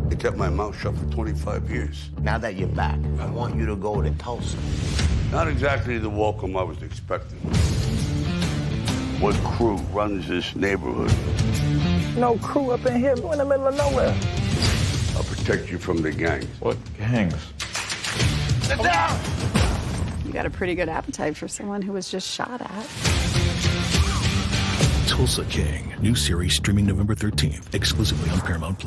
I kept my mouth shut for 25 years. Now that you're back, I want you to go to Tulsa. Not exactly the welcome I was expecting. What crew runs this neighborhood? No crew up in here. We're in the middle of nowhere. I'll protect you from the gangs. What gangs? Sit down! You got a pretty good appetite for someone who was just shot at. Tulsa King. New series streaming November 13th, exclusively on Paramount+.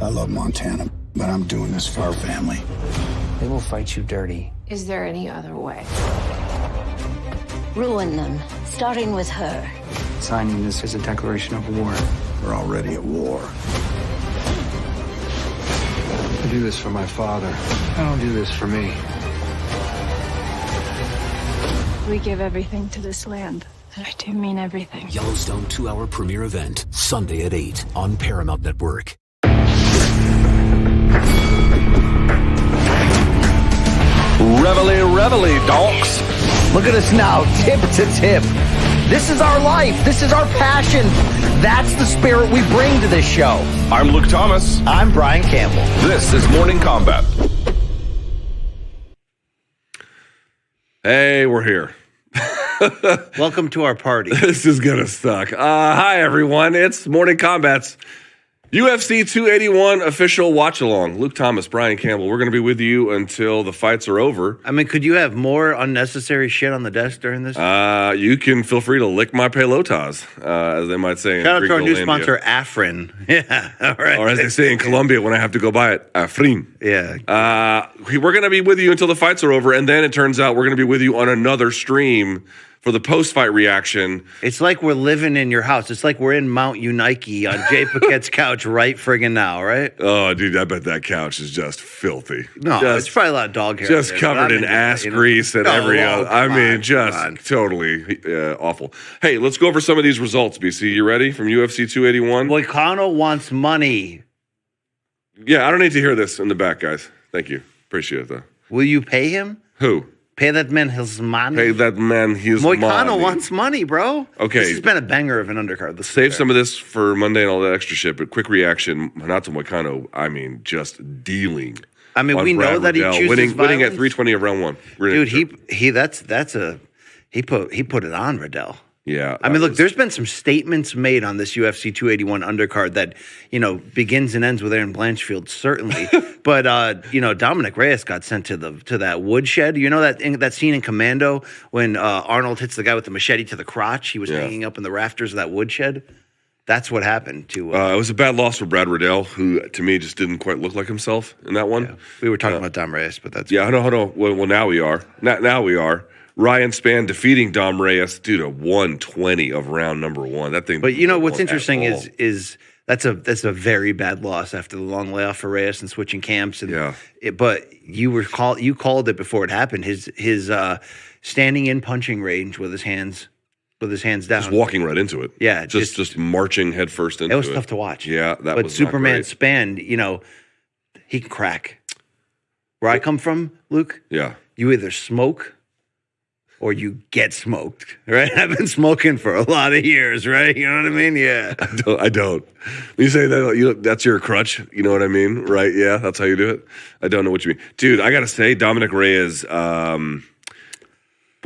I love Montana, but I'm doing this for our family. They will fight you dirty. Is there any other way? Ruin them, starting with her. Signing this is a declaration of war. We're already at war. I do this for my father. I don't do this for me. We give everything to this land. And I do mean everything. Yellowstone 2-hour premiere event, Sunday at 8 on Paramount Network. Reveille, reveille, donks. Look at us now, tip to tip. This is our life. This is our passion. That's the spirit we bring to this show. I'm Luke Thomas. I'm Brian Campbell. This is Morning Kombat. Hey, we're here. Welcome to our party. This is gonna suck. Hi, everyone. It's Morning Kombat's UFC 281 official watch-along. Luke Thomas, Brian Campbell. We're going to be with you until the fights are over. I mean, could you have more unnecessary shit on the desk during this? You can feel free to lick my pelotas, as they might say in Shout out Greek to our new Golandia. sponsor, Afrin. Yeah, all right. Or as they say in Colombia when I have to go buy it, Afrin. Yeah. We're going to be with you until the fights are over, and then it turns out we're going to be with you on another stream for the post-fight reaction. It's like we're living in your house. It's like we're in Mount Unike on Jay Paquette's couch right friggin' now, right? Oh, dude, I bet that couch is just filthy. No, it's probably a lot of dog hair. Just covered in ass grease and every other. I mean, just totally awful. Hey, let's go over some of these results, BC. You ready from UFC 281? Volkanovski wants money. Yeah, I don't need to hear this in the back, guys. Thank you. Appreciate it, though. Will you pay him? Who? Pay that man his money. Pay that man his money. Moicano wants money, bro. Okay. This has been a banger of an undercard. Let's save some of this for Monday and all that extra shit, but quick reaction, not to Moicano, I mean, just dealing. I mean, we know that he chooses winning violence. at 320 of round one. Dude, he put it on Riddell. Yeah. I mean, look, there's been some statements made on this UFC 281 undercard that, begins and ends with Aaron Blanchfield, certainly. But, Dominic Reyes got sent to that woodshed. You know that scene in Commando when Arnold hits the guy with the machete to the crotch? He was hanging up in the rafters of that woodshed. That's what happened to... it was a bad loss for Brad Riddell, who, to me, just didn't quite look like himself in that one. Yeah. We were talking about Dom Reyes, but that's... Yeah, hold on. Well, now we are. Now we are. Ryan Spann defeating Dom Reyes, dude, a 120 of round number one. That thing. But what's interesting is that's a very bad loss after the long layoff for Reyes and switching camps. And but you called it before it happened. His standing in punching range with his hands down, just walking right into it. Yeah, just marching headfirst into it. It was tough to watch. Yeah, but Superman Spann, he can crack. Where I come from, Luke. Yeah, you either smoke or you get smoked, right? I've been smoking for a lot of years, right? You know what I mean? Yeah. I don't. When you say that, that's your crutch. You know what I mean? Right? Yeah, that's how you do it. I don't know what you mean. Dude, I got to say, Dominic Reyes, boy,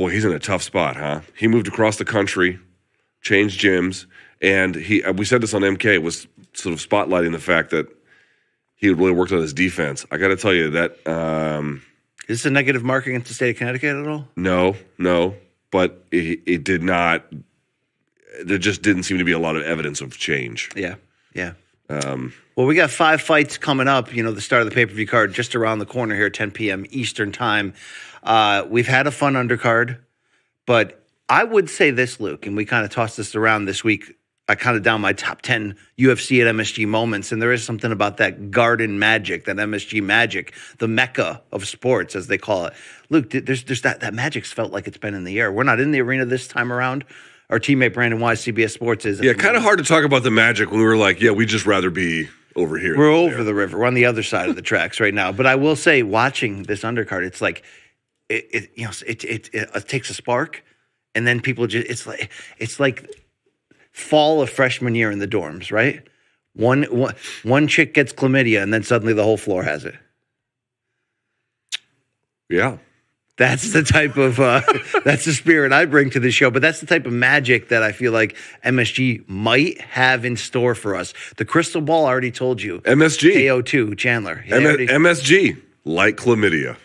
he's in a tough spot, huh? He moved across the country, changed gyms, and we said this on MK, was sort of spotlighting the fact that he had really worked on his defense. I got to tell you that... Is this a negative mark against the state of Connecticut at all? No, but it did not. There just didn't seem to be a lot of evidence of change. Yeah. Well, we got 5 fights coming up. The start of the pay-per-view card just around the corner here, 10 p.m. Eastern time. We've had a fun undercard, but I would say this, Luke, and we kind of tossed this around this week. I counted down my top 10 UFC at MSG moments, and there is something about that garden magic, that MSG magic, the mecca of sports, as they call it. Luke, there's that magic's felt like it's been in the air. We're not in the arena this time around. Our teammate Brandon Wise, CBS Sports, is. Yeah, kind of hard to talk about the magic when we were like, we'd just rather be over here. We're over the river. We're on the other side of the tracks right now. But I will say, watching this undercard, it's like it takes a spark, and then people just it's like fall of freshman year in the dorms, right? One chick gets chlamydia, and then suddenly the whole floor has it. Yeah. That's the type of that's the spirit I bring to the show, but that's the type of magic that I feel like MSG might have in store for us. The crystal ball already told you. MSG. KO2, Chandler. MSG, like chlamydia.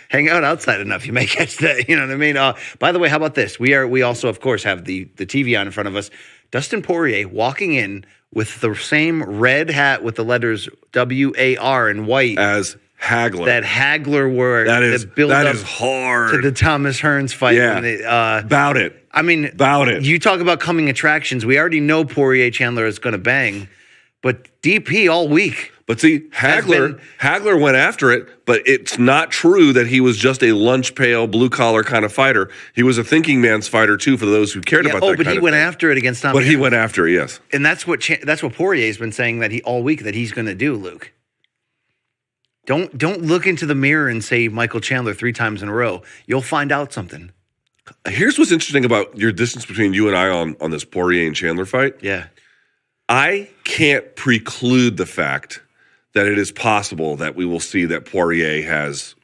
Hang out outside enough, you may catch that. You know what I mean? By the way, how about this? We also, of course, have the TV on in front of us. Dustin Poirier walking in with the same red hat with the letters WAR in white as Hagler. That Hagler word. That is hard. To the Thomas Hearns fight. Yeah. About it. I mean, about it. You talk about coming attractions. We already know Poirier-Chandler is going to bang, but DP all week. But see, Hagler went after it, but it's not true that he was just a lunch pail, blue-collar kind of fighter. He was a thinking man's fighter, too, for those who cared about that kind of thing. But he went after it against Thomas. But he went after it, yes. And that's what Poirier's been saying that all week that he's going to do, Luke. Don't look into the mirror and say Michael Chandler 3 times in a row. You'll find out something. Here's what's interesting about your distance between you and I on this Poirier and Chandler fight. Yeah. I can't preclude the fact that it is possible that we will see that Poirier is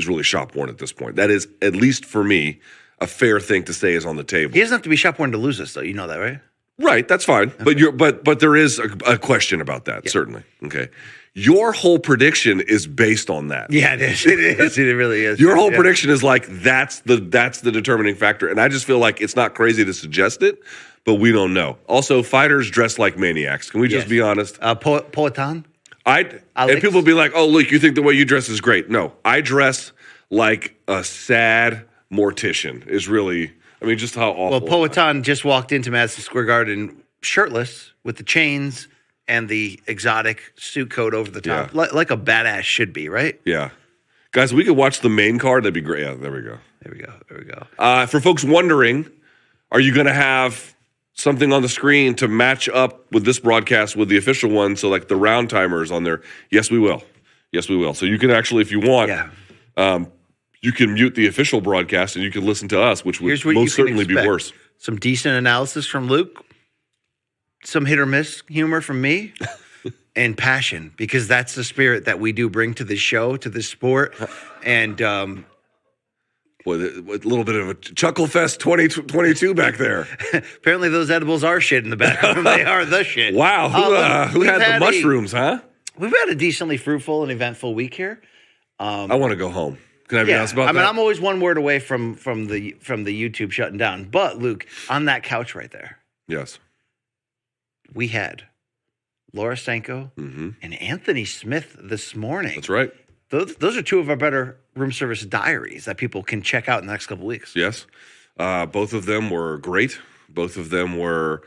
really shop-worn at this point. That is, at least for me, a fair thing to say is on the table. He doesn't have to be shop-worn to lose this, though. You know that, right? Right, that's fine. Okay. But there is a question about that, certainly. Okay. Your whole prediction is based on that. Yeah, it is. It is. It really is. Your whole prediction is like that's the determining factor. And I just feel like it's not crazy to suggest it, but we don't know. Also, fighters dress like maniacs. Can we just be honest? Poatan? And people be like, oh, look, you think the way you dress is great. No, I dress like a sad mortician is really, I mean, just how awful. Well, Poatan just walked into Madison Square Garden shirtless with the chains and the exotic suit coat over the top, like a badass should be, right? Yeah. Guys, we could watch the main card. That'd be great. Yeah, there we go. There we go. For folks wondering, are you going to have something on the screen to match up with this broadcast with the official one? So like the round timers on there. Yes, we will. Yes, we will. So you can actually, if you want, you can mute the official broadcast and you can listen to us, which would most certainly be worse. Some decent analysis from Luke. Some hit or miss humor from me. And passion, because that's the spirit that we do bring to this show, to this sport. And with a little bit of a chuckle fest 2022 back there. Apparently those edibles are shit in the back of them. They are the shit. Wow. Who had the mushrooms, huh? We've had a decently fruitful and eventful week here. I want to go home. Can I be honest about that? I mean, I'm always one word away from the YouTube shutting down. But Luke, on that couch right there. Yes. We had Laura Stanko and Anthony Smith this morning. That's right. Those are 2 of our better room service diaries that people can check out in the next couple of weeks. Yes. Both of them were great. Both of them were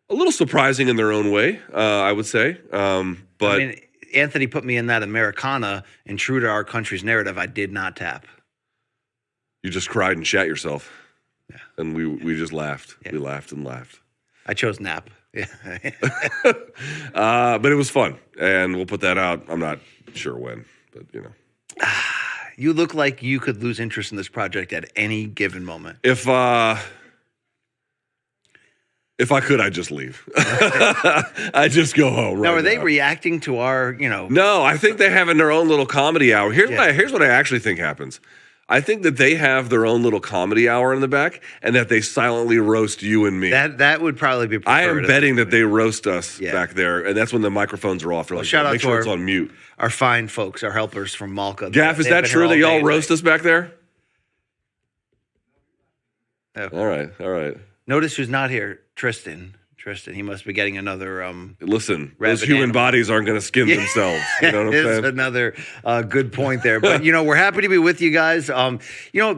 a little surprising in their own way, I would say. But I mean, Anthony put me in that Americana, and true to our country's narrative, I did not tap. You just cried and shat yourself. Yeah. And we just laughed. Yeah. We laughed and laughed. I chose nap. Yeah. But it was fun, and we'll put that out. I'm not sure when, but you know. You look like you could lose interest in this project at any given moment. If I could, I'd just leave. I'd just go home. Now, are they reacting to our, No, I think they have in their own little comedy hour. Here's what I actually think happens. I think that they have their own little comedy hour in the back, and that they silently roast you and me. That would probably be preferred. I am betting that they roast us back there, and that's when the microphones are off. They're like, shout out make sure it's on mute. Our fine folks, our helpers from Malka. Gaff, is that true that y'all roast us back there? Oh. All right. Notice who's not here, Tristan. He must be getting another. Listen, those human bodies aren't going to skin themselves. You know what I'm saying? It's another good point there. But we're happy to be with you guys.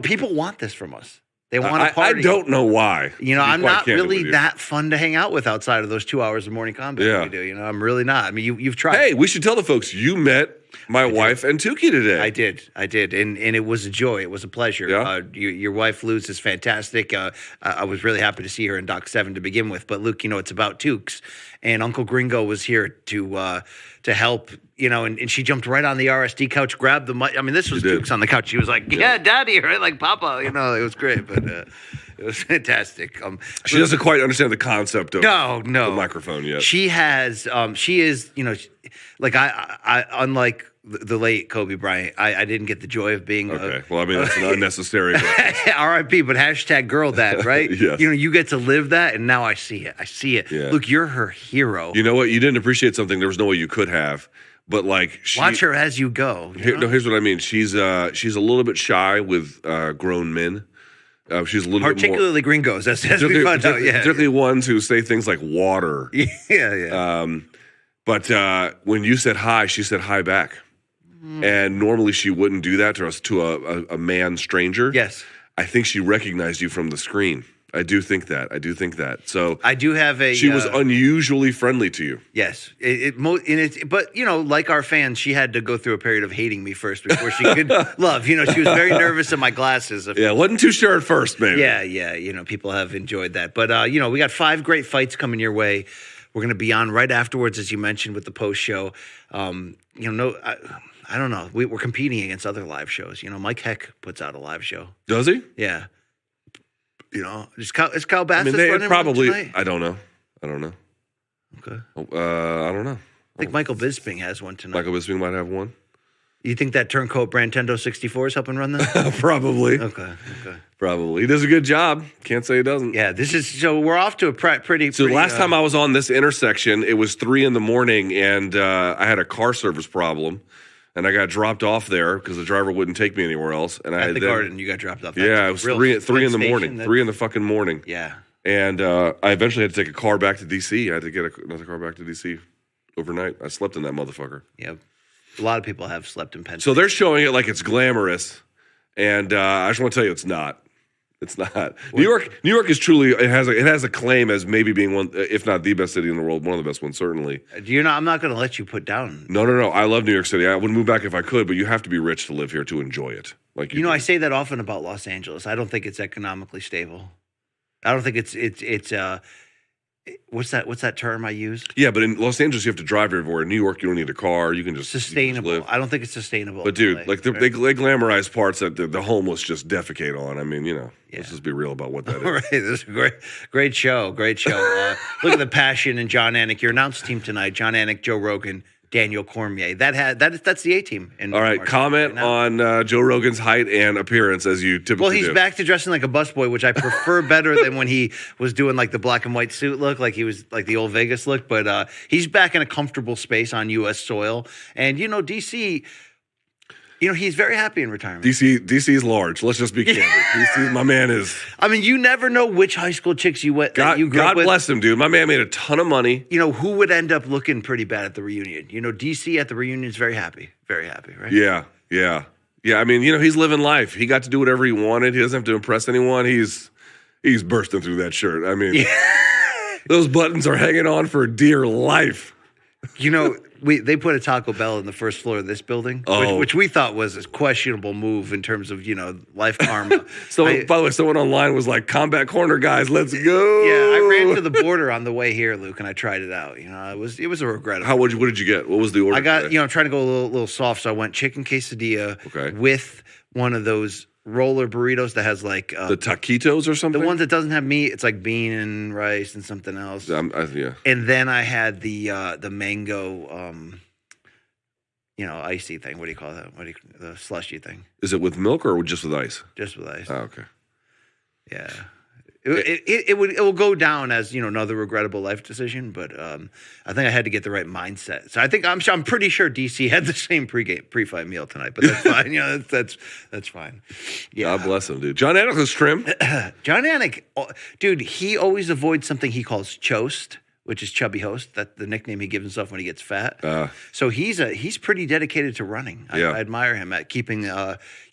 People want this from us. They want to party. I don't know why. I'm not really that fun to hang out with outside of those 2 hours of morning combat that we do. I'm really not. I mean, you've tried. Hey, we should tell the folks you met my wife and Tukey today. I did, and it was a joy. It was a pleasure. Yeah. Your wife Luz is fantastic. I was really happy to see her in Doc 7 to begin with. But Luke, it's about Tukes, and Uncle Gringo was here to help. And she jumped right on the RSD couch, grabbed the mic. I mean, this was Tukes on the couch. She was like, "Yeah, Daddy," right, like Papa. It was great. But It was fantastic. She doesn't quite understand the concept of no the microphone yet. She has. She is. Like I unlike the late Kobe Bryant, I didn't get the joy of being. Okay. Well, I mean that's an unnecessary. R.I.P. But hashtag girl dad, right? Yes. You get to live that, and now I see it. I see it. Yeah. Look, you're her hero. You know what? You didn't appreciate something. There was no way you could have. But like, watch her as you go. Here's what I mean. She's a little bit shy with grown men. She's a little particularly bit more, gringos, as we found out. Yeah, particularly ones who say things like water. Yeah. But when you said hi, she said hi back. And normally she wouldn't do that to a man stranger. Yes. I think she recognized you from the screen. I do think that. So I do have a. She was unusually friendly to you. Yes, but like our fans, she had to go through a period of hating me first before she could love. She was very nervous of my glasses. Yeah, wasn't too sure at first, maybe. Yeah. People have enjoyed that, but we got 5 great fights coming your way. We're going to be on right afterwards, as you mentioned, with the post show. I don't know. We're competing against other live shows. Mike Heck puts out a live show. Does he? Yeah. Is Kyle Bassett running probably. tonight? I don't know. Okay. I don't know. I think Michael Bisping has one tonight. Michael Bisping might have one. You think that turncoat Brantendo 64 is helping run that? Probably. Okay. Probably. He does a good job. Can't say he doesn't. Yeah, so we're off to a pretty. So last time I was on this intersection, it was 3 a.m, and I had a car service problem. And I got dropped off there because the driver wouldn't take me anywhere else. And at the garden, you got dropped off. Yeah, it was 3 in the morning. 3 in the fucking morning. Yeah. And I eventually had to take a car back to D.C. I had to get another car back to D.C. overnight. I slept in that motherfucker. Yep. A lot of people have slept in Pennsylvania. So they're showing it like it's glamorous. And I just want to tell you it's not. It's not. New York is truly, it has a claim as maybe being one, if not the best city in the world, one of the best ones, certainly. I'm not going to let you put down. No. I love New York City. I would move back if I could, but you have to be rich to live here to enjoy it. Like I say that often about Los Angeles. I don't think it's economically stable. I don't think it's what's that term I use? Yeah, but in Los Angeles you have to drive everywhere. In New York you don't need a car. You can just sustainable. You can just live. I don't think it's sustainable. But dude, they glamorize parts that the homeless just defecate on. I mean, let's just be real about what that is. Right, this is a great show. Look at the passion in John Anik. Your announced team tonight: John Anik, Joe Rogan, Daniel Cormier. That's the A team. All right, comment on Joe Rogan's height and appearance as you typically do. Well, he's back to dressing like a busboy, which I prefer better than when he was doing like the black and white suit look, like he was like the old Vegas look. But he's back in a comfortable space on U.S. soil, and DC. He's very happy in retirement. DC's large. Let's just be candid. DC, my man is. I mean, you never know which high school chicks you grew up with. God bless him, dude. My man made a ton of money. Who would end up looking pretty bad at the reunion? DC at the reunion is very happy, right? Yeah. I mean, he's living life. He got to do whatever he wanted. He doesn't have to impress anyone. He's bursting through that shirt. I mean, those buttons are hanging on for dear life. They put a Taco Bell in the first floor of this building, which we thought was a questionable move in terms of, life karma. So, by the way, someone online was like, "Combat Corner, guys, let's go." Yeah, I ran to the border on the way here, Luke, and I tried it out. It was a regrettable. What did you get? What was the order? I got, I'm trying to go a little soft, so I went chicken quesadilla with one of those roller burritos that has like the taquitos or something. The ones that doesn't have meat, it's like bean and rice and something else. Yeah. And then I had the mango, icy thing. What do you call that? The slushy thing? Is it with milk or just with ice? Just with ice. Oh, okay. Yeah. It will go down as another regrettable life decision, but I think I had to get the right mindset. So I'm pretty sure DC had the same pre-fight meal tonight, but that's fine. That's fine. Yeah, God bless him, dude. John Anik is trim. John Anik, dude, he always avoids something he calls choast, which is chubby host. That's the nickname he gives himself when he gets fat. So he's pretty dedicated to running. I admire him at keeping.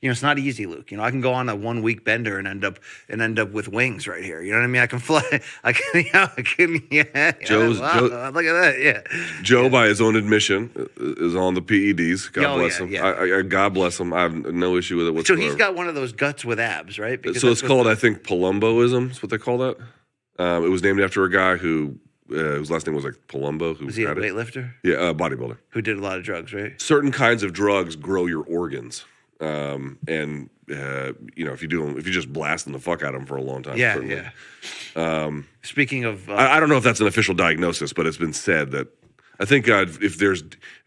It's not easy, Luke. I can go on a 1 week bender and end up with wings right here. You know what I mean? I can fly. I can. Yeah. Joe, look at that. Yeah. Joe, by his own admission, is on the PEDs. God bless him. Yeah. God bless him. I have no issue with it whatsoever. So he's got one of those guts with abs, right? So it's called, I think, Palumboism. Is what they call that. It was named after a guy whose last name was like Palumbo. Was he a weightlifter? Yeah, bodybuilder. Who did a lot of drugs, right? Certain kinds of drugs grow your organs. And if you just blasting the fuck out of them for a long time. Yeah, certainly. yeah. Speaking of, I don't know if that's an official diagnosis, but it's been said that I think if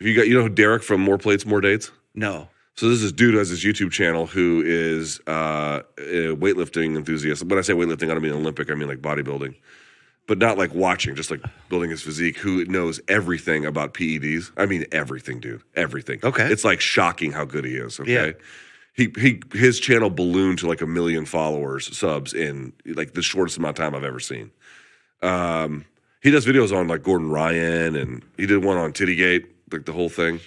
you got who Derek from More Plates, More Dates? No. So this is dude who has this YouTube channel who is a weightlifting enthusiast. When I say weightlifting, I don't mean Olympic. I mean like bodybuilding. But not like watching, just like building his physique, who knows everything about PEDs. I mean everything, dude. Everything. Okay. It's like shocking how good he is, okay? Yeah. His channel ballooned to like 1 million followers, subs in like the shortest amount of time I've ever seen. He does videos on like Gordon Ryan, and he did one on Tittygate, like the whole thing.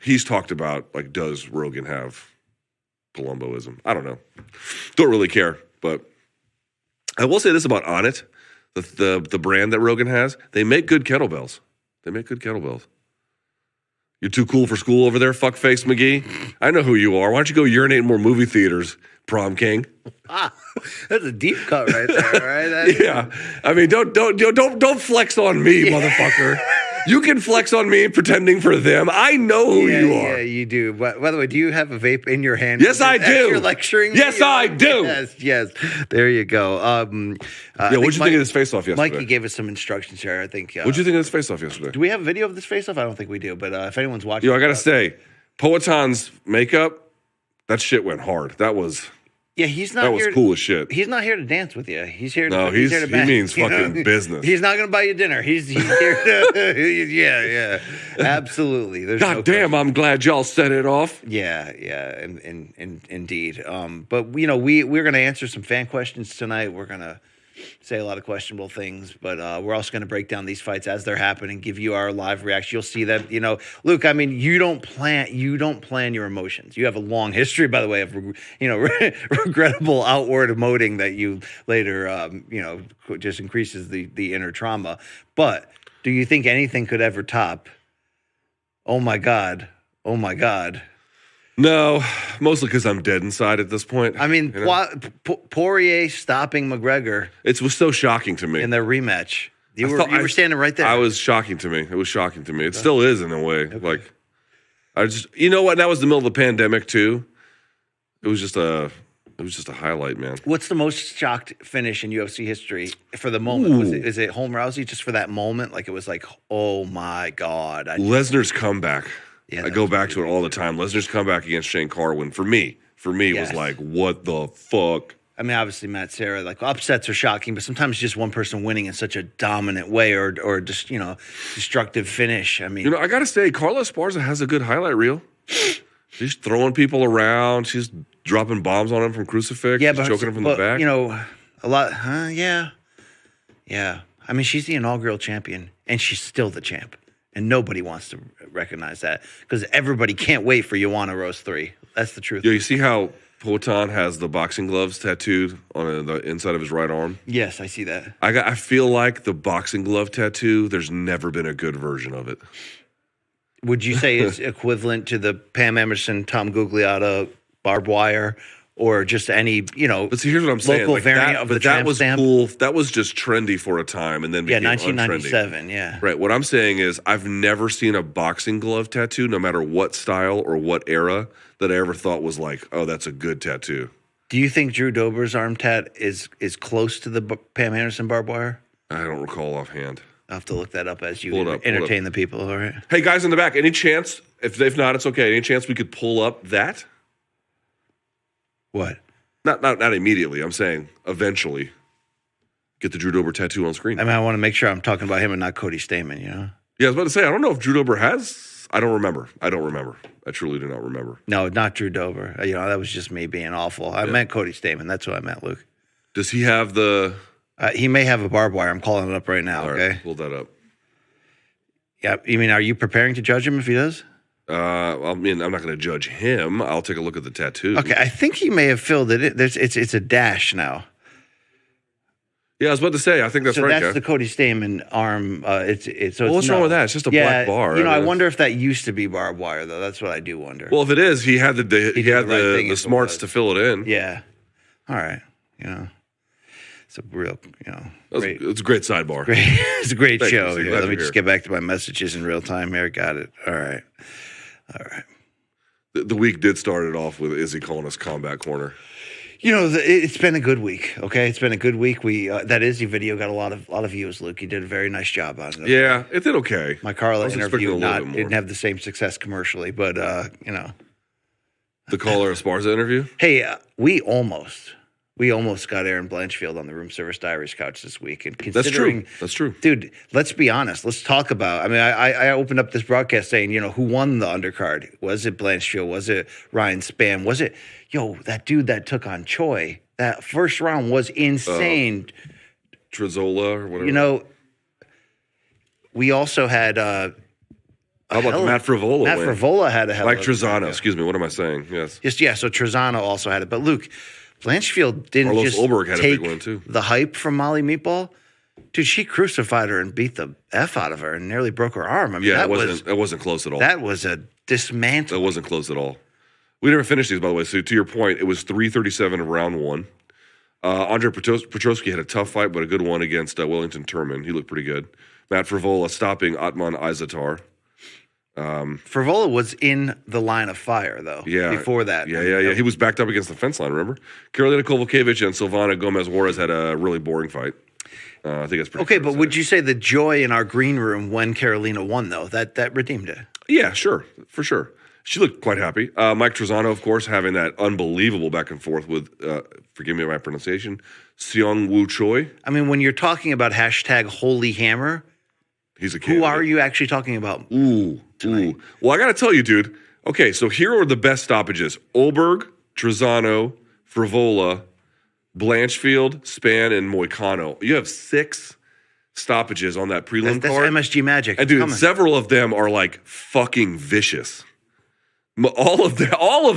He's talked about like, does Rogan have Palumboism? I don't know. Don't really care, but I will say this about Onnit, the brand that Rogan has. They make good kettlebells. You're too cool for school over there, fuckface McGee. I know who you are. Why don't you go urinate in more movie theaters, prom king? That's a deep cut right there, right? Yeah, I mean, don't flex on me, motherfucker. You can flex on me pretending for them. I know who you are. Yeah, you do. By the way, do you have a vape in your hand? Yes, I do. You're lecturing me? Yes, I do. Yes. There you go. What'd you think of this face-off yesterday? Mikey gave us some instructions here, I think. What'd you think of this face-off yesterday? Do we have a video of this face-off? I don't think we do, but if anyone's watching... I got to say, Poatan's makeup, that shit went hard. That was... Yeah, he's not. That was cool as shit. He's not here to dance with you. He's here. He means fucking business. He's not going to buy you dinner. He's here to. Yeah, absolutely. There's God damn, I'm glad y'all set it off. Yeah, indeed. But we're going to answer some fan questions tonight. We're going to say a lot of questionable things, but we're also going to break down these fights as they're happening, give you our live reaction. You'll see that, Luke, I mean, you don't plan your emotions. You have a long history, by the way, of, regrettable outward emoting that you later, just increases the inner trauma. But do you think anything could ever top, oh my God. No, mostly because I'm dead inside at this point. I mean, Poirier stopping McGregor. It was so shocking to me. In their rematch. You were standing right there. It was shocking to me. It still is in a way. Okay. Like, you know what? That was the middle of the pandemic too. It was just a highlight, man. What's the most shocked finish in UFC history for the moment? Is it Holm Rousey just for that moment? Like, it was like, oh my God. Lesnar's comeback. Yeah, I go back to it all the time. Lesnar's comeback against Shane Carwin, for me, was like, what the fuck? I mean, obviously, Matt Serra, like, upsets are shocking, but sometimes just one person winning in such a dominant way or just, destructive finish. I mean, I got to say, Carla Esparza has a good highlight reel. She's throwing people around. She's dropping bombs on him from crucifix. Yeah, she's choking him from the back. A lot, yeah. I mean, she's the inaugural champion, and she's still the champ. And nobody wants to recognize that because everybody can't wait for Joanna Rose 3. That's the truth. Yeah, you see how Poatan has the boxing gloves tattooed on the inside of his right arm? Yes, I see that. I feel like the boxing glove tattoo, there's never been a good version of it. Would you say it's equivalent to the Pam Emerson, Tom Gugliotta barbed wire? Or just any, But see, here's what I'm saying. Local variant of the tramp stamp. Cool. That was just trendy for a time, and then became 1997. untrendy. Yeah. Right. What I'm saying is, I've never seen a boxing glove tattoo, no matter what style or what era, that I ever thought was like, oh, that's a good tattoo. Do you think Drew Dober's arm tat is close to the Pam Anderson barbed wire? I don't recall offhand. I'll have to look that up as you entertain the people. All right. Hey, guys in the back, any chance? If not, it's okay. Any chance we could pull up that? What? Not immediately. I'm saying eventually. Get the Drew Dober tattoo on screen. I mean, I want to make sure I'm talking about him and not Cody Stamann, Yeah, I was about to say, I don't know if Drew Dober has. I don't remember. I truly do not remember. No, not Drew Dober. That was just me being awful. I meant Cody Stamann. That's what I meant, Luke. Does he have the... he may have a barbed wire. I'm calling it up right now, okay? Right, pull that up. Yeah, you mean, are you preparing to judge him if he does? I mean, I'm not going to judge him. I'll take a look at the tattoo. Okay, I think he may have filled it in. It's a dash now. Yeah, I was about to say, I think that's right. So that's the Cody Stamann arm. What's wrong with that? It's just a black bar. I wonder if that used to be barbed wire, though. That's what I do wonder. Well, if it is, he had the smarts to fill it in. Yeah. All right. It's a real, it's a great sidebar. It's a great show. Let me just get back to my messages in real time here. Got it. All right. The week did start it off with Izzy calling us Combat Corner. You know, it's been a good week. Okay, it's been a good week. We that Izzy video got a lot of views. Luke, you did a very nice job on it. Yeah, it did okay. My Carla interview didn't have the same success commercially, but you know, the caller Esparza interview. Hey, we almost got Aaron Blanchfield on the Room Service Diaries couch this week, and considering that's true, dude. Let's be honest. Let's talk about. I mean, I opened up this broadcast saying, you know, who won the undercard? Was it Blanchfield? Was it Ryan Spann? Was it that dude that took on Choi? That first round was insane. Trezola or whatever. You know, we also had. How about Matt Frivola? Matt Frivola had a hell like of a Trezano. Excuse me. What am I saying? Yes. So Trezano also had it, but Luke. Blanchfield didn't Carlos just Ulberg had take a big one too. The hype from Molly Meatball. Dude, she crucified her and beat the F out of her and nearly broke her arm. I mean, that wasn't close at all. That was a dismantle. That wasn't close at all. We never finished these, by the way. So to your point, it was 3:37 of round one. Andre Petrosky had a tough fight, but a good one against Wellington Turman. He looked pretty good. Matt Frivola stopping Atman Izatar. Frivola was in the line of fire, though. Yeah. Before that. Yeah. He was backed up against the fence line, remember? Carolina Kovalkiewicz and Silvana Gomez-Juarez had a really boring fight. I think that's pretty okay, but would you say the joy in our green room when Carolina won, though, that redeemed it? Yeah, sure. For sure. She looked quite happy. Mike Trezano, of course, having that unbelievable back and forth with, forgive me my pronunciation, Seong Woo Choi. I mean, when you're talking about hashtag Holy Hammer, he's a candidate. Who are you actually talking about? Ooh. Well, I got to tell you, dude. Okay, so here are the best stoppages. Ulberg, Trezano, Frivola, Blanchfield, Spann, and Moicano. You have 6 stoppages on that prelim card. That's MSG magic. And dude, several of them are like fucking vicious. All of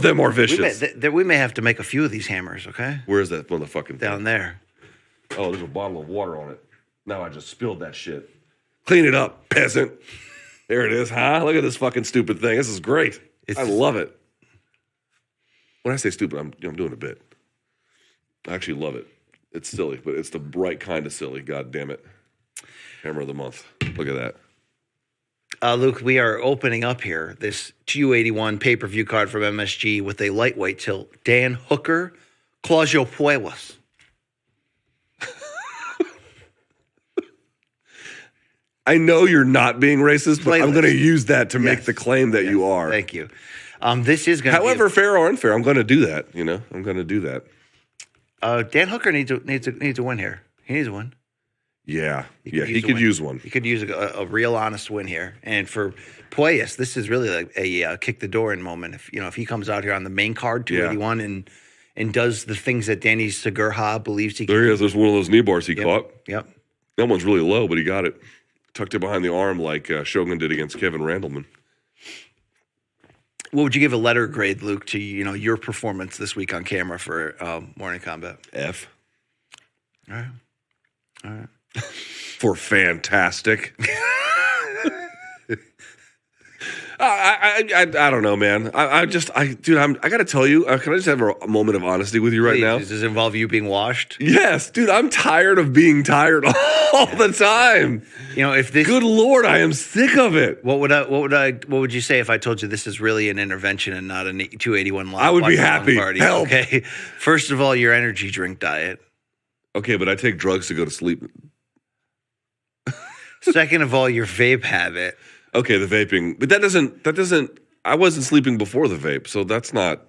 them are vicious. We may have to make a few of these hammers, okay? Where is that on the fucking down thing? There. Oh, there's a bottle of water on it. Now I just spilled that shit. Clean it up, peasant. There it is, huh? Look at this fucking stupid thing. This is great. I love it. When I say stupid, I'm doing a bit. I actually love it. It's silly, but it's the right kind of silly. God damn it. Hammer of the month. Look at that. Luke, we are opening up here this 281 pay-per-view card from MSG with a lightweight tilt. Dan Hooker, Claudio Puelles. I know you're not being racist, but I'm going to use that to make the claim that you are. Thank you. This is going to However, fair or unfair, I'm going to do that. You know, I'm going to do that. Dan Hooker needs to win here. He needs a win. Yeah, he could use one. He could use a real honest win here. And for Puelles, this is really like a kick the door in moment. If he comes out here on the main card, 281, and does the things that Danny Segura believes he can. There he is. There's one of those knee bars he caught. Yep. That one's really low, but he got it. Tucked it behind the arm like Shogun did against Kevin Randleman. What would you give a letter grade, Luke, to your performance this week on camera for Morning Combat? F. All right. For fantastic. I don't know, man. I got to tell you, can I just have a moment of honesty with you right now? Does this involve you being washed? Yes, dude. I'm tired of being tired all the time. If this, good Lord, I am sick of it. What would you say if I told you this is really an intervention and not a 281 live? I would be happy. Party? Help. Okay. First of all, your energy drink diet. Okay, but I take drugs to go to sleep. Second of all, your vape habit. Okay, the vaping. But that doesn't, I wasn't sleeping before the vape, so that's not.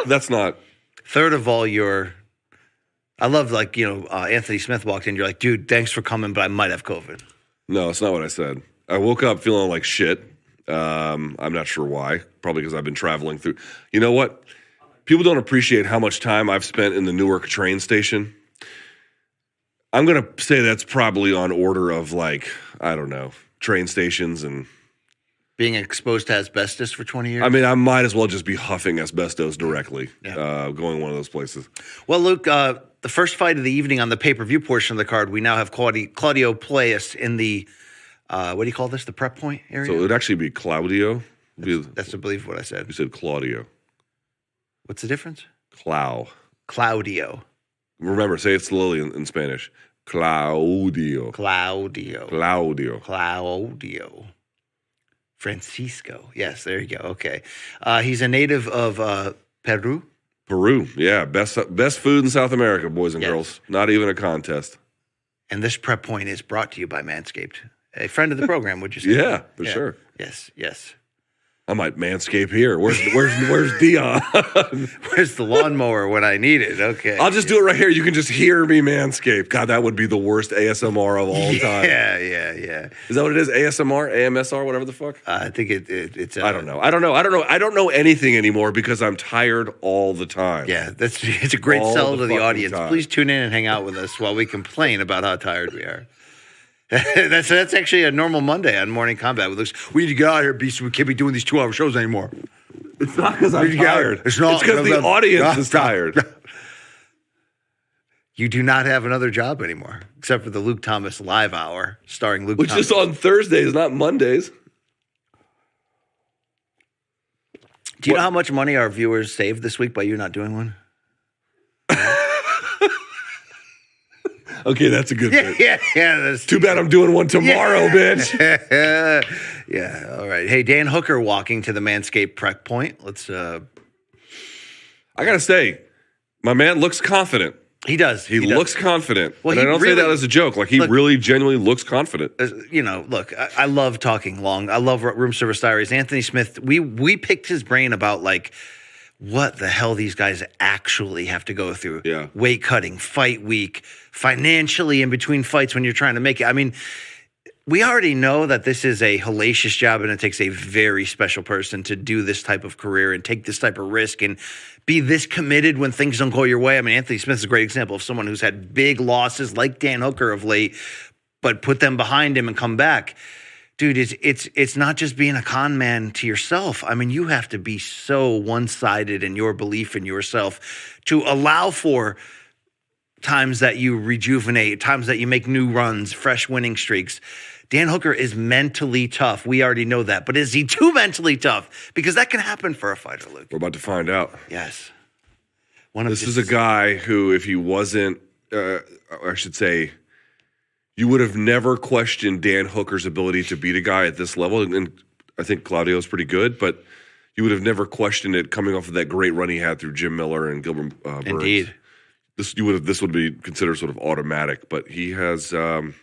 That's not. Third of all, I love Anthony Smith walked in, you're like, dude, thanks for coming, but I might have COVID. No, it's not what I said. I woke up feeling like shit. I'm not sure why. Probably because I've been traveling through. You know what? People don't appreciate how much time I've spent in the Newark train station. I'm going to say that's probably on order of I don't know, train stations and... Being exposed to asbestos for 20 years? I mean, I might as well just be huffing asbestos directly, going one of those places. Well, Luke, the first fight of the evening on the pay-per-view portion of the card, we now have Claudio Puelles in the, what do you call this, the prep point area? So it would actually be Claudio. That's I believe what I said. You said Claudio. What's the difference? Claudio. Remember, say it slowly in Spanish. Claudio. Francisco. Yes, there you go. Okay. He's a native of Peru. Peru, yeah. Best food in South America, boys and girls. Not even a contest. And this prep point is brought to you by Manscaped. A friend of the program, would you say? Yeah, for sure. Yes. I might manscape here. Where's Dion? Where's the lawnmower when I need it? Okay. I'll just do it right here. You can just hear me manscape. God, that would be the worst ASMR of all time. Yeah. Is that what it is? ASMR, AMSR, whatever the fuck? I think it's. I don't know. I don't know anything anymore because I'm tired all the time. Yeah, it's a great sell to the audience. Please tune in and hang out with us while we complain about how tired we are. That's actually a normal Monday on Morning Combat. We need to get out of here, Beast. We can't be doing these 2-hour shows anymore. It's not because I'm tired. It's because the audience is tired. You do not have another job anymore, except for the Luke Thomas Live Hour, starring Luke Thomas. Which is on Thursdays, not Mondays. Do you know how much money our viewers saved this week by you not doing one? Okay, that's a good bit. Yeah. That's too bad I'm doing one tomorrow, bitch. Yeah, all right. Hey, Dan Hooker walking to the Manscaped prep point. Let's. I gotta say, my man looks confident. He does. He looks confident. Well, and I don't say that as a joke. Like, he really genuinely looks confident. Look, I love talking long. I love Room Service Diaries. Anthony Smith, we picked his brain about, like, what the hell these guys actually have to go through. Yeah. Weight cutting, fight week, financially in between fights when you're trying to make it. I mean, we already know that this is a hellacious job and it takes a very special person to do this type of career and take this type of risk and be this committed when things don't go your way. I mean, Anthony Smith is a great example of someone who's had big losses like Dan Hooker of late, but put them behind him and come back. Dude, it's not just being a con man to yourself. I mean, you have to be so one-sided in your belief in yourself to allow for times that you rejuvenate, times that you make new runs, fresh winning streaks. Dan Hooker is mentally tough. We already know that. But is he too mentally tough? Because that can happen for a fighter, Luke. We're about to find out. Yes. This is a guy who, if he wasn't, I should say, you would have never questioned Dan Hooker's ability to beat a guy at this level. And I think Claudio's pretty good, but you would have never questioned it coming off of that great run he had through Jim Miller and Gilbert Burns. Indeed. This would be considered sort of automatic, but he has fallen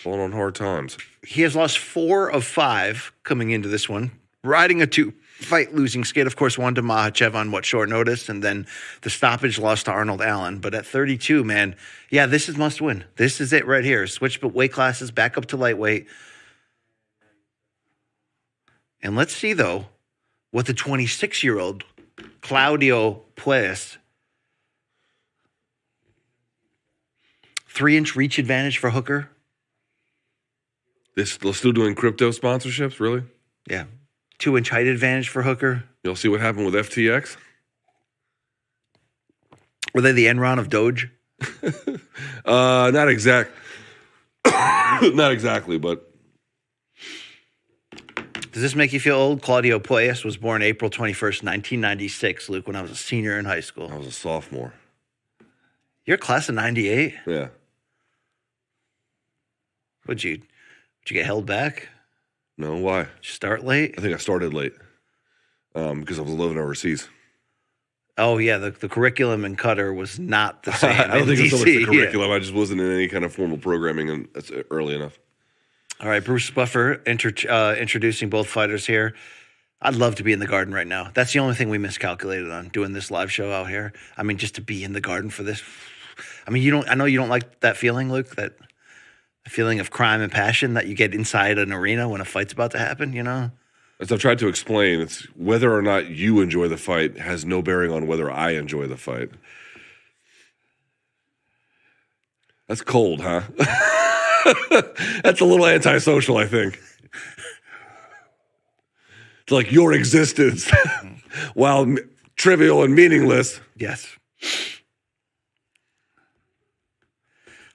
on hard times. He has lost 4 of 5 coming into this one, riding a 2-fight losing skid. Of course, one to Makhachev on short notice, and then the stoppage loss to Arnold Allen. But at 32, man, yeah, this is must win. This is it right here. Switch weight classes back up to lightweight. And let's see, though, what the 26-year-old Claudio Puelles, 3-inch reach advantage for Hooker. They're still doing crypto sponsorships, really? Yeah. 2-inch height advantage for Hooker. You'll see what happened with FTX. Were they the Enron of Doge? Not exactly, but. Does this make you feel old? Claudio Puelles was born April 21st, 1996, Luke, when I was a senior in high school. I was a sophomore. You're a class of 98? Yeah. Would you get held back? No, why? Did you start late? I think I started late because I was living overseas. Oh, yeah. The curriculum in Qatar was not the same. I don't think DC. it's so much the curriculum. Yeah. I just wasn't in any kind of formal programming, and that's early enough. All right, Bruce Buffer introducing both fighters here. I'd love to be in the Garden right now. That's the only thing we miscalculated on doing this live show out here. I mean, just to be in the Garden for this. I mean, I know you don't like that feeling, Luke, that feeling of crime and passion that you get inside an arena when a fight's about to happen, you know? As I've tried to explain, it's whether or not you enjoy the fight has no bearing on whether I enjoy the fight. That's cold, huh? That's a little antisocial, I think. It's like your existence, while trivial and meaningless. Yes.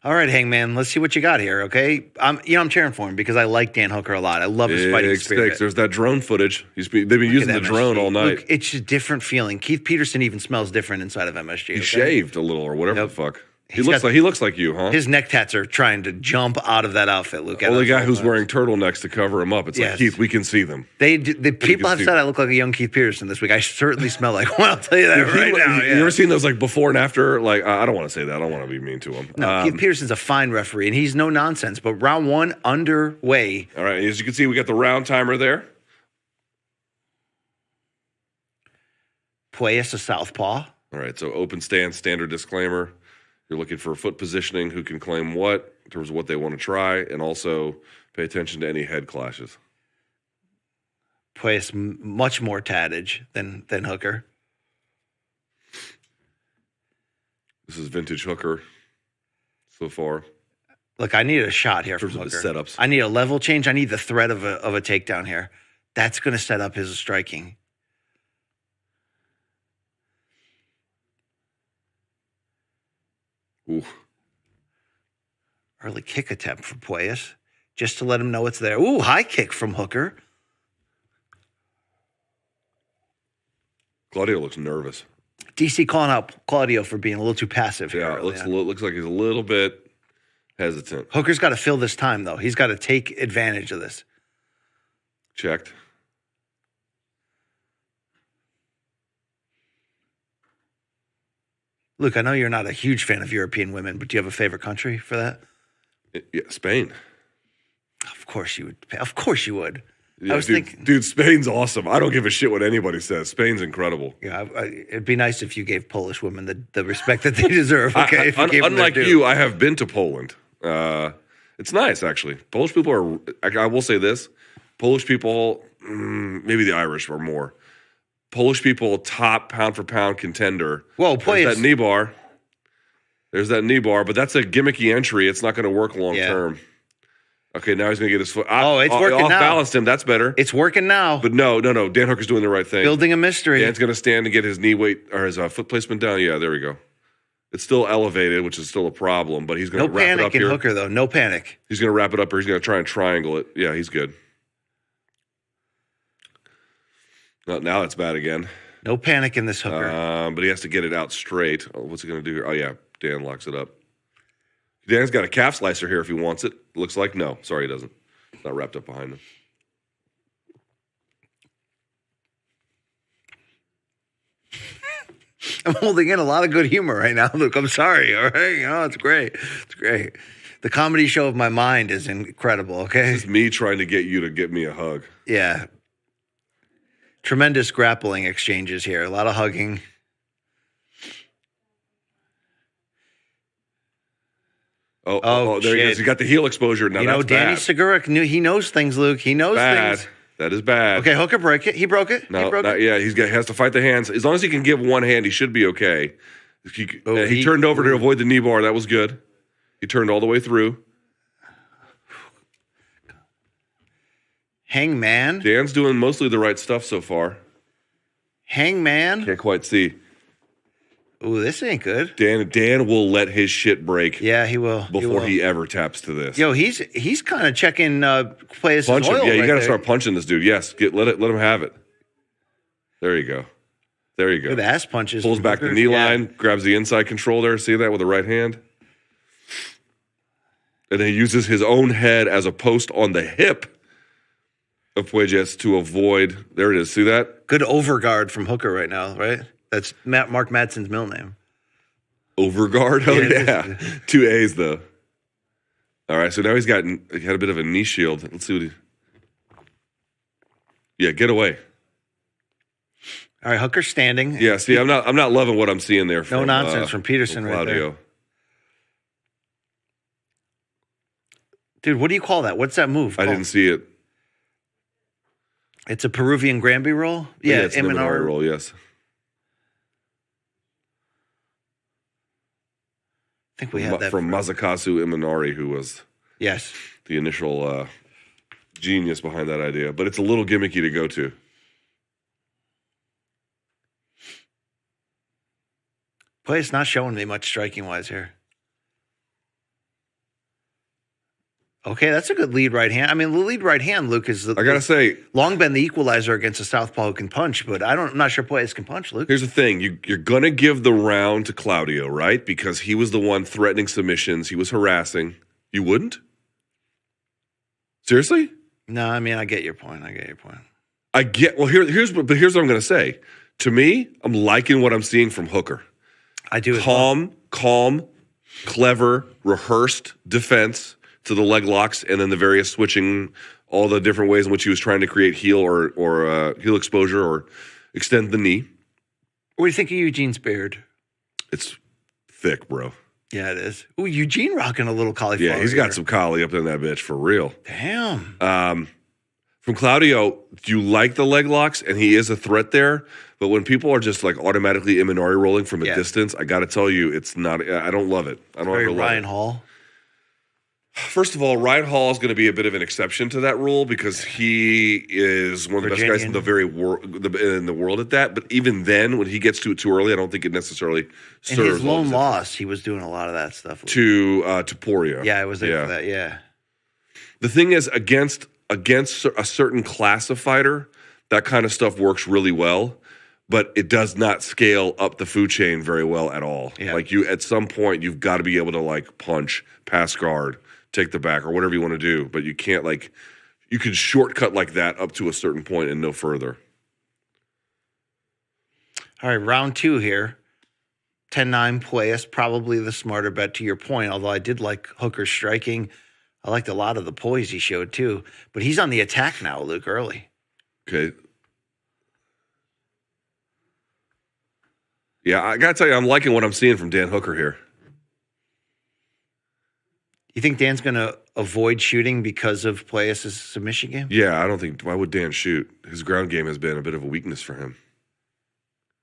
All right, Hangman, let's see what you got here, okay? I'm cheering for him because I like Dan Hooker a lot. I love his fighting spirit. There's that drone footage. They've been using the drone all night. Look, it's a different feeling. Keith Peterson even smells different inside of MSG. He shaved a little or whatever the fuck. He looks like you, huh? His neck tats are trying to jump out of that outfit, Luke. Well, the guy who's wearing turtleneecks to cover him up. It's like, Keith, we can see them. The people have said I look like a young Keith Peterson this week. I certainly smell like one. I'll tell you that right now. You ever seen those like before and after? Like, I don't want to say that. I don't want to be mean to him. No, Keith Peterson's a fine referee, and he's no nonsense. But round 1 underway. All right, as you can see, we got the round timer there. Puelles, a southpaw. All right, so open stance, standard disclaimer. You're looking for foot positioning, who can claim what in terms of what they want to try, and also pay attention to any head clashes. Puelles much more tattage than Hooker. This is vintage Hooker so far. Look, I need a shot here from Hooker. Setups. I need a level change. I need the threat of a takedown here. That's going to set up his striking. Ooh. Early kick attempt for Puelles, just to let him know it's there. Ooh, high kick from Hooker. Claudio looks nervous. DC calling out Claudio for being a little too passive here. Yeah, it looks like he's a little bit hesitant. Hooker's got to fill this time, though. He's got to take advantage of this. Checked. Luke, I know you're not a huge fan of European women, but do you have a favorite country for that? Yeah, Spain. Of course you would. Of course you would. Yeah, I was thinking, dude, Spain's awesome. I don't give a shit what anybody says. Spain's incredible. Yeah, it'd be nice if you gave Polish women the respect that they deserve. Okay, unlike you, I have been to Poland. It's nice, actually. Polish people are. I will say this: Polish people, maybe the Irish are more. Polish people, top pound for pound contender. Whoa, there's that knee bar. There's that knee bar, but that's a gimmicky entry. It's not going to work long term. Okay, now he's going to get his foot. It's working now. Off-balanced him. That's better. It's working now. But no. Dan Hooker's doing the right thing. Building a mystery. Dan's going to stand and get his knee weight or his foot placement down. Yeah, there we go. It's still elevated, which is still a problem, but he's going to wrap it up here. No panic in Hooker, though. No panic. He's going to wrap it up, or he's going to try and triangle it. Yeah, he's good. Now it's bad again. No panic in this Hooker. But he has to get it out straight. Oh, what's he going to do here? Oh, yeah, Dan locks it up. Dan's got a calf slicer here if he wants it. Looks like no. Sorry, he doesn't. It's not wrapped up behind him. I'm holding in a lot of good humor right now, Luke. I'm sorry, all right? It's great. It's great. The comedy show of my mind is incredible, okay? This is me trying to get you to get me a hug. Yeah. Tremendous grappling exchanges here. A lot of hugging. Oh, there he is. He got the heel exposure. Now that's Danny bad. Segura he knows things, Luke. He knows things. That is bad. Okay, Hooker break it. He broke it. No, he has to fight the hands. As long as he can give one hand, he should be okay. He turned over to avoid the knee bar. That was good. He turned all the way through. Hangman. Dan's doing mostly the right stuff so far. Hangman. Can't quite see. Ooh, this ain't good. Dan will let his shit break. Yeah, he will. Before he ever taps to this. Yo, he's kind of checking Puelles' Punch him. oil. Yeah, you right got to there. start punching this dude. Yes, let him have it. There you go. Good ass punches. Pulls back the knee line, grabs the inside control there. See that with the right hand? And then he uses his own head as a post on the hip of Puelles to avoid. There it is. See that? Good overguard from Hooker right now, right? That's Mark Madsen's middle name. Overguard? Oh, yeah. 2 A's, though. All right, so now he had a bit of a knee shield. Let's see what he... Yeah, get away. All right, Hooker standing. Yeah, see, I'm not loving what I'm seeing there. No nonsense from Peterson from right there. Dude, what do you call that? What's that move I called? didn't see it. It's a Peruvian Granby roll? Yeah, it's an Imanari roll, yes. I think we had that from Masakazu Imanari, who was the initial genius behind that idea. But it's a little gimmicky to go to. Puelles not showing me much striking wise here. Okay, that's a good lead right hand. I mean, the lead right hand, Luke, is I gotta say, long been the equalizer against a southpaw who can punch, but I'm not sure Puelles can punch, Luke. here's the thing: you're gonna give the round to Claudio, right? Because he was the one threatening submissions. He was harassing. You wouldn't? Seriously? No, I mean, I get your point. Here's what I'm gonna say. To me, I'm liking what I'm seeing from Hooker. I do. Calm, clever, rehearsed defense to the leg locks, and then the various switching, all the different ways in which he was trying to create heel or heel exposure or extend the knee. What do you think of Eugene's beard? It's thick, bro. Yeah, it is. Ooh, Eugene rocking a little cauliflower. Yeah, he's got some collie up in that bitch for real. Damn. From Claudio, do you like the leg locks? And he is a threat there. But when people are just like automatically Imanari rolling from a distance, I got to tell you, it's not. I don't love it. I don't ever love it. Ryan Hall. First of all, Ryan Hall is going to be a bit of an exception to that rule because he is one of the best guys in the world at that. But even then, when he gets to it too early, I don't think it necessarily serves. In his lone loss, he was doing a lot of that stuff. To Poirier. Yeah, I was there for that, yeah. The thing is, against a certain class of fighter, that kind of stuff works really well. But it does not scale up the food chain very well at all. Yeah. Like at some point, you've got to be able to like punch, pass guard, take the back, or whatever you want to do. But you can't you can shortcut like that up to a certain point and no further. All right, round 2 here. 10-9 Puelles, probably the smarter bet to your point, although I did like Hooker's striking. I liked a lot of the poise he showed too. But he's on the attack now, Luke, early. Okay. Yeah, I got to tell you, I'm liking what I'm seeing from Dan Hooker here. You think Dan's going to avoid shooting because of Puelles' submission game? Yeah, I don't think. Why would Dan shoot? His ground game has been a bit of a weakness for him.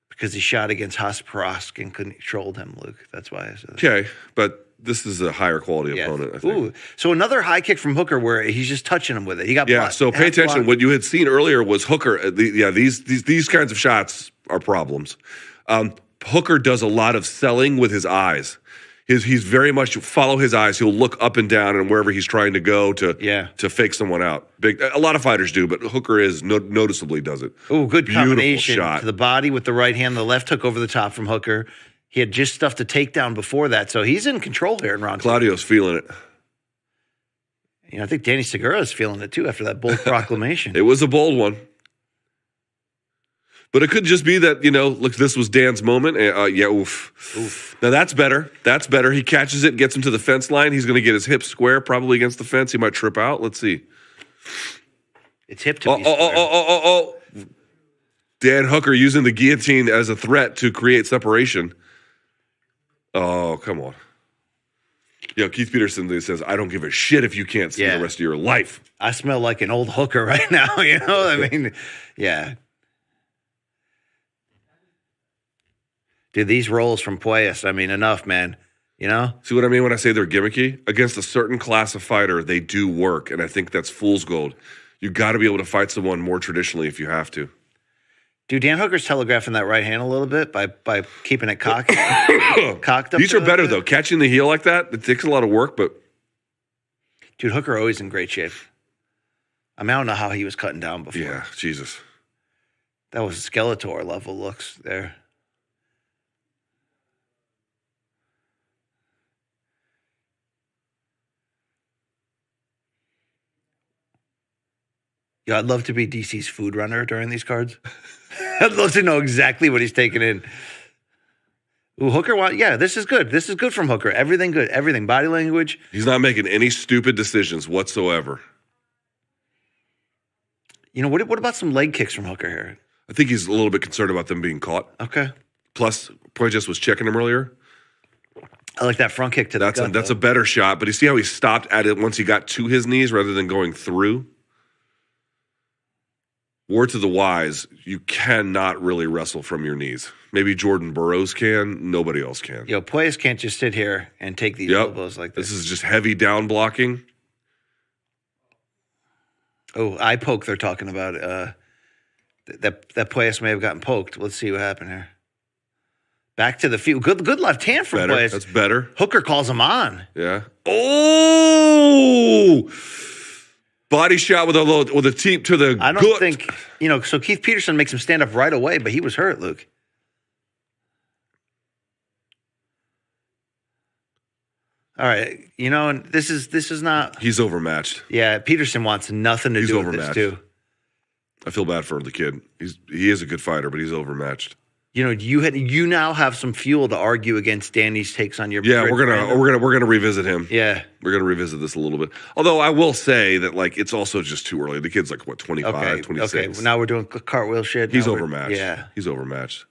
Because he shot against Hasparov and controlled him, Luke. That's why I said that. Okay, but this is a higher quality opponent, I think. Ooh, so another high kick from Hooker where he's just touching him with it. He got blocked. So pay attention. What you had seen earlier was Hooker. These kinds of shots are problems. Hooker does a lot of selling with his eyes. He's very much follow his eyes. He'll look up and down and wherever he's trying to go to fake someone out. A lot of fighters do, but Hooker noticeably does it. Oh, good Beautiful combination shot. To the body with the right hand. The left hook over the top from Hooker. He had just stuff to take down before that, so he's in control here in round 2. Claudio's feeling it. You know, I think Danny Segura is feeling it too after that bold proclamation. It was a bold one. But it could just be that, look, this was Dan's moment. Oof. Now that's better. That's better. He catches it, gets him to the fence line. He's going to get his hips square, probably against the fence. He might trip out. Let's see. It's hip to be square. Dan Hooker using the guillotine as a threat to create separation. Oh, come on. Keith Peterson says, I don't give a shit if you can't see the rest of your life. I smell like an old hooker right now, I mean, yeah. Dude, these rolls from Puelles, I mean, enough, man. See what I mean when I say they're gimmicky? Against a certain class of fighter, they do work, and I think that's fool's gold. You got to be able to fight someone more traditionally if you have to. Dude, Dan Hooker's telegraphing that right hand a little bit by keeping it cocked up. These are better, though. Catching the heel like that, it takes a lot of work, but... Dude, Hooker always in great shape. I mean, I don't know how he was cutting down before. Yeah, Jesus. That was Skeletor level looks there. Yeah, I'd love to be DC's food runner during these cards. I'd love to know exactly what he's taking in. Ooh, Hooker, this is good. This is good from Hooker. Everything good. Everything. Body language. He's not making any stupid decisions whatsoever. What about some leg kicks from Hooker here? I think he's a little bit concerned about them being caught. Okay. Plus, Puelles was checking him earlier. I like that front kick to the gut. That's a better shot, but you see how he stopped at it once he got to his knees rather than going through? Word to the wise, you cannot really wrestle from your knees. Maybe Jordan Burroughs can. Nobody else can. Puelles can't just sit here and take these elbows like this. This is just heavy down blocking. Oh, eye poke they're talking about. That Puelles may have gotten poked. Let's see what happened here. Back to the field. Good left hand from Puelles. That's better. Hooker calls him on. Yeah. Oh! Body shot with a teep to the I don't think, so Keith Peterson makes him stand up right away, but he was hurt, Luke. All right. And this is not. He's overmatched. Yeah, Peterson wants nothing to do with this, too. I feel bad for the kid. He is a good fighter, but he's overmatched. You now have some fuel to argue against Danny's takes on your. Yeah, we're gonna revisit him. Yeah, we're gonna revisit this a little bit. Although I will say that it's also just too early. The kid's 25, 26. Okay, well, now we're doing cartwheel shit. He's overmatched. Yeah, he's overmatched.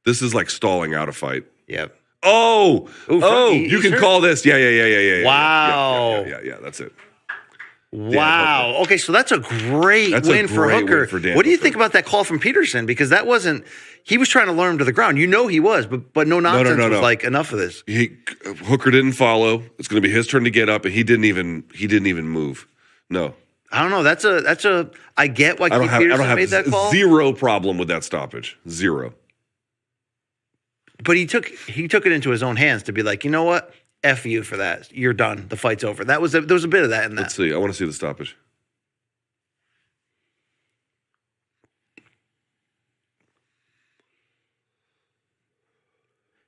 This is like stalling out a fight. Yep. Oh, you can call this. Yeah. Wow. Yeah. That's it. Wow. Okay, so that's a great win for Hooker. What do you think about that call from Peterson? Because that wasn't. He was trying to lure him to the ground. He was, but no nonsense was like enough of this. Hooker didn't follow. It's going to be his turn to get up, and he didn't even move. No. I don't know. That's a. I get why Keith Peterson made that call. Zero problem with that stoppage. Zero. But he took it into his own hands to be like, you know what? F you for that. You're done. The fight's over. There was a bit of that in that. Let's see. I want to see the stoppage.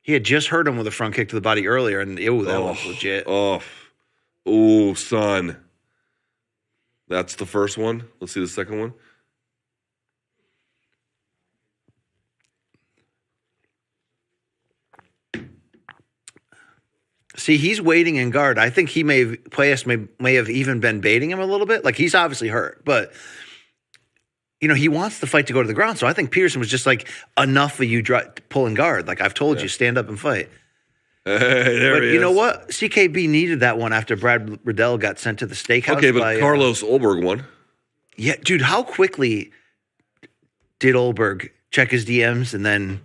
He had just hurt him with a front kick to the body earlier, and that was legit. Oh, son. That's the first one. Let's see the second one. See, he's waiting in guard. I think Puelles may have even been baiting him a little bit. Like, he's obviously hurt, but he wants the fight to go to the ground. So I think Peterson was just like, enough of you pulling guard. Like, I've told you, stand up and fight. But you know what? CKB needed that one after Brad Riddell got sent to the steakhouse. Okay, but Carlos Olberg won. Yeah, dude, how quickly did Olberg check his DMs and then,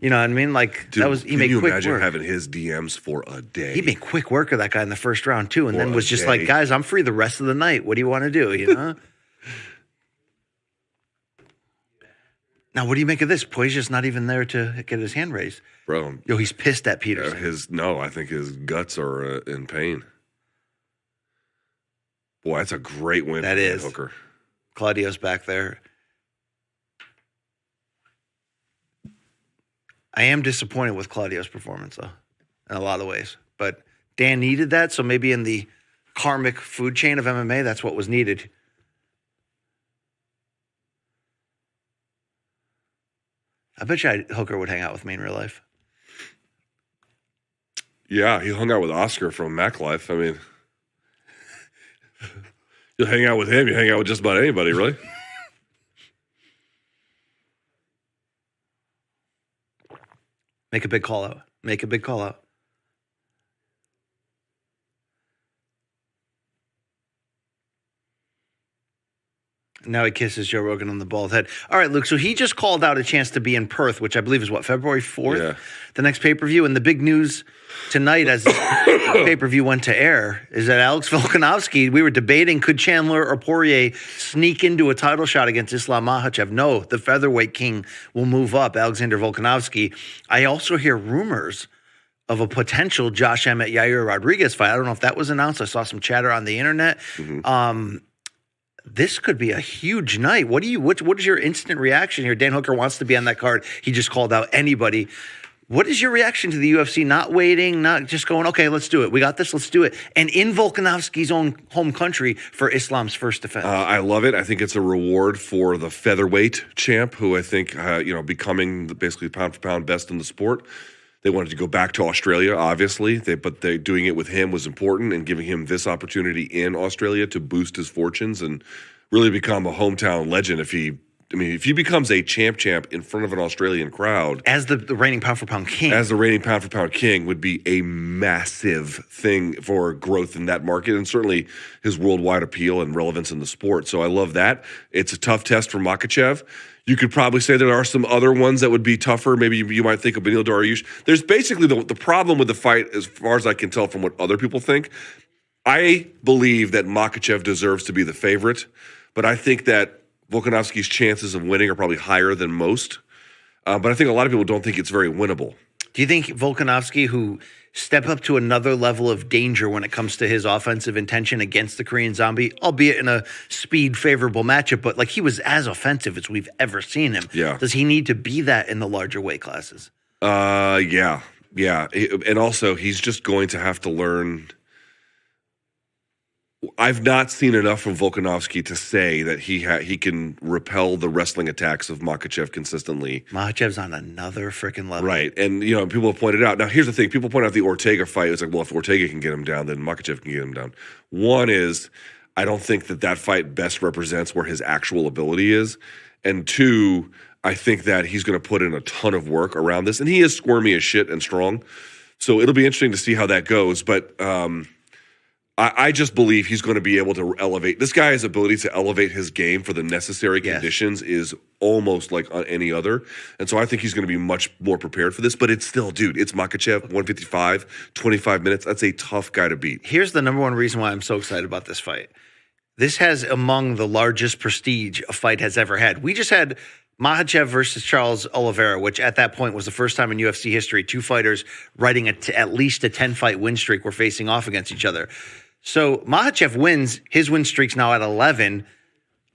you know what I mean? Like, dude, he made quick work. Can you imagine having his DMs for a day? He made quick work of that guy in the first round, too, and then was just like, guys, I'm free the rest of the night. What do you want to do, Now, what do you make of this? Puelles just not even there to get his hand raised. Bro. He's pissed at Peterson. I think his guts are in pain. Boy, that's a great win for is. Hooker. Claudio's back there. I am disappointed with Claudio's performance, though, in a lot of ways. But Dan needed that, so maybe in the karmic food chain of MMA, that's what was needed. I bet you Hooker would hang out with me in real life. Yeah, he hung out with Oscar from Mac Life. I mean, you'll hang out with him, you hang out with just about anybody, really. Make a big call out. Make a big call out. Now he kisses Joe Rogan on the bald head. All right, Luke, so he just called out a chance to be in Perth, which I believe is February 4th? Yeah. The next pay-per-view. And the big news tonight as the pay-per-view went to air is that Alex Volkanovski, we were debating, could Chandler or Poirier sneak into a title shot against Islam Makhachev? No, the featherweight king will move up, Alexander Volkanovski. I also hear rumors of a potential Josh Emmett, Yair Rodriguez fight. I don't know if that was announced. I saw some chatter on the internet. Mm-hmm. This could be a huge night. What is your instant reaction here? Dan Hooker wants to be on that card. He just called out anybody. What is your reaction to the UFC not waiting, not just going, okay, let's do it. We got this, let's do it. And in Volkanovski's own home country for Islam's first defense. I love it. I think it's a reward for the featherweight champ, who I think, becoming basically pound for pound best in the sport. They wanted to go back to Australia, obviously, but doing it with him was important, and giving him this opportunity in Australia to boost his fortunes and really become a hometown legend. If he becomes a champ in front of an Australian crowd. As the reigning pound-for-pound king. As the reigning pound-for-pound king would be a massive thing for growth in that market, and certainly his worldwide appeal and relevance in the sport. So I love that. It's a tough test for Makhachev. You could probably say there are some other ones that would be tougher. Maybe you might think of Beneil Dariush. There's basically the problem with the fight, as far as I can tell from what other people think. I believe that Makhachev deserves to be the favorite, but I think that Volkanovski's chances of winning are probably higher than most. But I think a lot of people don't think it's very winnable. Do you think Volkanovski, who stepped up to another level of danger when it comes to his offensive intention against the Korean Zombie, albeit in a speed favorable matchup, but like he was as offensive as we've ever seen him. Yeah. Does he need to be that in the larger weight classes? Yeah. And also, he's just going to have to learn. I've not seen enough from Volkanovski to say that he can repel the wrestling attacks of Makhachev consistently. Makhachev's on another freaking level. Right. And, people have pointed out. Now, here's the thing. People point out the Ortega fight. It's like, well, if Ortega can get him down, then Makhachev can get him down. One is, I don't think that fight best represents where his actual ability is. And two, I think that he's going to put in a ton of work around this. And he is squirmy as shit and strong. So it'll be interesting to see how that goes. But I just believe he's going to be able to elevate. This guy's ability to elevate his game for the necessary conditions is almost like any other. And so I think he's going to be much more prepared for this. But it's still, dude, it's Makhachev, 155, 25 minutes. That's a tough guy to beat. Here's the number one reason why I'm so excited about this fight. This has among the largest prestige a fight has ever had. We just had Makhachev versus Charles Oliveira, which at that point was the first time in UFC history 2 fighters riding at least a 10-fight win streak were facing off against each other. So Makhachev wins. His win streak's now at 11.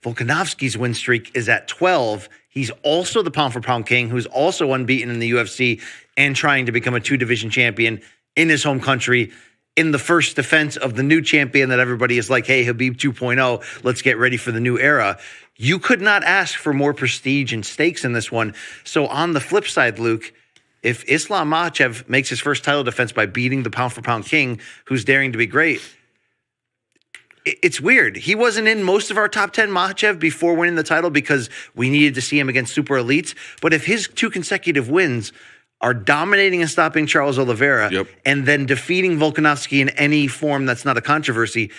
Volkanovski's win streak is at 12. He's also the pound-for-pound king, who's also unbeaten in the UFC and trying to become a 2-division champion in his home country in the first defense of the new champion that everybody is like, hey, Habib 2.0, let's get ready for the new era. You could not ask for more prestige and stakes in this one. So on the flip side, Luke, if Islam Makhachev makes his first title defense by beating the pound-for-pound king, who's daring to be great, it's weird. He wasn't in most of our top 10, Makhachev, before winning the title because we needed to see him against super elites. But if his 2 consecutive wins are dominating and stopping Charles Oliveira and then defeating Volkanovski in any form that's not a controversy,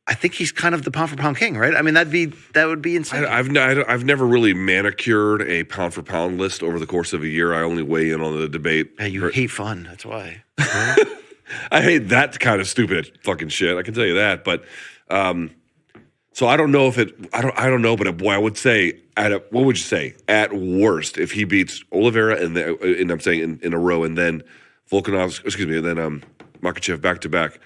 I think he's kind of the pound-for-pound king, right? I mean, that would be insane. I've never really manicured a pound-for-pound list over the course of a year. I only weigh in on the debate. Yeah, you hate fun. That's why. I hate that kind of stupid fucking shit. I can tell you that. But so I don't know if I don't know. But boy, I would say what would you say at worst if he beats Oliveira and I'm saying in a row and then and then Makhachev back to back.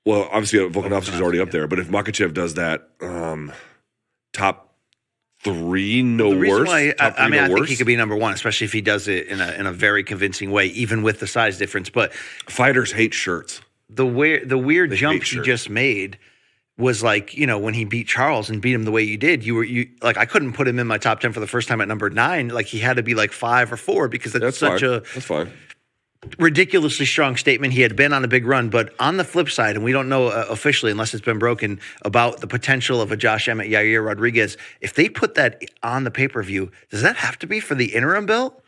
Well, obviously Volkanovski's already up there, but if Makhachev does that, top 3, no worse. I think he could be number 1, especially if he does it in a very convincing way, even with the size difference. But fighters hate shirts. The weird jump he just made was like, when he beat Charles and beat him the way you did, you like I couldn't put him in my top 10 for the first time at number 9. Like he had to be like 5 or 4 because that's fine. Ridiculously strong statement. He had been on a big run, but on the flip side, and we don't know officially unless it's been broken about the potential of a Josh Emmett, Yair Rodriguez. If they put that on the pay-per-view, does that have to be for the interim belt?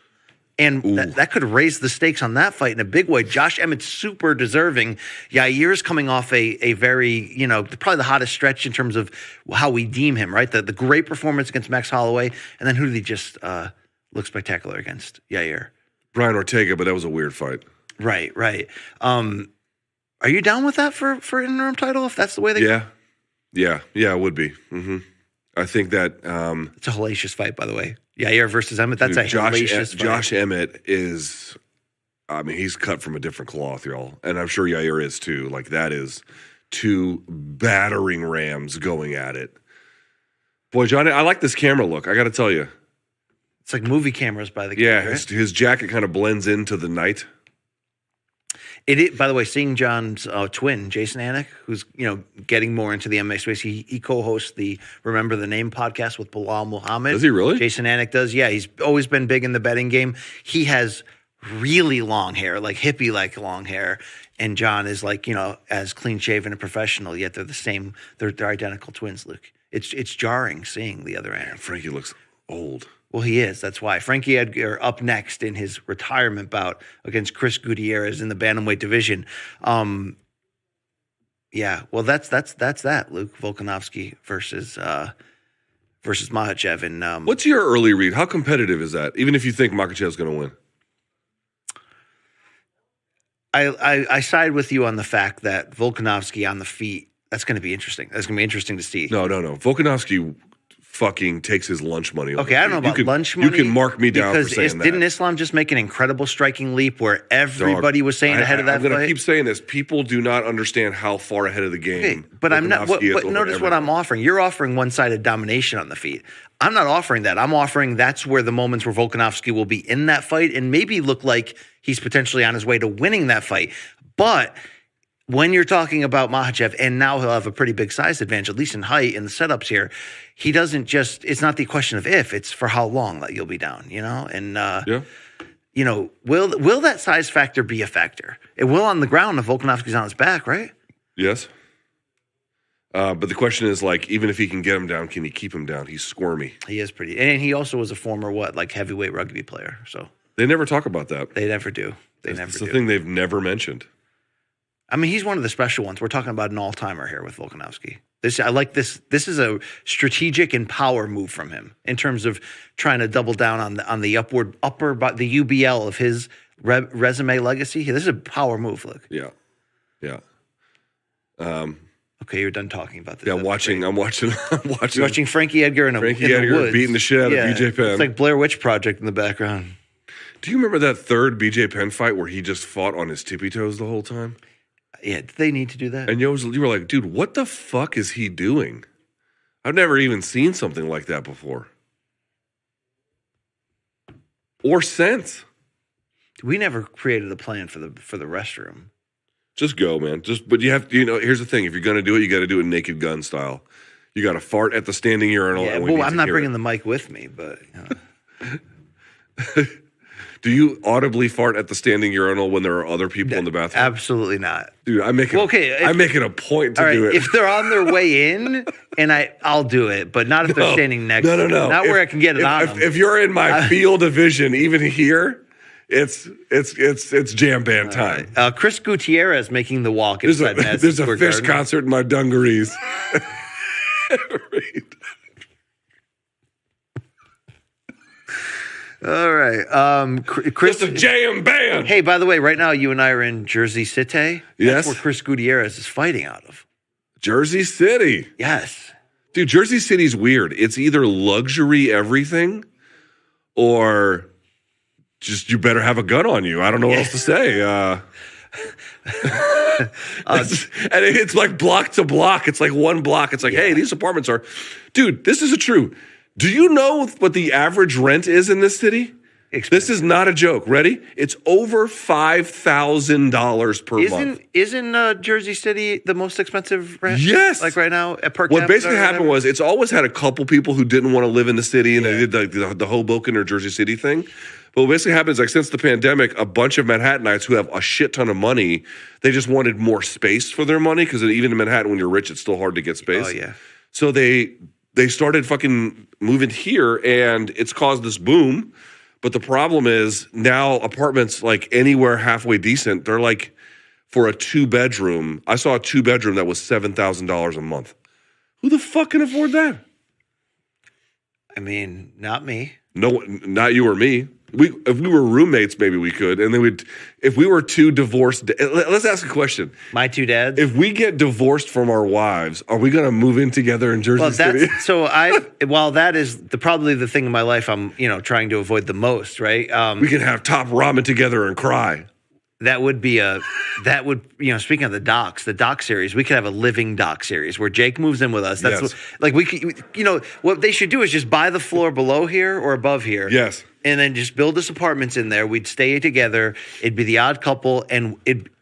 And that could raise the stakes on that fight in a big way. Josh Emmett's super deserving. Yair's coming off a very, probably the hottest stretch in terms of how we deem him, right? The great performance against Max Holloway, and then who did he just look spectacular against? Yair. Brian Ortega, but that was a weird fight. Right. Are you down with that for an interim title if that's the way they go? Yeah, it would be. Mm-hmm. I think that it's a hellacious fight, by the way. Yair versus Emmett. That's hellacious fight. Josh Emmett is, he's cut from a different cloth, y'all, and I'm sure Yair is too. Like that is 2 battering rams going at it. Boy, Johnny, I like this camera look. I got to tell you. It's like movie cameras by the camera. Yeah, his jacket kind of blends into the night. By the way, seeing John's twin, Jason Anik, who's getting more into the MMA space, he co-hosts the Remember the Name podcast with Bilal Muhammad. Does he really? Jason Anik does. Yeah, he's always been big in the betting game. He has really long hair, like hippie-like long hair, and John is like as clean-shaven and professional. Yet they're the same. They're identical twins, Luke. It's jarring seeing the other end. Frankie looks old. Well, he is. That's why. Frankie Edgar up next in his retirement bout against Chris Gutierrez in the bantamweight division. Yeah, well, that's that. Luke Volkanovski versus Makhachev. And what's your early read? How competitive is that? Even if you think Makhachev's going to win. I side with you on the fact that Volkanovski on the feet. That's going to be interesting. That's going to be interesting to see. No. Volkanovski fucking takes his lunch money. Okay, I don't know about lunch money. You can mark me down for saying that. Didn't Islam just make an incredible striking leap where everybody was saying ahead of that fight? I'm going to keep saying this. People do not understand how far ahead of the game. Okay, but I'm not. But notice what I'm offering. You're offering one-sided domination on the feet. I'm not offering that. I'm offering that's where the moments where Volkanovski will be in that fight and maybe look like he's potentially on his way to winning that fight. But when you're talking about Makhachev, and now he'll have a pretty big size advantage, at least in height in the setups here, he doesn't just, it's not the question of if, it's for how long that you'll be down, you know? And, you know, will that size factor be a factor? It will on the ground if Volkanovski's on his back, right? Yes. But the question is, like, even if he can get him down, can he keep him down? He's squirmy. He is pretty. And he also was a former, heavyweight rugby player. So they never talk about that. They never do. It's the thing they've never mentioned. I mean, he's one of the special ones. We're talking about an all-timer here with Volkanovski. I like this. This is a strategic and power move from him in terms of trying to double down on the upper the UBL of his resume legacy. This is a power move. Look. Yeah. Okay, you're done talking about this. Yeah, I'm watching Frankie Edgar in the woods. Beating the shit out of BJ Penn. It's like Blair Witch Project in the background. Do you remember that third BJ Penn fight where he just fought on his tippy toes the whole time? Yeah, did they need to do that? And you were like, dude, what the fuck is he doing? I've never even seen something like that before. Or since. We never created a plan for the restroom. Just go, man. But you have to, here's the thing. If you're going to do it, you got to do it Naked Gun style. You got to fart at the standing urinal. Yeah, well, I'm not bringing the mic with me, but. Do you audibly fart at the standing urinal when there are other people in the bathroom? Absolutely not. Dude, I'm making a point to do it. If they're on their way in, and I'll do it, but not if they're standing next to me. No. Not where I can get it on them. If you're in my field of vision, even here, it's jam band time. Right. Chris Gutierrez making the walk inside Madison There's a Square Fish Garden. concert in my dungarees. All right. Chris, it's a jam band. Hey, by the way, right now you and I are in Jersey City. Yes. That's where Chris Gutierrez is fighting out of. Jersey City. Yes. Dude, Jersey City's weird. It's either luxury everything or just you better have a gun on you. I don't know what else to say. And it's like block to block. It's like one block. It's like, hey, these apartments are... Dude, this is true. Do you know what the average rent is in this city? This is not a joke. Ready? It's over $5,000 per month. Isn't Jersey City the most expensive rent? Yes. Like right now at per capita? What basically happened was it's always had a couple people who didn't want to live in the city and they did the Hoboken or Jersey City thing. But what basically happens, like since the pandemic, a bunch of Manhattanites who have a shit ton of money, they just wanted more space for their money because even in Manhattan, when you're rich, it's still hard to get space. Oh, yeah. So they started fucking moving here and it's caused this boom. But the problem is now apartments like anywhere halfway decent, they're like for a 2-bedroom. I saw a 2-bedroom that was $7,000 a month. Who the fuck can afford that? I mean, not me. No, not you or me. If we were roommates, maybe we could. And then if we were two divorced, let's ask a question. My two dads? If we get divorced from our wives, are we going to move in together in Jersey City? While that is probably the thing in my life I'm, trying to avoid the most, right? We can have top ramen together and cry. That would speaking of the doc series, we could have a living doc series where Jake moves in with us. That's what they should do is just buy the floor below here or above here. Yes. And then just build us apartments in there. We'd stay together. It'd be the odd couple. And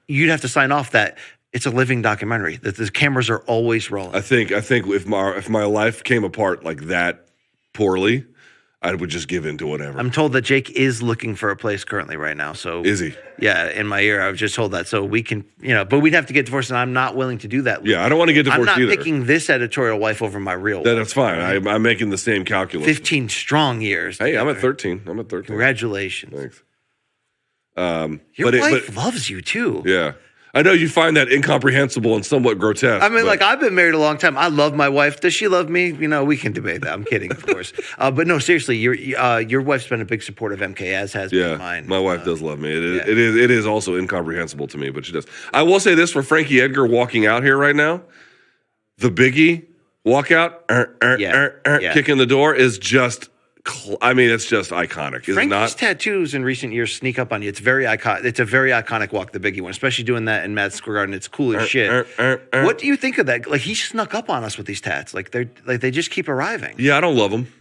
you'd have to sign off that it's a living documentary, that the cameras are always rolling. I think if my life came apart like that poorly, I would just give in to whatever. I'm told that Jake is looking for a place currently right now. So is he? Yeah, in my ear, I was just told that. So we can, but we'd have to get divorced, and I'm not willing to do that. Yeah, I don't want to get divorced either. I'm not picking this editorial wife over my real wife. That's fine. Right? I'm making the same calculus. 15 strong years. Hey, I'm at 13. Congratulations. Thanks. Your wife loves you too. Yeah. I know you find that incomprehensible and somewhat grotesque. I mean, I've been married a long time. I love my wife. Does she love me? We can debate that. I'm kidding, of course. But no, seriously, your wife's been a big supporter of MK, as has been mine. My wife does love me. It is also incomprehensible to me, but she does. I will say this for Frankie Edgar walking out here right now. The biggie Walkout, kick in the door is just, it's just iconic, is it not? Frankie's tattoos in recent years sneak up on you. It's very iconic. It's a very iconic walk, the Biggie one, especially doing that in Madison Square Garden. It's cool as shit. What do you think of that? Like, he snuck up on us with these tats. Like, they just keep arriving. Yeah, I don't love them.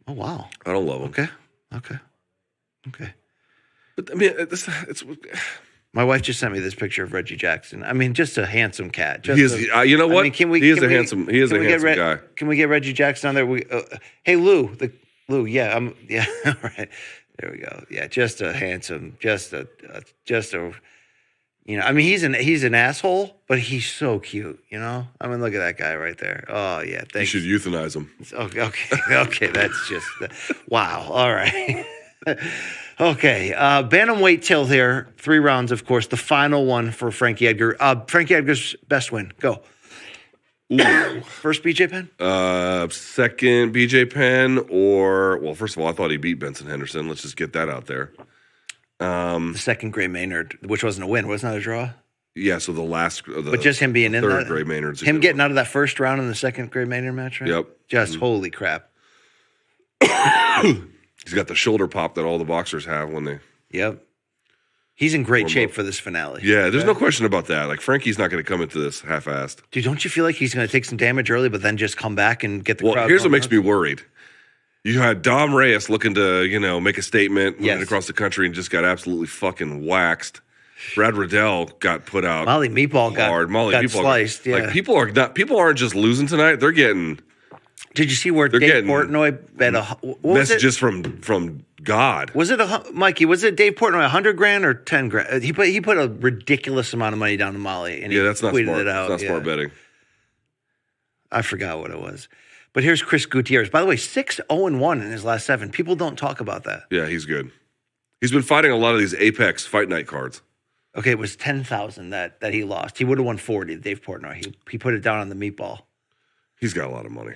Oh, wow. I don't love them. Okay. But I mean, it's. My wife just sent me this picture of Reggie Jackson. I mean, just a handsome cat. He is. You know what? He is a handsome guy. Can we get Reggie Jackson on there? Hey, Lou. Lou. Yeah. All right. There we go. Yeah. Just a handsome. Just a. I mean, he's an asshole, but he's so cute. You know. I mean, look at that guy right there. Oh yeah. Thanks. You should euthanize him. Okay. That's just. Wow. All right. Okay, bantamweight till here, 3 rounds, of course. The final one for Frankie Edgar. Frankie Edgar's best win. Go. Ooh. First BJ Penn? Second BJ Penn, first of all, I thought he beat Benson Henderson. Let's just get that out there. The second Gray Maynard, which wasn't a win, wasn't that a draw? Yeah, so the last. But just him being in third that. Gray Maynard's him getting out of that first round in the second Gray Maynard match, right? Yep. Just holy crap. He's got the shoulder pop that all the boxers have when they. Yep. He's in great shape for this finale. Yeah, there's no question about that. Like, Frankie's not going to come into this half-assed. Dude, don't you feel like he's going to take some damage early, but then just come back and get the crowd? Here's what makes me worried. You had Dom Reyes looking to, make a statement, moving across the country, and just got absolutely fucking waxed. Brad Riddell got put out. Molly Meatball got sliced. Yeah. Like, people aren't just losing tonight; they're getting. Did you see where Dave Portnoy bet messages from God? Was it Mikey? Was it Dave Portnoy $100,000 or $10,000? He put a ridiculous amount of money down to Molly, and that's not tweeted smart. it out. That's not smart betting. I forgot what it was, but here's Chris Gutierrez. By the way, 6-0-1 in his last 7. People don't talk about that. Yeah, he's good. He's been fighting a lot of these Apex Fight Night cards. Okay, it was 10,000 that he lost. He would have won 40. Dave Portnoy. He put it down on the meatball. He's got a lot of money.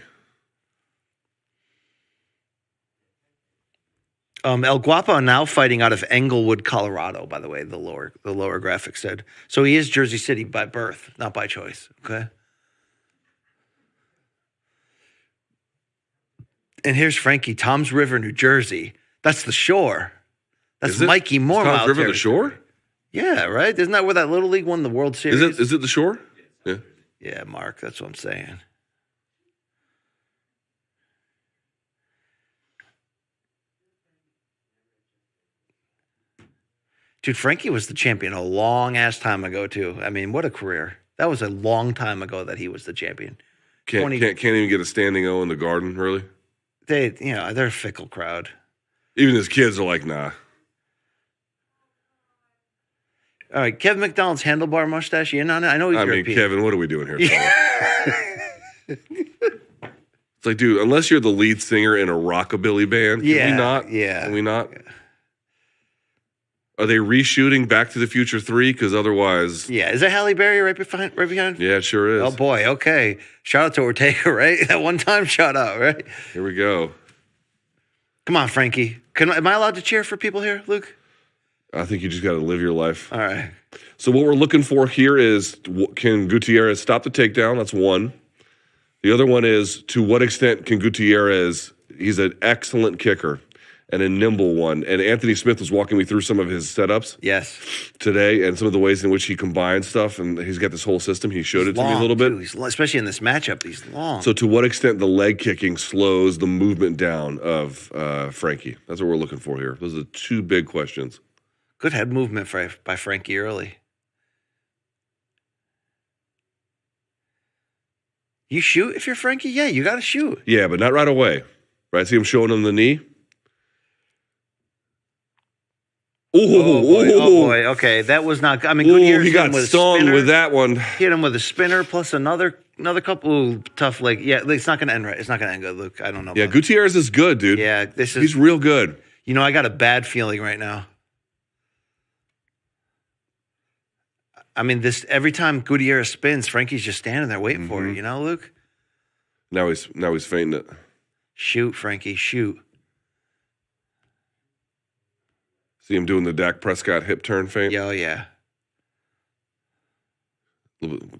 El Guapo now fighting out of Englewood, Colorado, by the way, the lower graphic said. So he is Jersey City by birth, not by choice, okay? And here's Frankie, Tom's River, New Jersey. That's the shore. That's Mikey Moore. Tom's River, the shore? Yeah, right? Isn't that where that Little League won the World Series? Is it the shore? Yeah. Yeah, Mark, that's what I'm saying. Dude, Frankie was the champion a long-ass time ago, too. I mean, what a career. That was a long time ago that he was the champion. Can't even get a standing O in the Garden, really? They're a fickle crowd. Even his kids are like, nah. All right, Kevin McDonald's handlebar mustache, you in on it? I know he's European. Kevin, what are we doing here? It's like, dude, unless you're the lead singer in a rockabilly band, can we not? Yeah. Can we not? Yeah. Are they reshooting Back to the Future 3? Because otherwise... Yeah. Is that Halle Berry right behind? Yeah, it sure is. Oh, boy. Okay. Shout out to Ortega, right? That one time shout out, right? Here we go. Come on, Frankie. Am I allowed to cheer for people here, Luke? I think you just got to live your life. All right. So what we're looking for here is, can Gutierrez stop the takedown? That's one. The other one is, to what extent can Gutierrez... He's an excellent kicker. And a nimble one. And Anthony Smith was walking me through some of his setups today and some of the ways in which he combines stuff. And he's got this whole system. He showed it to me a little bit. Especially in this matchup, he's long. So to what extent the leg kicking slows the movement down of Frankie? That's what we're looking for here. Those are the 2 big questions. Good head movement by Frankie early. You shoot if you're Frankie? Yeah, you got to shoot. Yeah, but not right away. Right? See him showing him the knee? Oh boy. Okay, that was not. I mean, Gutierrez he got stung with that one. Hit him with a spinner plus another couple. Ooh, tough leg. Yeah, it's not going to end right. It's not going to end good, Luke. I don't know. Yeah, Gutierrez is good, dude. Yeah, he's real good. I got a bad feeling right now. I mean, every time Gutierrez spins, Frankie's just standing there waiting for it. Luke. Now he's fainting it. Shoot, Frankie, shoot. See him doing the Dak Prescott hip turn feint? Oh, yeah.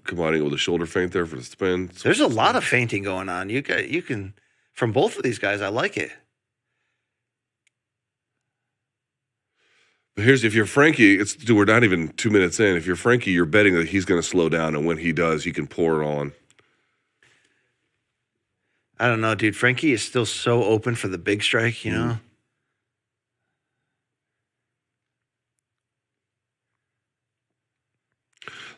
Combining it with a shoulder feint there for the spin. There's a lot of feinting going on. You can from both of these guys. I like it. But if you're Frankie, we're not even 2 minutes in. If you're Frankie, you're betting that he's going to slow down, and when he does, he can pour it on. I don't know, dude. Frankie is still so open for the big strike, you know?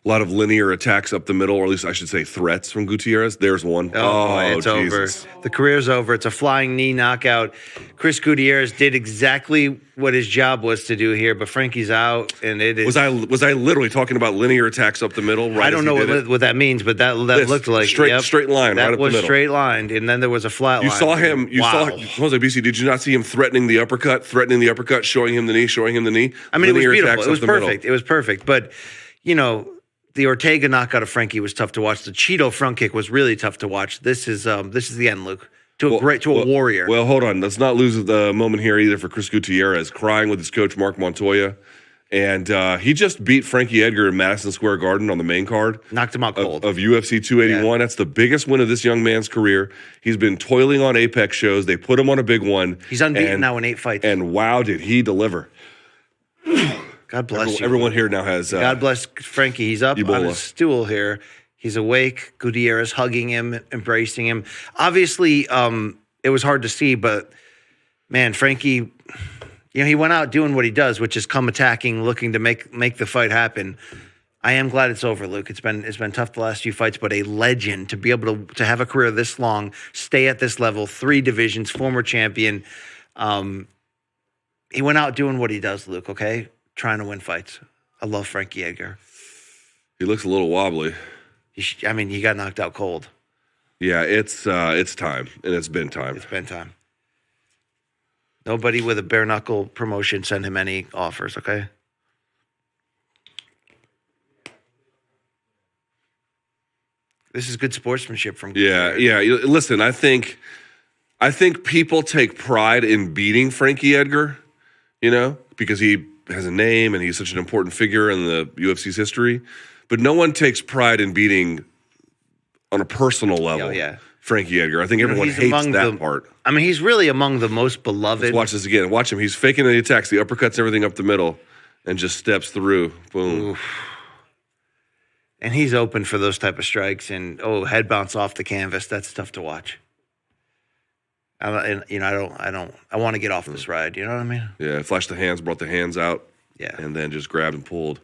A lot of linear attacks up the middle, or at least I should say threats from Gutierrez. There's one. Oh, it's Jesus. over. The career's over. It's a flying knee knockout. Chris Gutierrez did exactly what his job was to do here, but Frankie's out, and it is. Was I literally talking about linear attacks up the middle? Right, I don't know what that means, but that looked like straight line. That right up was the middle. straight lined, and then there was a flat line. You saw him. You wow. saw Jose BC. Did you not see him threatening the uppercut? Showing him the knee. I mean, linear it was beautiful. It was perfect. Middle. It was perfect. But the Ortega knockout of Frankie was tough to watch. The Cheeto front kick was really tough to watch. This is the end, Luke. To a warrior. Well, hold on. Let's not lose the moment here either for Chris Gutierrez, crying with his coach Mark Montoya. And he just beat Frankie Edgar in Madison Square Garden on the main card. Knocked him out cold. Of UFC 281. Yeah. That's the biggest win of this young man's career. He's been toiling on Apex shows. They put him on a big one. He's unbeaten now in 8 fights. And wow, did he deliver. God bless you. Everyone here now has... God bless Frankie. He's up Ebola. On his stool here. He's awake. Gutierrez hugging him, embracing him. Obviously, it was hard to see, but, man, Frankie... he went out doing what he does, which is come attacking, looking to make the fight happen. I am glad it's over, Luke. It's been tough the last few fights, but a legend to be able to have a career this long, stay at this level, 3 divisions, former champion. He went out doing what he does, Luke, okay? Trying to win fights. I love Frankie Edgar. He looks a little wobbly. He got knocked out cold. Yeah, it's time, and it's been time. It's been time. Nobody with a bare knuckle promotion send him any offers, okay? This is good sportsmanship from Gutierrez. Yeah. Listen, I think people take pride in beating Frankie Edgar, because he has a name and he's such an important figure in the UFC's history. But no one takes pride in beating on a personal level. Frankie Edgar. I think everyone hates that part. I mean, he's really among the most beloved. Let's watch this again. Watch him. He's faking the attacks, the uppercuts, everything up the middle, and just steps through. Boom. Oof. And he's open for those type of strikes. And head bounce off the canvas. That's tough to watch. I want to get off this ride. You know what I mean? Yeah. Flashed the hands, brought the hands out. Yeah. And then just grabbed and pulled.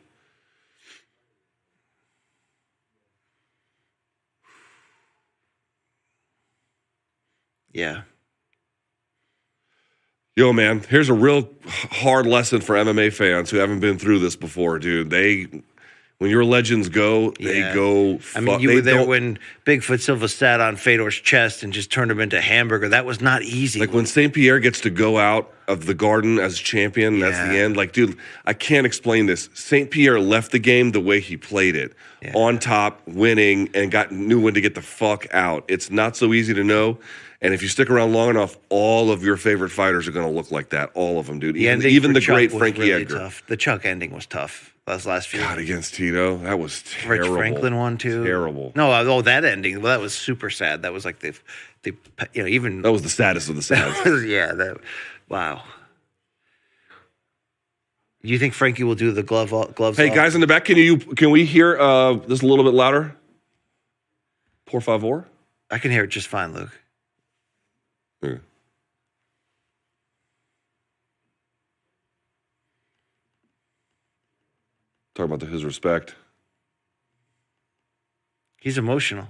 Yeah. Yo, man, here's a real hard lesson for MMA fans who haven't been through this before, dude. When your legends go, they go. I mean, you were there when Bigfoot Silva sat on Fedor's chest and just turned him into hamburger. That was not easy. Like when St. Pierre gets to go out of the garden as champion, that's the end. Like, dude, I can't explain this. St. Pierre left the game the way he played it. On top, winning, and knew when to get the fuck out. It's not so easy to know. And if you stick around long enough, all of your favorite fighters are going to look like that. All of them, dude. Even the great Frankie really Edgar. Tough. The Chuck ending was tough. Those last few. God, against Tito, that was terrible. Rich Franklin one too. Terrible. No, that ending. Well, that was super sad. That was like even that was the saddest of the sad. Wow. Do you think Frankie will do the gloves? Hey, off? Guys in the back, can we hear this a little bit louder? Por favor. I can hear it just fine, Luke. Yeah. Talk about his respect. He's emotional.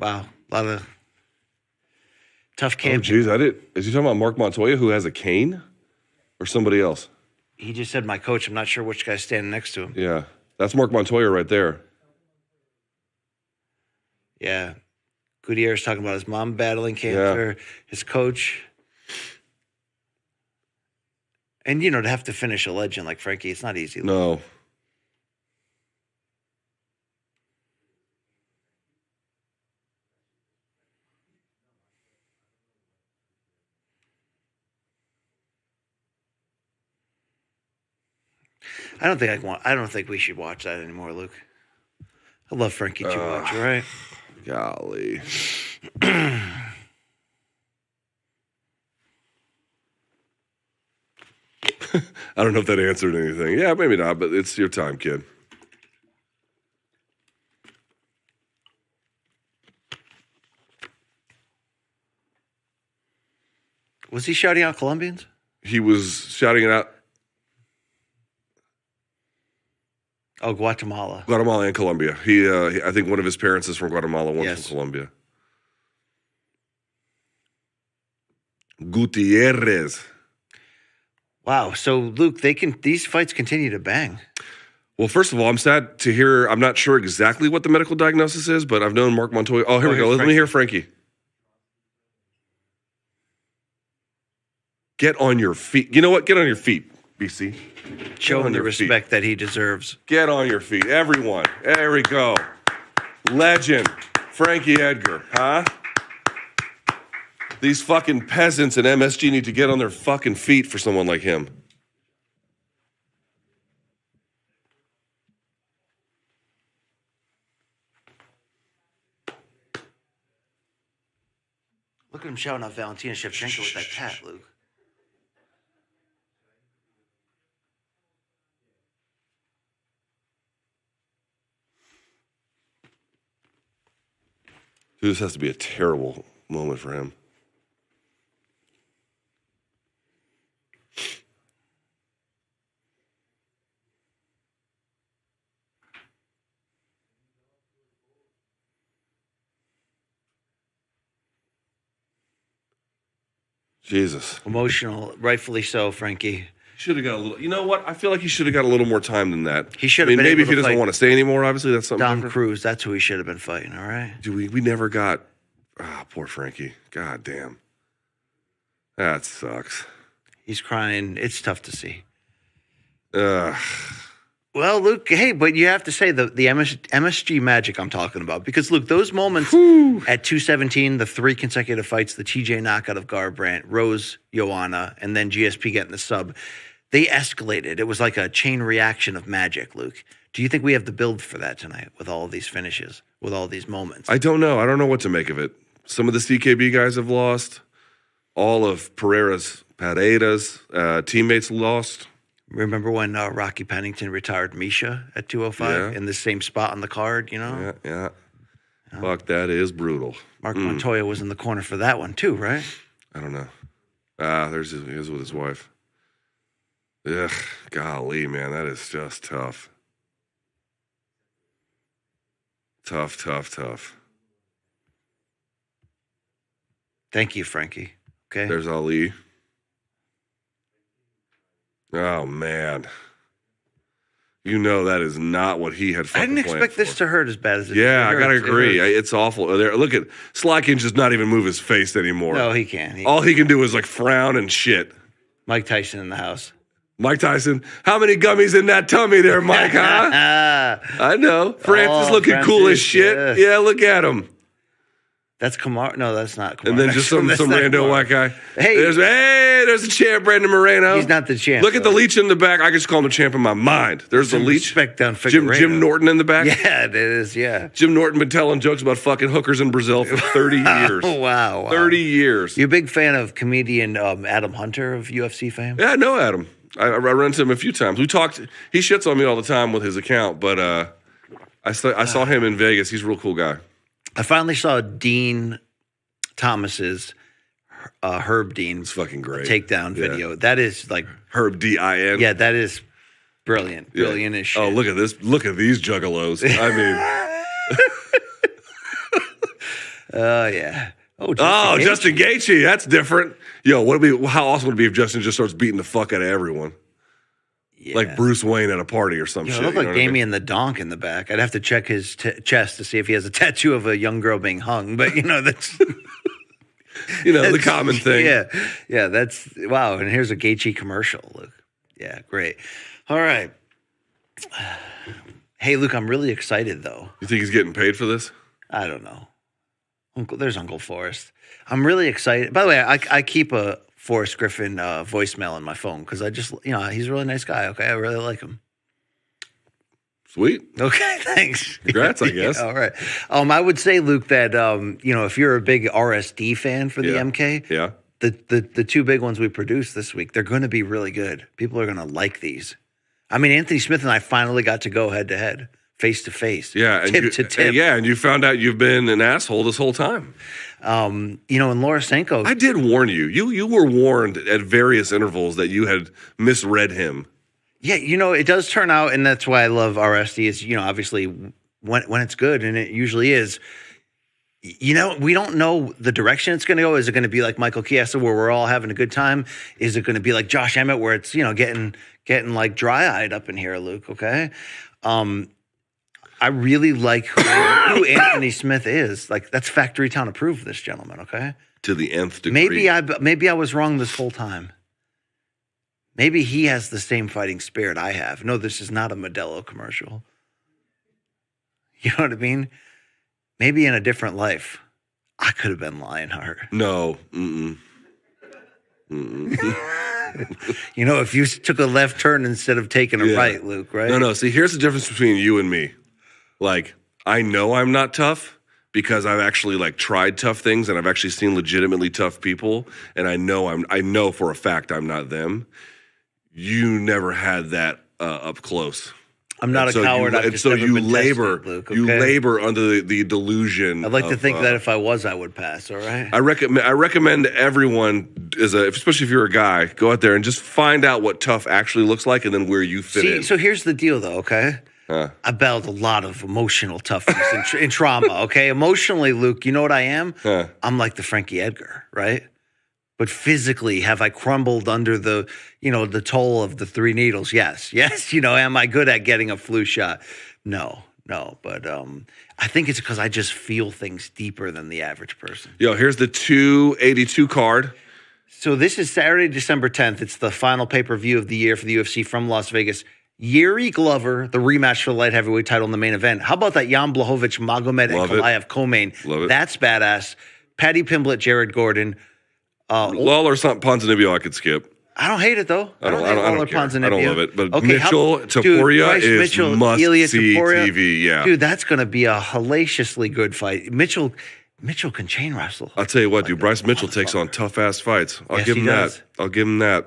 Wow, a lot of tough camp. Oh, jeez, is he talking about Mark Montoya, who has a cane, or somebody else? He just said my coach. I'm not sure which guy's standing next to him. Yeah, that's Mark Montoya right there. Yeah, Gutierrez talking about his mom battling cancer, his coach, and to have to finish a legend like Frankie, it's not easy. No. I don't think we should watch that anymore, Luke. I love Frankie too much, all right? Golly. I don't know if that answered anything. Yeah, maybe not, but it's your time, kid. Was he shouting out Colombians? He was shouting it out. Oh, Guatemala. Guatemala and Colombia. I think one of his parents is from Guatemala, one from Colombia. Gutierrez. Wow. So, Luke, these fights continue to bang. Well, first of all, I'm sad to hear. I'm not sure exactly what the medical diagnosis is, but I've known Mark Montoya. Oh, here we go. Let me hear Frankie. Get on your feet. You know what? Get on your feet, BC. Show him the respect that he deserves. Get on your feet, everyone. There we go. Legend, Frankie Edgar, huh? These fucking peasants in MSG need to get on their fucking feet for someone like him. Look at him shouting out Valentina Shevchenko with that tat, Luke. Dude, this has to be a terrible moment for him. Jesus. Emotional, rightfully so, Frankie. Should have got a little. You know what? I feel like he should have got a little more time than that. He should have been maybe able if he to doesn't fight want to stay anymore, obviously that's something Dom different. Cruz, that's who he should have been fighting, all right? Dude, we never got. Ah, poor Frankie. God damn. That sucks. He's crying. It's tough to see. Ugh. Well, Luke, hey, but you have to say the MSG magic I'm talking about. Because, Luke, those moments at 217, the 3 consecutive fights, the TJ knockout of Garbrandt, Rose, Joanna, and then GSP getting the sub, they escalated. It was like a chain reaction of magic, Luke. Do you think we have the build for that tonight with all of these finishes, with all these moments? I don't know. I don't know what to make of it. Some of the CKB guys have lost. All of Pereira's teammates lost. Remember when Rocky Pennington retired Misha at 205 in the same spot on the card, you know? Yeah. Fuck, that is brutal. Mark Montoya was in the corner for that one too, right? I don't know. He is with his wife. Ugh, golly, man, that is just tough. Tough. Thank you, Frankie. Okay. There's Ali. Oh, man. You know that is not what he had fucking I didn't expect this to hurt as bad as it did. Yeah, I got to agree. It's awful. Look at Sly can just not even move his face anymore. No, he can't. All he can do is like frown and shit. Mike Tyson in the house. Mike Tyson, how many gummies in that tummy there, Mike, huh? I know. Francis looking cool as shit. Yes. Yeah, look at him. That's Kamar. No, that's not Kamar. And then just some rando white guy. Hey, there's the champ, Brandon Moreno. He's not the champ. Look at the leech in the back. I just call him the champ in my mind. There's the leech. Respect down Jim Norton in the back. Yeah, it is. Yeah. Jim Norton been telling jokes about fucking hookers in Brazil for 30 years. Wow. 30 years. You a big fan of comedian Adam Hunter of UFC fame? Yeah, I know Adam. I run into him a few times. We talked. He shits on me all the time with his account, but I saw him in Vegas. He's a real cool guy. I finally saw Dean Thomas's Herb Dean's fucking great takedown video. That is like Herb D-I-N. Yeah, that is brilliant. Brilliant as shit. Oh, look at this. Look at these juggalos. I mean. Yeah. Justin Gaethje. That's different. Yo, how awesome would it be if Justin just starts beating the fuck out of everyone? Yeah. Like Bruce Wayne at a party or some shit. It looked like Damien the Donk in the back. I'd have to check his chest to see if he has a tattoo of a young girl being hung. But, that's... the common thing. Yeah, that's... Wow, and here's a Gaethje commercial. Look. Yeah, great. All right. Hey, Luke, I'm really excited, though. You think he's getting paid for this? I don't know. There's Uncle Forrest. I'm really excited. By the way, I keep a Forrest Griffin voicemail on my phone because I just, he's a really nice guy. Okay, I really like him. Sweet. Okay, thanks. Congrats, I guess. Yeah, all right. I would say, Luke, that if you're a big RSD fan for the MK, the two big ones we produced this week, they're going to be really good. People are going to like these. I mean, Anthony Smith and I finally got to go head to head, face to face, tip to tip. And you found out you've been an asshole this whole time. And Laura Senko. I did warn you. You were warned at various intervals that you had misread him. Yeah, it does turn out, and that's why I love RSD is, obviously when it's good, and it usually is, we don't know the direction it's going to go. Is it going to be like Michael Chiesa where we're all having a good time? Is it going to be like Josh Emmett where it's, getting like dry-eyed up in here, Luke, okay? I really like who Anthony Smith is. Like, that's Factory Town approved, this gentleman, okay? To the nth degree. Maybe I was wrong this whole time. Maybe he has the same fighting spirit I have. No, this is not a Modelo commercial. You know what I mean? Maybe in a different life, I could have been Lionheart. No. If you took a left turn instead of taking a right, Luke, right? No. See, here's the difference between you and me. Like, I know I'm not tough because I've actually tried tough things and I've actually seen legitimately tough people, and I know for a fact I'm not them. You never had that up close. I'm not a coward. You labor under the delusion. I'd like to think that if I was, I would pass. All right. I recommend everyone, especially if you're a guy, go out there and just find out what tough actually looks like, and then where you fit in. So here's the deal, though. Okay. I battled a lot of emotional toughness and trauma. Okay, emotionally, Luke, you know what I am? I'm like the Frankie Edgar, right? But physically, have I crumbled under the toll of the 3 needles? Yes. Am I good at getting a flu shot? No. But I think it's because I just feel things deeper than the average person. Yo, here's the 282 card. So this is Saturday, December 10th. It's the final pay-per-view of the year for the UFC from Las Vegas. Yuri Glover, the rematch for the light heavyweight title in the main event. How about that Jan Blachowicz, Magomed, and Kalaev co-main? Love it. That's badass. Paddy Pimblett, Jared Gordon. Lawler Ponzinibbio I could skip. I don't hate it, though. I don't care. I don't love it. But Okay, Mitchell Topuria is must-see Topuria, TV, yeah. Dude, that's going to be a hellaciously good fight. Mitchell can chain wrestle. I'll tell you what, dude. Bryce Mitchell takes on tough-ass fights. I'll give him that.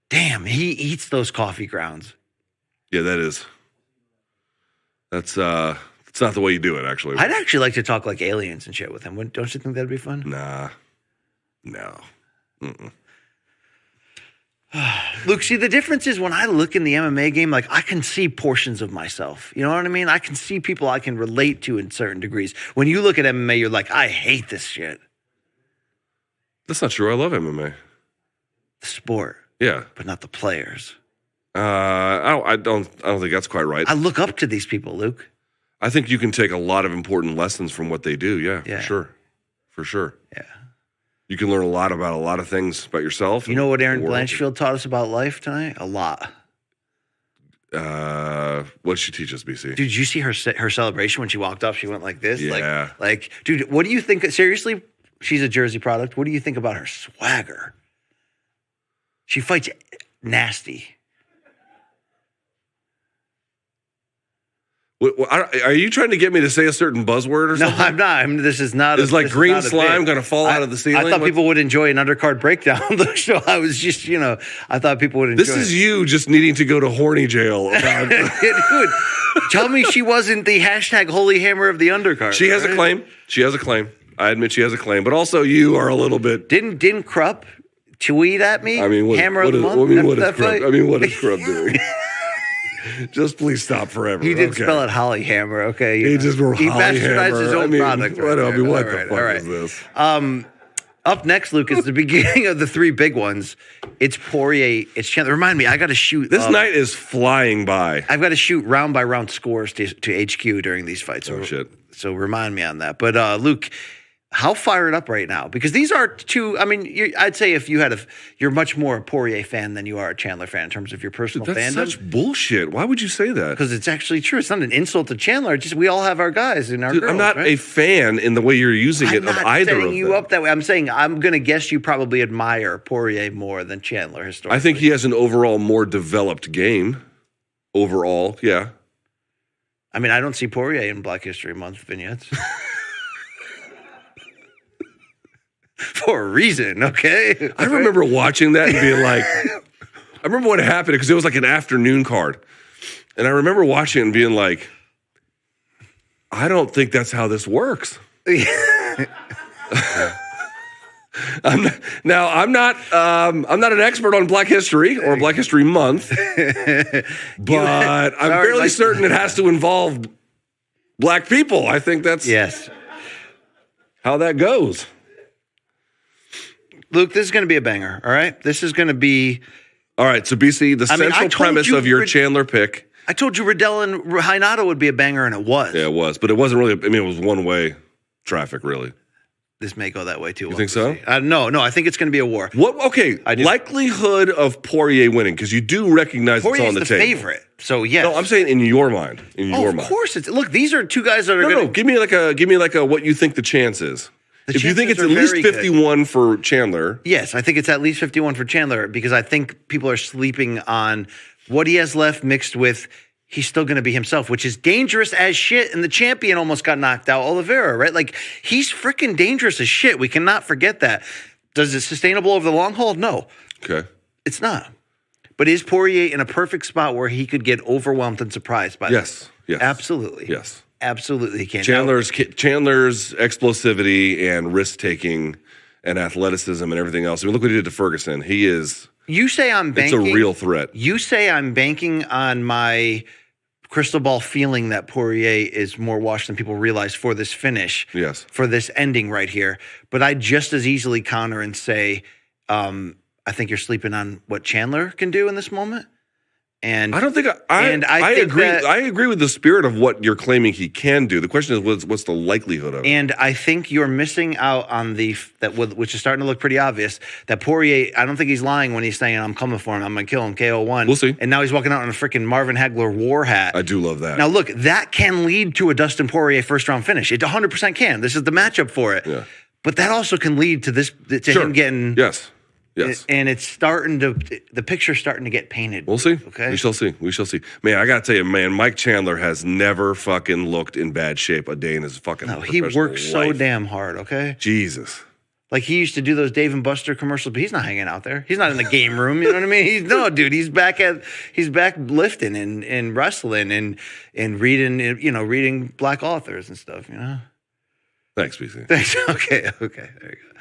Damn, he eats those coffee grounds. Yeah, that's it's not the way you do it, actually. I'd actually like to talk like aliens and shit with him. Don't you think that'd be fun? Nah. No. Luke, see, the difference is when I look in the MMA game, like I can see portions of myself. You know what I mean? I can see people I can relate to in certain degrees. When you look at MMA, you're like, I hate this shit. That's not true. I love MMA. The sport. Yeah. But not the players. I don't think that's quite right. I look up to these people, Luke. I think you can take a lot of important lessons from what they do. Yeah. For sure. Yeah. You can learn a lot about a lot of things about yourself. You know what Aaron Blanchfield taught us about life tonight? A lot. What did she teach us, BC? Dude, did you see her celebration when she walked off? She went like this. Yeah. Like, dude, what do you think? Seriously, she's a Jersey product. What do you think about her swagger? She fights nasty. Are you trying to get me to say a certain buzzword or something? No, I'm not. This is not. Is like green slime going to fall out of the ceiling? I thought people would enjoy an undercard breakdown of the show. I was just, I thought people would enjoy This is you just needing to go to horny jail. Dude, tell me she wasn't the hashtag holy hammer of the undercard. She has a claim. She has a claim. I admit she has a claim. But also you are a little bit. Didn't Krupp tweet at me? I mean, hammer of the month? What is Krupp doing? Just please stop forever. He did spell it Holly Hammer, okay? He bastardized his own product. What the fuck is this? Up next, Luke, is the beginning of the 3 big ones. It's Poirier, it's Chandler. Remind me, I got to shoot. This night is flying by. I've got to shoot round by round scores to HQ during these fights. Shit. So remind me on that. But Luke, how fired up right now? Because these are two. I mean, I'd say if you had you're much more a Poirier fan than you are a Chandler fan in terms of your personal fandom. That's such bullshit. Why would you say that? Because it's actually true. It's not an insult to Chandler. Just we all have our guys and our girls. I'm not a fan in the way you're using it of either of them. I'm not setting you up that way. I'm saying I'm going to guess you probably admire Poirier more than Chandler historically. I think he has an overall more developed game. Overall, yeah. I mean, I don't see Poirier in Black History Month vignettes. For a reason, okay? I remember watching that and being like, I remember what happened because it was like an afternoon card. And I remember watching it and being like, I don't think that's how this works. I'm not an expert on Black History or Black History Month, but I'm fairly certain it has to involve black people. I think that's how that goes. Luke, this is going to be a banger, all right? This is going to be... All right, so BC, the central premise of your Chandler pick... I told you Riddell and Hinata would be a banger, and it was. Yeah, it was. But it wasn't really... I mean, it was one-way traffic, really. This may go that way, too. You think so? No, I think it's going to be a war. What? Okay, likelihood of Poirier winning, because you do recognize it's on the table. Poirier's the favorite, so yes. No, I'm saying in your mind. Of course. Look, these are two guys that are going to... No, give me like a what you think the chance is. If you think it's at least 51 for Chandler. Yes, I think it's at least 51 for Chandler because I think people are sleeping on what he has left mixed with he's still going to be himself, which is dangerous as shit. And the champion almost got knocked out, Oliveira, right? Like, he's freaking dangerous as shit. We cannot forget that. Does it sustainable over the long haul? No. Okay. It's not. But is Poirier in a perfect spot where he could get overwhelmed and surprised by Yes. Yes. Absolutely. Yes. Absolutely, he can. Chandler's explosivity and risk taking and athleticism and everything else. I mean, look what he did to Ferguson. He is. You say I'm banking. It's a real threat. You say I'm banking on my crystal ball feeling that Poirier is more washed than people realize for this finish. Yes. For this ending right here. But I just as easily counter and say, I think you're sleeping on what Chandler can do in this moment. And I don't think I agree. I agree with the spirit of what you're claiming he can do. The question is, what's the likelihood of it? And I think you're missing out on which is starting to look pretty obvious, that Poirier, I don't think he's lying when he's saying, I'm coming for him, I'm going to kill him, KO1. We'll see. And now he's walking out in a freaking Marvin Hagler war hat. I do love that. Now, look, that can lead to a Dustin Poirier first-round finish. It 100% can. This is the matchup for it. Yeah. But that also can lead to him getting... Yes. Yes. And it's the picture's starting to get painted. We'll see. Okay. We shall see. Man, I got to tell you, man, Mike Chandler has never fucking looked in bad shape a day in his fucking life. He works so damn hard, okay? Jesus. Like, he used to do those Dave and Buster commercials, but he's not hanging out there. He's not in the game room, you know what I mean? He's back lifting and wrestling and reading black authors and stuff, you know? Thanks, BC. Thanks. Okay, there you go.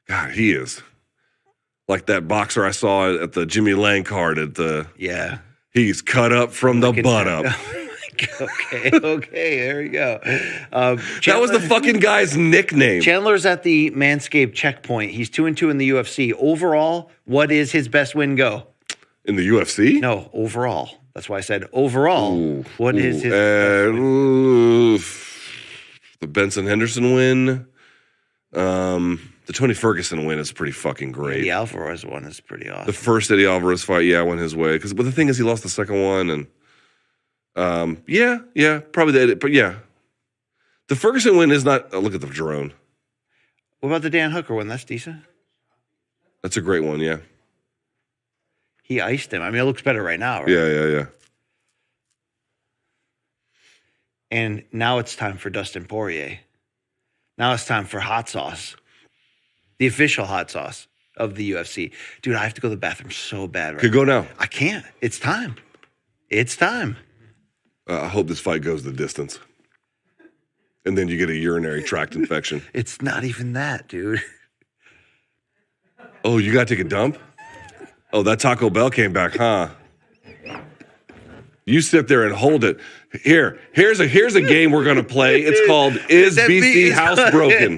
God, he is like that boxer I saw at the Jimmy Lang card at the. Yeah. He's cut up from the butt up. Okay, there we go. That was the fucking guy's nickname. Chandler's at the Manscaped checkpoint. He's 2-2 in the UFC. Overall, what is his best win go? In the UFC? No, overall. That's why I said overall. What is his best win? The Benson Henderson win. The Tony Ferguson win is pretty fucking great. The Alvarez one is pretty awesome. The first Eddie Alvarez fight, went his way. But the thing is, he lost the second one, and probably but yeah. The Ferguson win is not. Look at the drone. What about the Dan Hooker one? That's decent. That's a great one, yeah. He iced him. I mean, it looks better right now, right? Yeah. And now it's time for Dustin Poirier. Now it's time for hot sauce. The official hot sauce of the UFC. Dude, I have to go to the bathroom so bad right Could go now. I can't. It's time. It's time. I hope this fight goes the distance. And then you get a urinary tract infection. It's not even that, dude. Oh, you got to take a dump? Oh, that Taco Bell came back, huh? You sit there and hold it. Here's a game we're going to play. It's called Is BC Housebroken?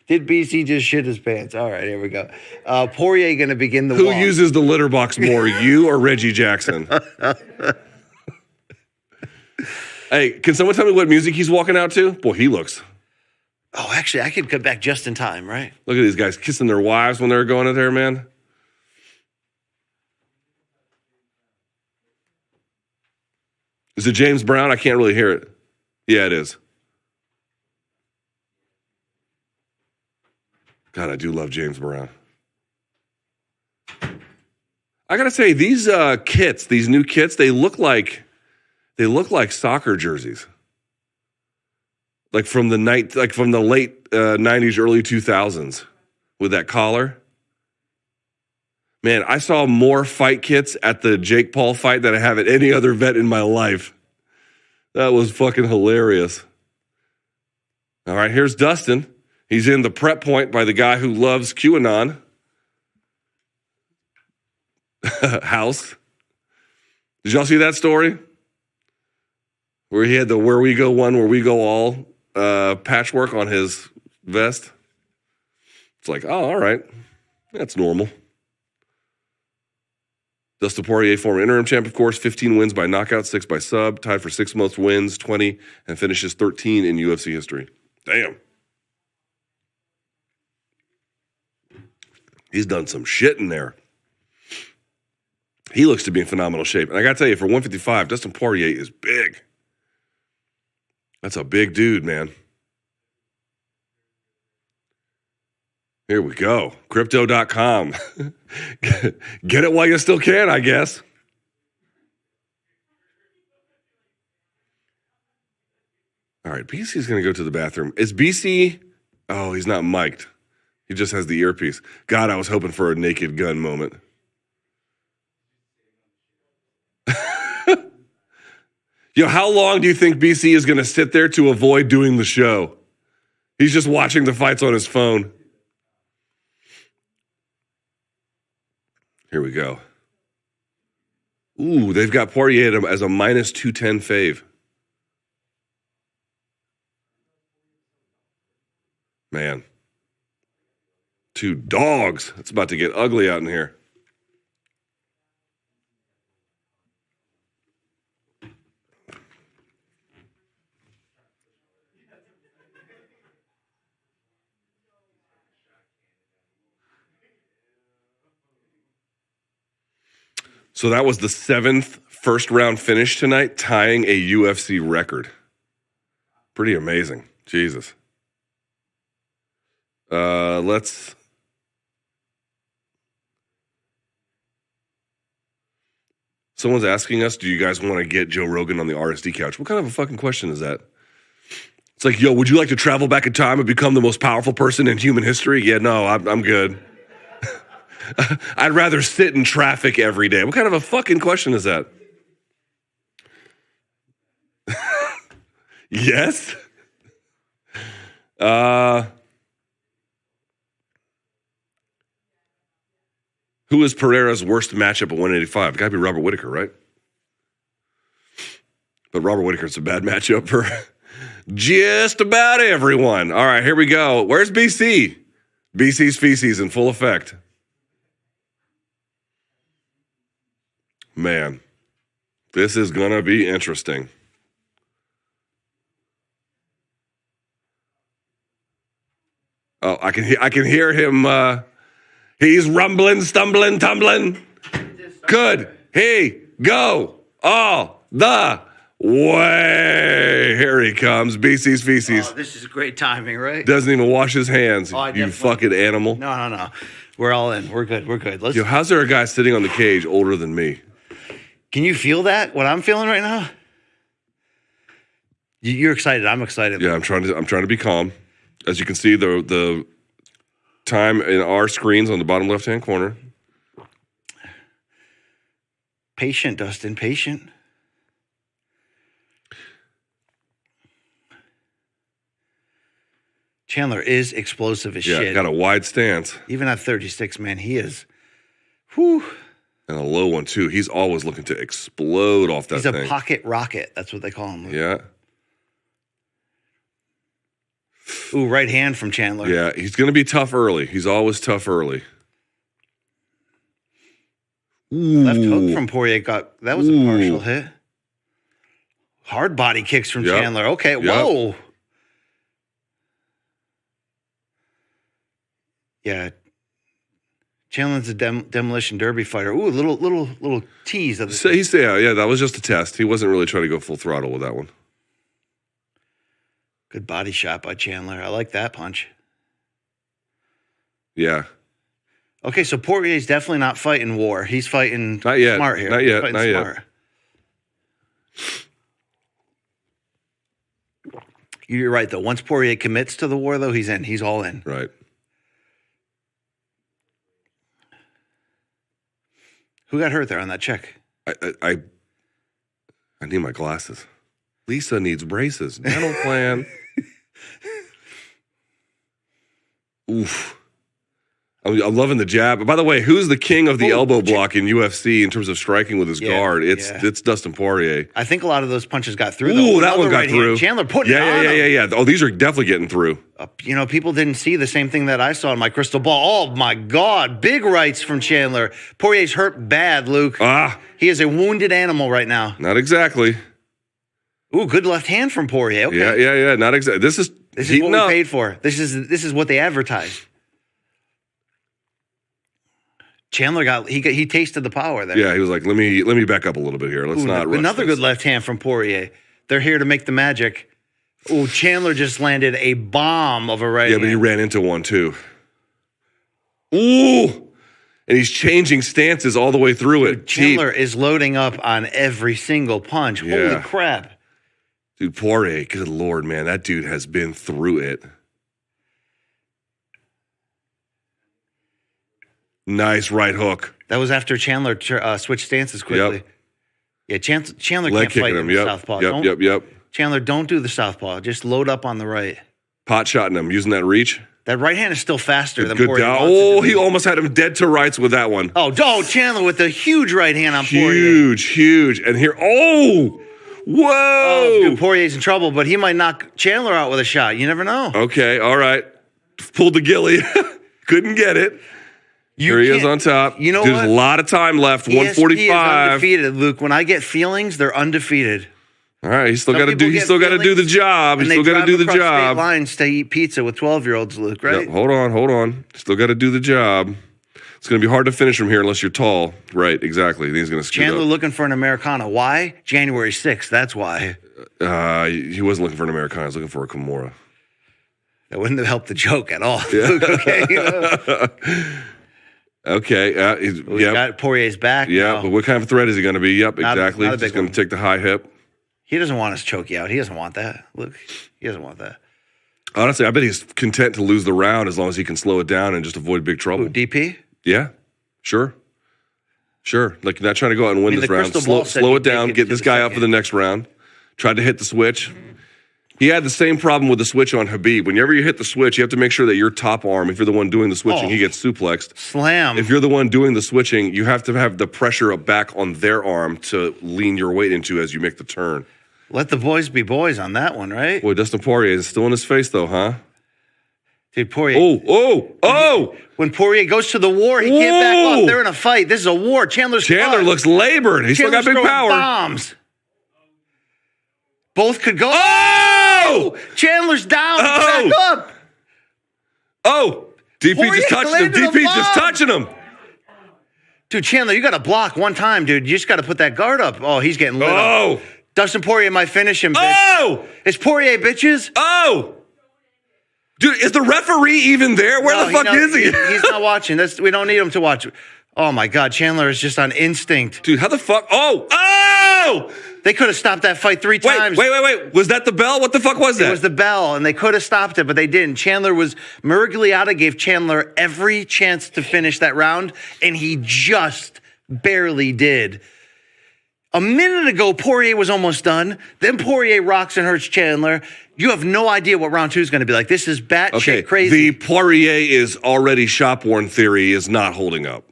Did BC just shit his pants? All right, here we go. Poirier going to begin the Who walk. uses the litter box more, you or Reggie Jackson? Hey, can someone tell me what music he's walking out to? Boy, he looks. Oh, actually, I could cut back just in time, right? Look at these guys kissing their wives when they're going out there, man. Is it James Brown? I can't really hear it. Yeah, it is. God, I do love James Brown. I got to say, these new kits, they look like They look like soccer jerseys. Like from the late 90s, early 2000s with that collar. Man, I saw more fight kits at the Jake Paul fight than I have at any other event in my life. That was fucking hilarious. All right, here's Dustin. He's in the prep point by the guy who loves QAnon. House. Did y'all see that story? Where he had the where we go one, where we go all patchwork on his vest. It's like, oh, all right. That's normal. Dustin Poirier, former interim champ, of course, 15 wins by knockout, 6 by sub, tied for 6th most wins, 20, and finishes 13 in UFC history. Damn. He's done some shit in there. He looks to be in phenomenal shape. And I got to tell you, for 155, Dustin Poirier is big. That's a big dude, man. Here we go. Crypto.com. Get it while you still can, I guess. All right, BC's going to go to the bathroom. Is BC... Oh, he's not mic'd. He just has the earpiece. God, I was hoping for a Naked Gun moment. Yo, how long do you think BC is going to sit there to avoid doing the show? He's just watching the fights on his phone. Here we go. Ooh, they've got Poirier as a minus 210 fave. Man. 2 dogs. It's about to get ugly out in here. So that was the 7th first-round finish tonight, tying a UFC record. Pretty amazing. Jesus. Let's... Someone's asking us, do you guys want to get Joe Rogan on the RSD couch? What kind of a fucking question is that? It's like, yo, would you like to travel back in time and become the most powerful person in human history? Yeah, no, I'm good. I'd rather sit in traffic every day. What kind of a fucking question is that? Yes? Who is Pereira's worst matchup at 185? It got to be Robert Whittaker, right? But Robert Whittaker's a bad matchup for just about everyone. All right, here we go. Where's BC? BC's feces in full effect. Man, this is going to be interesting. Oh, I can hear him. He's rumbling, stumbling, tumbling. Good. He go all the way. Here he comes. BC's feces. Oh, this is great timing, right? Doesn't even wash his hands. You fucking animal. No. We're all in. We're good. Yo, how's there a guy sitting on the cage older than me? Can you feel that? What I'm feeling right now? You're excited. I'm excited. Yeah, I'm trying to be calm. As you can see, the time in our screens on the bottom left-hand corner. Patient, Dustin. Patient. Chandler is explosive as shit. Yeah, got a wide stance. Even at 36, man, he is. Whew. And a low one, too. He's always looking to explode off that thing. He's a pocket rocket. That's what they call him. Yeah. Ooh, right hand from Chandler. Yeah, he's going to be tough early. He's always tough early. Ooh. Left hook from Poirier that was a partial hit. Hard body kicks from Chandler. Okay, whoa. Yeah. Chandler's a demolition derby fighter. Ooh, little tease of the yeah, that was just a test. He wasn't really trying to go full throttle with that one. Good body shot by Chandler. I like that punch. Yeah. Okay, so Poirier's definitely not fighting war. He's fighting not yet. smart here. Not yet. You're right, though. Once Poirier commits to the war, though, he's in. He's all in. Right. Who got hurt there on that check? I need my glasses. Lisa needs braces. Dental plan. Oof. I'm loving the jab. By the way, who's the king of the elbow block in UFC in terms of striking with his guard? It's Dustin Poirier. I think a lot of those punches got through. Ooh, that one got through. Chandler putting it on him. Yeah. Oh, these are definitely getting through. People didn't see the same thing that I saw in my crystal ball. Oh, my God. Big rights from Chandler. Poirier's hurt bad, Luke. He is a wounded animal right now. Not exactly. Ooh, good left hand from Poirier. Okay. Yeah. Not exactly. This is what we paid for. This is what they advertised. Chandler he tasted the power there. Yeah, he was like, let me back up a little bit here. Let's not rush another this. good left hand from Poirier. They're here to make the magic. Oh, Chandler just landed a bomb of a right hand. But he ran into one too. Ooh! And he's changing stances all the way through it. Chandler is loading up on every single punch. Yeah. Holy crap. Dude, Poirier, good Lord, man. That dude has been through it. Nice right hook. That was after Chandler switched stances quickly. Yep. Yeah, Chandler Leg can't fight him. in the southpaw. Yep. Chandler, don't do the southpaw. Just load up on the right. Pot shotting him, using that reach. That right hand is still faster than good Poirier. Oh, he almost had him dead to rights with that one. Oh, Chandler with a huge right hand on Poirier. Huge. And here, whoa! Dude, Poirier's in trouble, but he might knock Chandler out with a shot. You never know. Okay, all right. Pulled the ghillie. Couldn't get it. Here he is on top. You know There's what? a lot of time left. ESP 145. is undefeated, Luke. When I get feelings, they're undefeated. All right, he's still got to do. He's still got to do the job. He's still got to do the job. State lines to eat pizza with 12-year-olds, Luke. Right? Yep, hold on. Still got to do the job. It's going to be hard to finish from here unless you're tall. Right? Exactly. He's going to scoot Chandler up. looking for an Americana. Why? January 6th. That's why. He wasn't looking for an Americana. He was looking for a Kimura. That wouldn't have helped the joke at all. Yeah. Luke, okay. Okay. We got Poirier's back. Yeah, now. but what kind of threat is he going to be? Yep, exactly. Not a He's big going to take the high hip. He doesn't want us to choke you out. He doesn't want that. Look, he doesn't want that. Honestly, I bet he's content to lose the round as long as he can slow it down and just avoid big trouble. Ooh, DP? Yeah, sure. Like, not trying to go out and win this round. Slow it down, get this guy up for the next round. Tried to hit the switch. He had the same problem with the switch on Khabib. Whenever you hit the switch, you have to make sure that your top arm, if you're the one doing the switching, he gets suplexed. Slam. If you're the one doing the switching, you have to have the pressure up back on their arm to lean your weight into as you make the turn. Let the boys be boys on that one, right? Boy, Dustin Poirier is still in his face, though, huh? Dude, Poirier. Oh! When Poirier goes to the war, he can't back off. They're in a fight. This is a war. Chandler looks labored. He's still got big power. Bombs. Both could go. Oh! Chandler's down. Back up. Oh! DP Poirier just touching him. DP just touching him. Dude, Chandler, you got to block one time, dude. You just got to put that guard up. Oh, he's getting lit up. Dustin Poirier might finish him, bitch. Oh! It's Poirier, bitches. Oh! Dude, is the referee even there? Where the fuck is he? He's not watching. We don't need him to watch. Oh, my God. Chandler is just on instinct. Dude, how the fuck? Oh! They could have stopped that fight 3 times. Wait. Was that the bell? What the fuck was that? It was the bell, and they could have stopped it, but they didn't. Miragliotta gave Chandler every chance to finish that round, and he just barely did. A minute ago, Poirier was almost done. Then Poirier rocks and hurts Chandler. You have no idea what round 2 is going to be like. This is batshit crazy. The Poirier is already shop-worn theory is not holding up.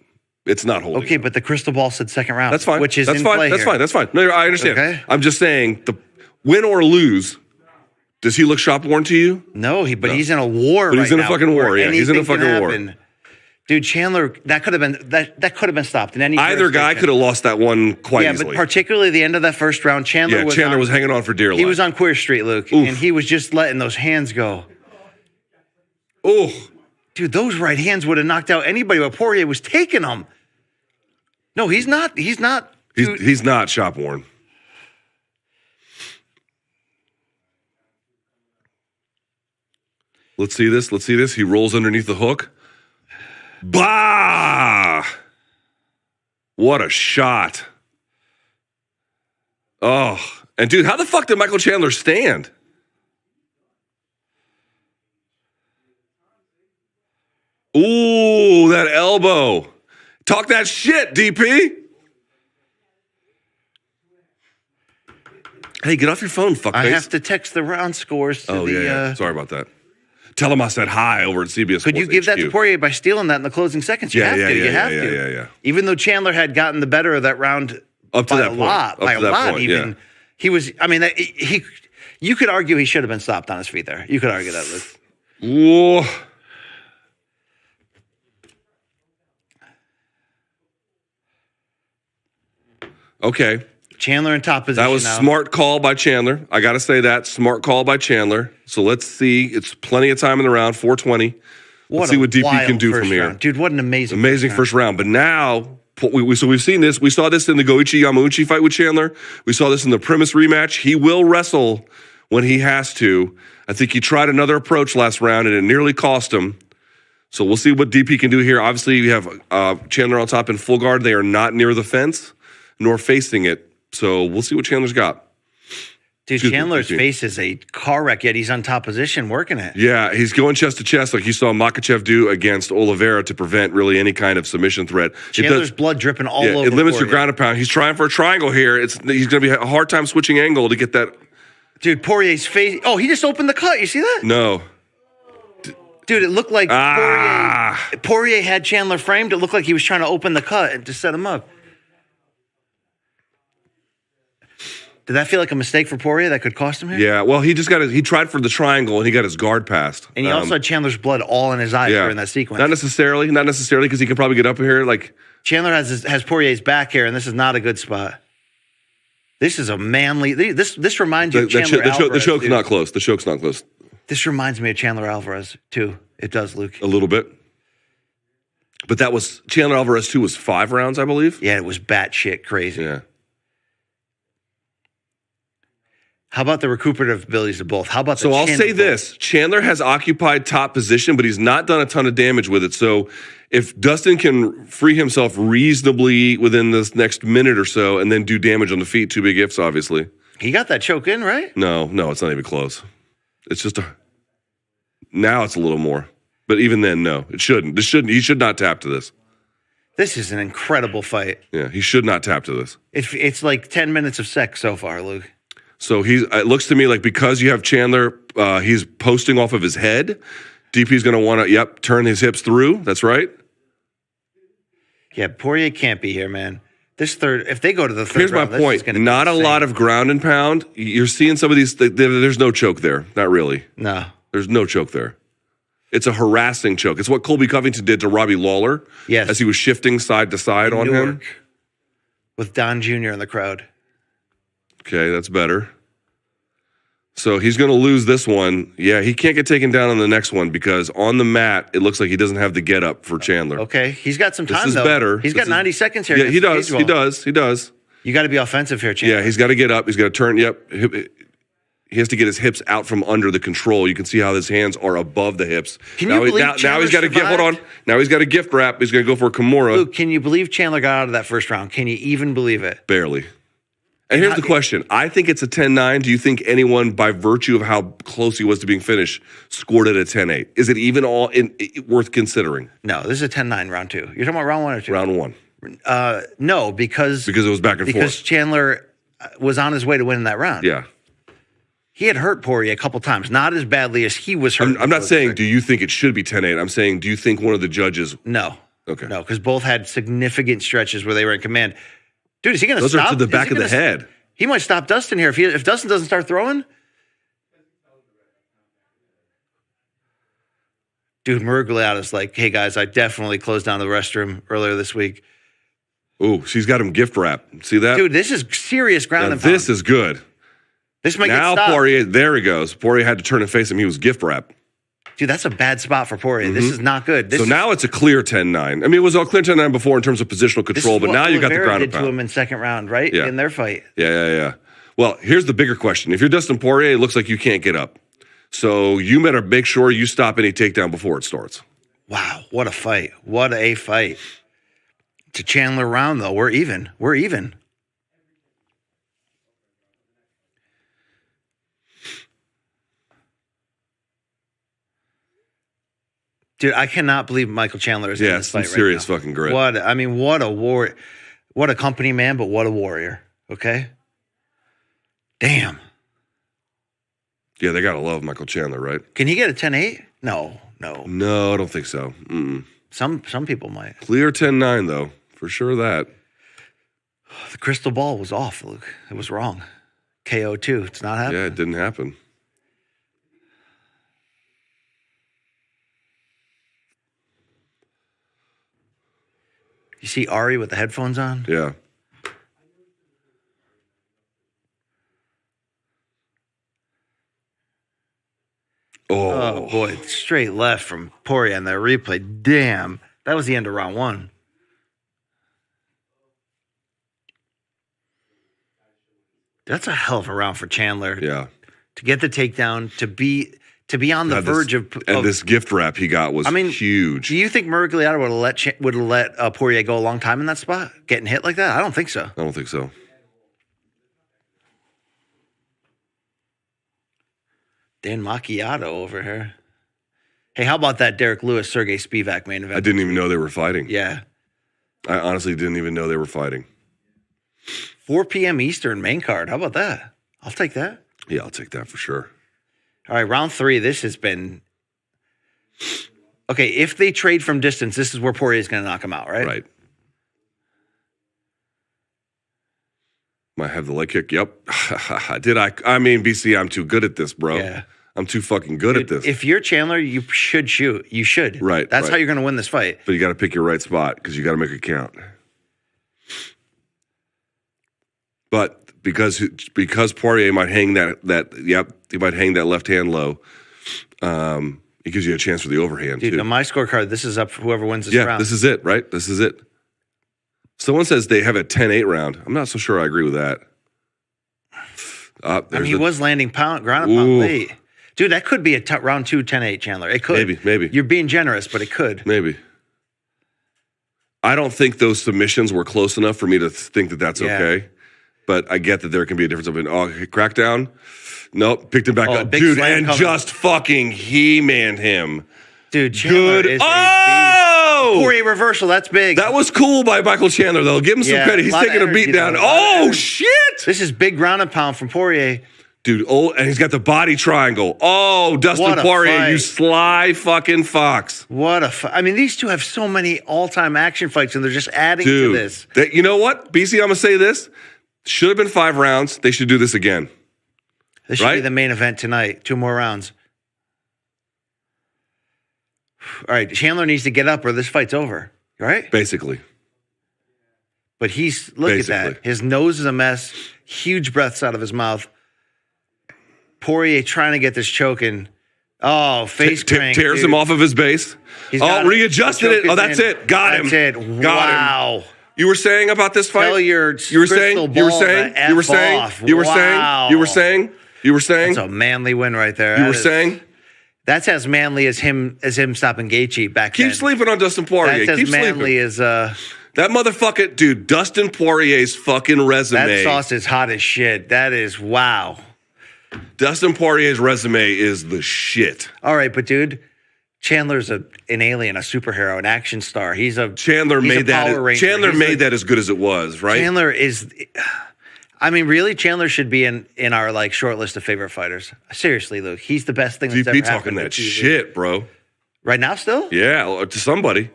It's not holding up. Okay, but the crystal ball said second round. That's fine. Which is That's in fine. play That's here. fine. That's fine. No, I understand. Okay. I'm just saying, the win or lose, does he look shop-worn to you? No, but he's in a war But he's in a now, fucking war, yeah. He's in a anything fucking can war. happen. Dude, Chandler, that could have been stopped in any Either guy could have lost that one quite easily. But particularly the end of that first round, Chandler was hanging on for dear life. He was on Queer Street, Luke, and he was just letting those hands go. Oh. Dude, those right hands would have knocked out anybody, but Poirier was taking them. No, he's not. He's not. He's not shop-worn. Let's see this. He rolls underneath the hook. Bah! What a shot. Oh. And dude, how the fuck did Michael Chandler stand? Ooh, that elbow. Talk that shit, DP. Hey, get off your phone, fuckface. I have to text the round scores to yeah. Sorry about that. Tell him I said hi over at CBS Could you give that to Poirier by stealing that in the closing seconds? You have to. You have to. Yeah. Even though Chandler had gotten the better of that round up to by that a point. lot, by a lot point, even. Yeah. He was, I mean, you could argue he should have been stopped on his feet there. You could argue that, Luke. Whoa. Okay. Chandler in top position. That was now. Smart call by Chandler. I got to say that. Smart call by Chandler. So let's see. It's plenty of time in the round, 420. Let's see what DP can do from here. Round. Dude, what an amazing first round. But now, so we've seen this. We saw this in the Goichi Yamauchi fight with Chandler. We saw this in the Primus rematch. He will wrestle when he has to. I think he tried another approach last round, and it nearly cost him. So we'll see what DP can do here. Obviously, you have Chandler on top in full guard. They are not near the fence, nor facing it. So we'll see what Chandler's got. Dude, Chandler's face is a car wreck, yet he's on top position working it. Yeah, he's going chest to chest like you saw Makhachev do against Oliveira to prevent really any kind of submission threat. Chandler's blood dripping all over. It limits your ground and pound. He's trying for a triangle here. He's going to be a hard time switching angle to get that. Dude, Poirier's face. Oh, he just opened the cut. You see that? No. Dude, it looked like Poirier had Chandler framed. It looked like he was trying to open the cut and to set him up. Did that feel like a mistake for Poirier that could cost him here? Yeah, well, he tried for the triangle and he got his guard passed. And he also had Chandler's blood all in his eyes during that sequence. Not necessarily, because he can probably get up here. Like Chandler has Poirier's back here, and this is not a good spot. This is a manly. This reminds you of Chandler Alvarez. The choke's not close. The choke's not close. This reminds me of Chandler Alvarez too. It does, Luke. A little bit. But that was Chandler Alvarez too. Was 5 rounds, I believe. Yeah, it was batshit crazy. Yeah. How about the recuperative abilities of both? How about the I'll say this. Chandler has occupied top position, but he's not done a ton of damage with it. So if Dustin can free himself reasonably within this next minute or so and then do damage on the feet, 2 big ifs, obviously. He got that choke in, right? No, it's not even close. It's just now it's a little more. But even then, no, it shouldn't. He should not tap to this. This is an incredible fight. Yeah, he should not tap to this. It's like 10 minutes of sex so far, Luke. So it looks to me like because you have Chandler, he's posting off of his head. DP's going to want to, turn his hips through. That's right. Yeah, Poirier can't be here, man. If they go to the third Here's round, my point. Not a lot of ground and pound. You're seeing some of these, there's no choke there. Not really. No. There's no choke there. It's a harassing choke. It's what Colby Covington did to Robbie Lawler. Yes. As he was shifting side to side on him. With Don Jr. in the crowd. Okay, that's better. So he's going to lose this one. Yeah, he can't get taken down on the next one because on the mat, it looks like he doesn't have the get up for Chandler. Okay, he's got some time, This is though. better. He's got 90 seconds here. Yeah, he does. He does. You got to be offensive here, Chandler. Yeah, he's got to get up. He's got to turn. Yep. He has to get his hips out from under the control. You can see how his hands are above the hips. Can you believe now he's got to hold on. Now he's got a gift wrap. He's going to go for a Kimura. Luke, can you believe Chandler got out of that first round? Can you even believe it? Barely. And here's the question. I think it's a 10-9. Do you think anyone, by virtue of how close he was to being finished, scored it a 10-8? Is it even all worth considering? No, this is a 10-9 round 2. You're talking about round 1 or 2? Round 1. No, because it was back and forth. Because Chandler was on his way to winning that round. Yeah. He had hurt Poirier a couple times, not as badly as he was hurt. I'm not saying, do you think it should be 10-8? I'm saying, do you think one of the judges... No. Okay. No, because both had significant stretches where they were in command. Dude, is he going to stop? Those are to the back of the head. He might stop Dustin here. If Dustin doesn't start throwing. Dude, Murgliata's like, hey, guys, I definitely closed down the restroom earlier this week. Ooh, she's got him gift wrap. See that? Dude, this is serious ground and pound. This is good. This might now get stopped. Poirier, there he goes. Poirier had to turn and face him. He was gift wrap. Dude, that's a bad spot for Poirier. This is not good. Now it's a clear 10-9. I mean, it was all clear 10-9 before in terms of positional control, but now you got the ground and pound. to him in second round, right? Yeah. In their fight. Yeah. Well, here's the bigger question. If you're Dustin Poirier, it looks like you can't get up. So you better make sure you stop any takedown before it starts. Wow, what a fight. What a fight. It's a Chandler round, though. We're even. Dude, I cannot believe Michael Chandler is in this fight right now. Serious fucking grit. What a war. What a company man, but what a warrior. Okay? Damn. Yeah, they got to love Michael Chandler, right? Can he get a 10-8? No. No, I don't think so. Some people might. Clear 10-9, though. For sure that. The crystal ball was off, Luke. It was wrong. KO 2. It's not happening. Yeah, it didn't happen. You see Ari with the headphones on? Yeah. Oh, boy. Straight left from Poirier on that replay. Damn. That was the end of round 1. That's a hell of a round for Chandler. Yeah. To get the takedown, to be on the verge of this gift wrap he got was huge. Do you think Miragliata would have let Poirier go a long time in that spot, getting hit like that? I don't think so. I don't think so. Dan Macchiato over here. Hey, how about that Derek Lewis, Sergey Spivak main event? I didn't even know they were fighting. Yeah. I honestly didn't even know they were fighting. 4 p.m. Eastern main card. How about that? I'll take that. Yeah, I'll take that for sure. All right, round 3. This has been... Okay, if they trade from distance, this is where Poirier is going to knock him out, right? Right. Might have the leg kick. Yep. Did I? I mean, BC, I'm too good at this, bro. Yeah. I'm too fucking good at this. If you're Chandler, you should shoot. You should. Right. That's how you're going to win this fight. But you got to pick your right spot because you got to make it count. But because Poirier might hang he might hang that left hand low. It gives you a chance for the overhand, Dude, too. on my scorecard, this is up for whoever wins this round. Yeah, this is it, right? This is it. Someone says they have a 10-8 round. I'm not so sure I agree with that. He was landing ground and pound late. Dude, that could be a round 2 10-8, Chandler. It could. Maybe. You're being generous, but it could. Maybe. I don't think those submissions were close enough for me to think that that's okay. But I get that there can be a difference between, crackdown. Nope, picked him back up. Dude, and just fucking he-manned him. Dude, Chandler is Poirier reversal, that's big. That was cool by Michael Chandler, though. Give him some credit. He's taking a beat down. Oh, shit! This is big ground and pound from Poirier. Dude, and he's got the body triangle. Oh, Dustin Poirier, you sly fucking fox. What a I mean, these two have so many all-time action fights, and they're just adding to this. You know what? BC, I'm going to say this. Should have been 5 rounds. They should do this again. This should be the main event tonight. 2 more rounds. All right, Chandler needs to get up or this fight's over. Right? Basically. But look at that. His nose is a mess. Huge breaths out of his mouth. Poirier trying to get this choking. Oh, face crank. Tears him off of his base. Readjusted it. Oh, that's it. Got him. That's it. Wow. You were saying about this fight? Tell your That's a manly win right there. You were saying? That's as manly as him stopping Gaethje back then. Keep sleeping on Dustin Poirier. That's as manly as that motherfucker, dude. Dustin Poirier's fucking resume. That sauce is hot as shit. That is wow. Dustin Poirier's resume is the shit. All right, but dude, Chandler's an alien, a superhero, an action star. Chandler made that as good as it was, right? Chandler is. I mean, really, Chandler should be in our like short list of favorite fighters. Seriously, Luke, he's the best thing that's ever happened. Talking that shit, bro. Right now, still? Yeah, to somebody.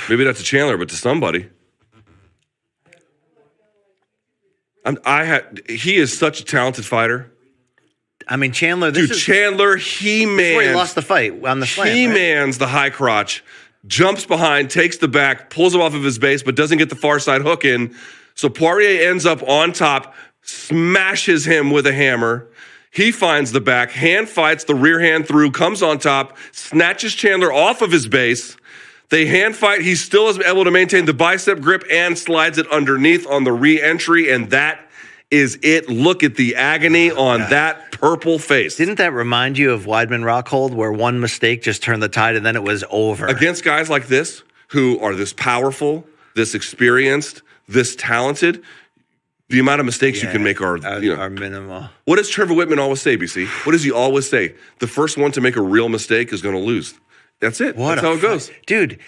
Maybe that's a Chandler, but to somebody. He is such a talented fighter. I mean, Chandler. Chandler, he-mans. Before he lost the fight on the slam. He-mans the high crotch, jumps behind, takes the back, pulls him off of his base, but doesn't get the far side hook in. So Poirier ends up on top, smashes him with a hammer. He finds the back, hand fights the rear hand through, comes on top, snatches Chandler off of his base. They hand fight. He still is able to maintain the bicep grip and slides it underneath on the re-entry, and that is it. Look at the agony on that purple face. Didn't that remind you of Weidman Rockhold, where one mistake just turned the tide and then it was over? Against guys like this, who are this powerful, this experienced, this talented, the amount of mistakes you can make are minimal. What does Trevor Whitman always say, BC? What does he always say? The first one to make a real mistake is going to lose. That's it. What That's how it goes. Dude,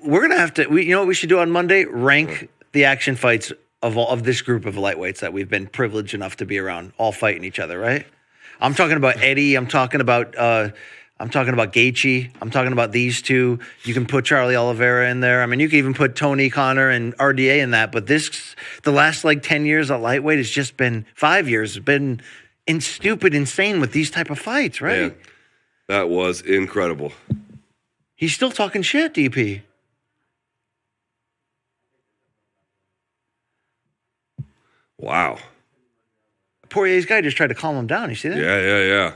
we're going to have to, you know what we should do on Monday? Rank the action fights of this group of lightweights that we've been privileged enough to be around, all fighting each other, right? I'm talking about Eddie. I'm talking about Gaethje. I'm talking about these two. You can put Charlie Oliveira in there. I mean, you can even put Tony Connor and RDA in that. But the last 10 years at lightweight has just been 5 years. It's been insane with these type of fights, right? Man, that was incredible. He's still talking shit, DP. Wow. Poirier's guy just tried to calm him down. You see that? Yeah.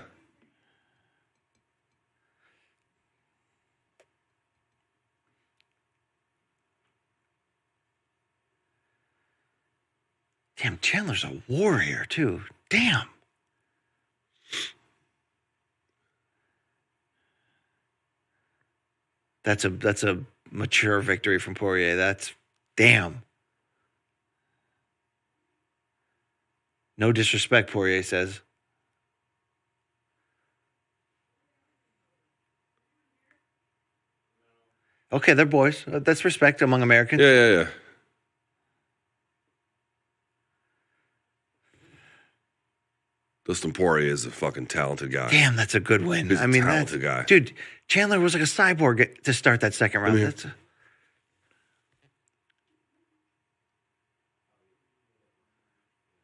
Damn, Chandler's a warrior, too. Damn. That's a mature victory from Poirier. That's damn. No disrespect, Poirier says. Okay, they're boys. That's respect among Americans. Yeah. Dustin Poirier is a fucking talented guy. Damn, that's a good win. He's a talented guy. Dude, Chandler was like a cyborg to start that second round.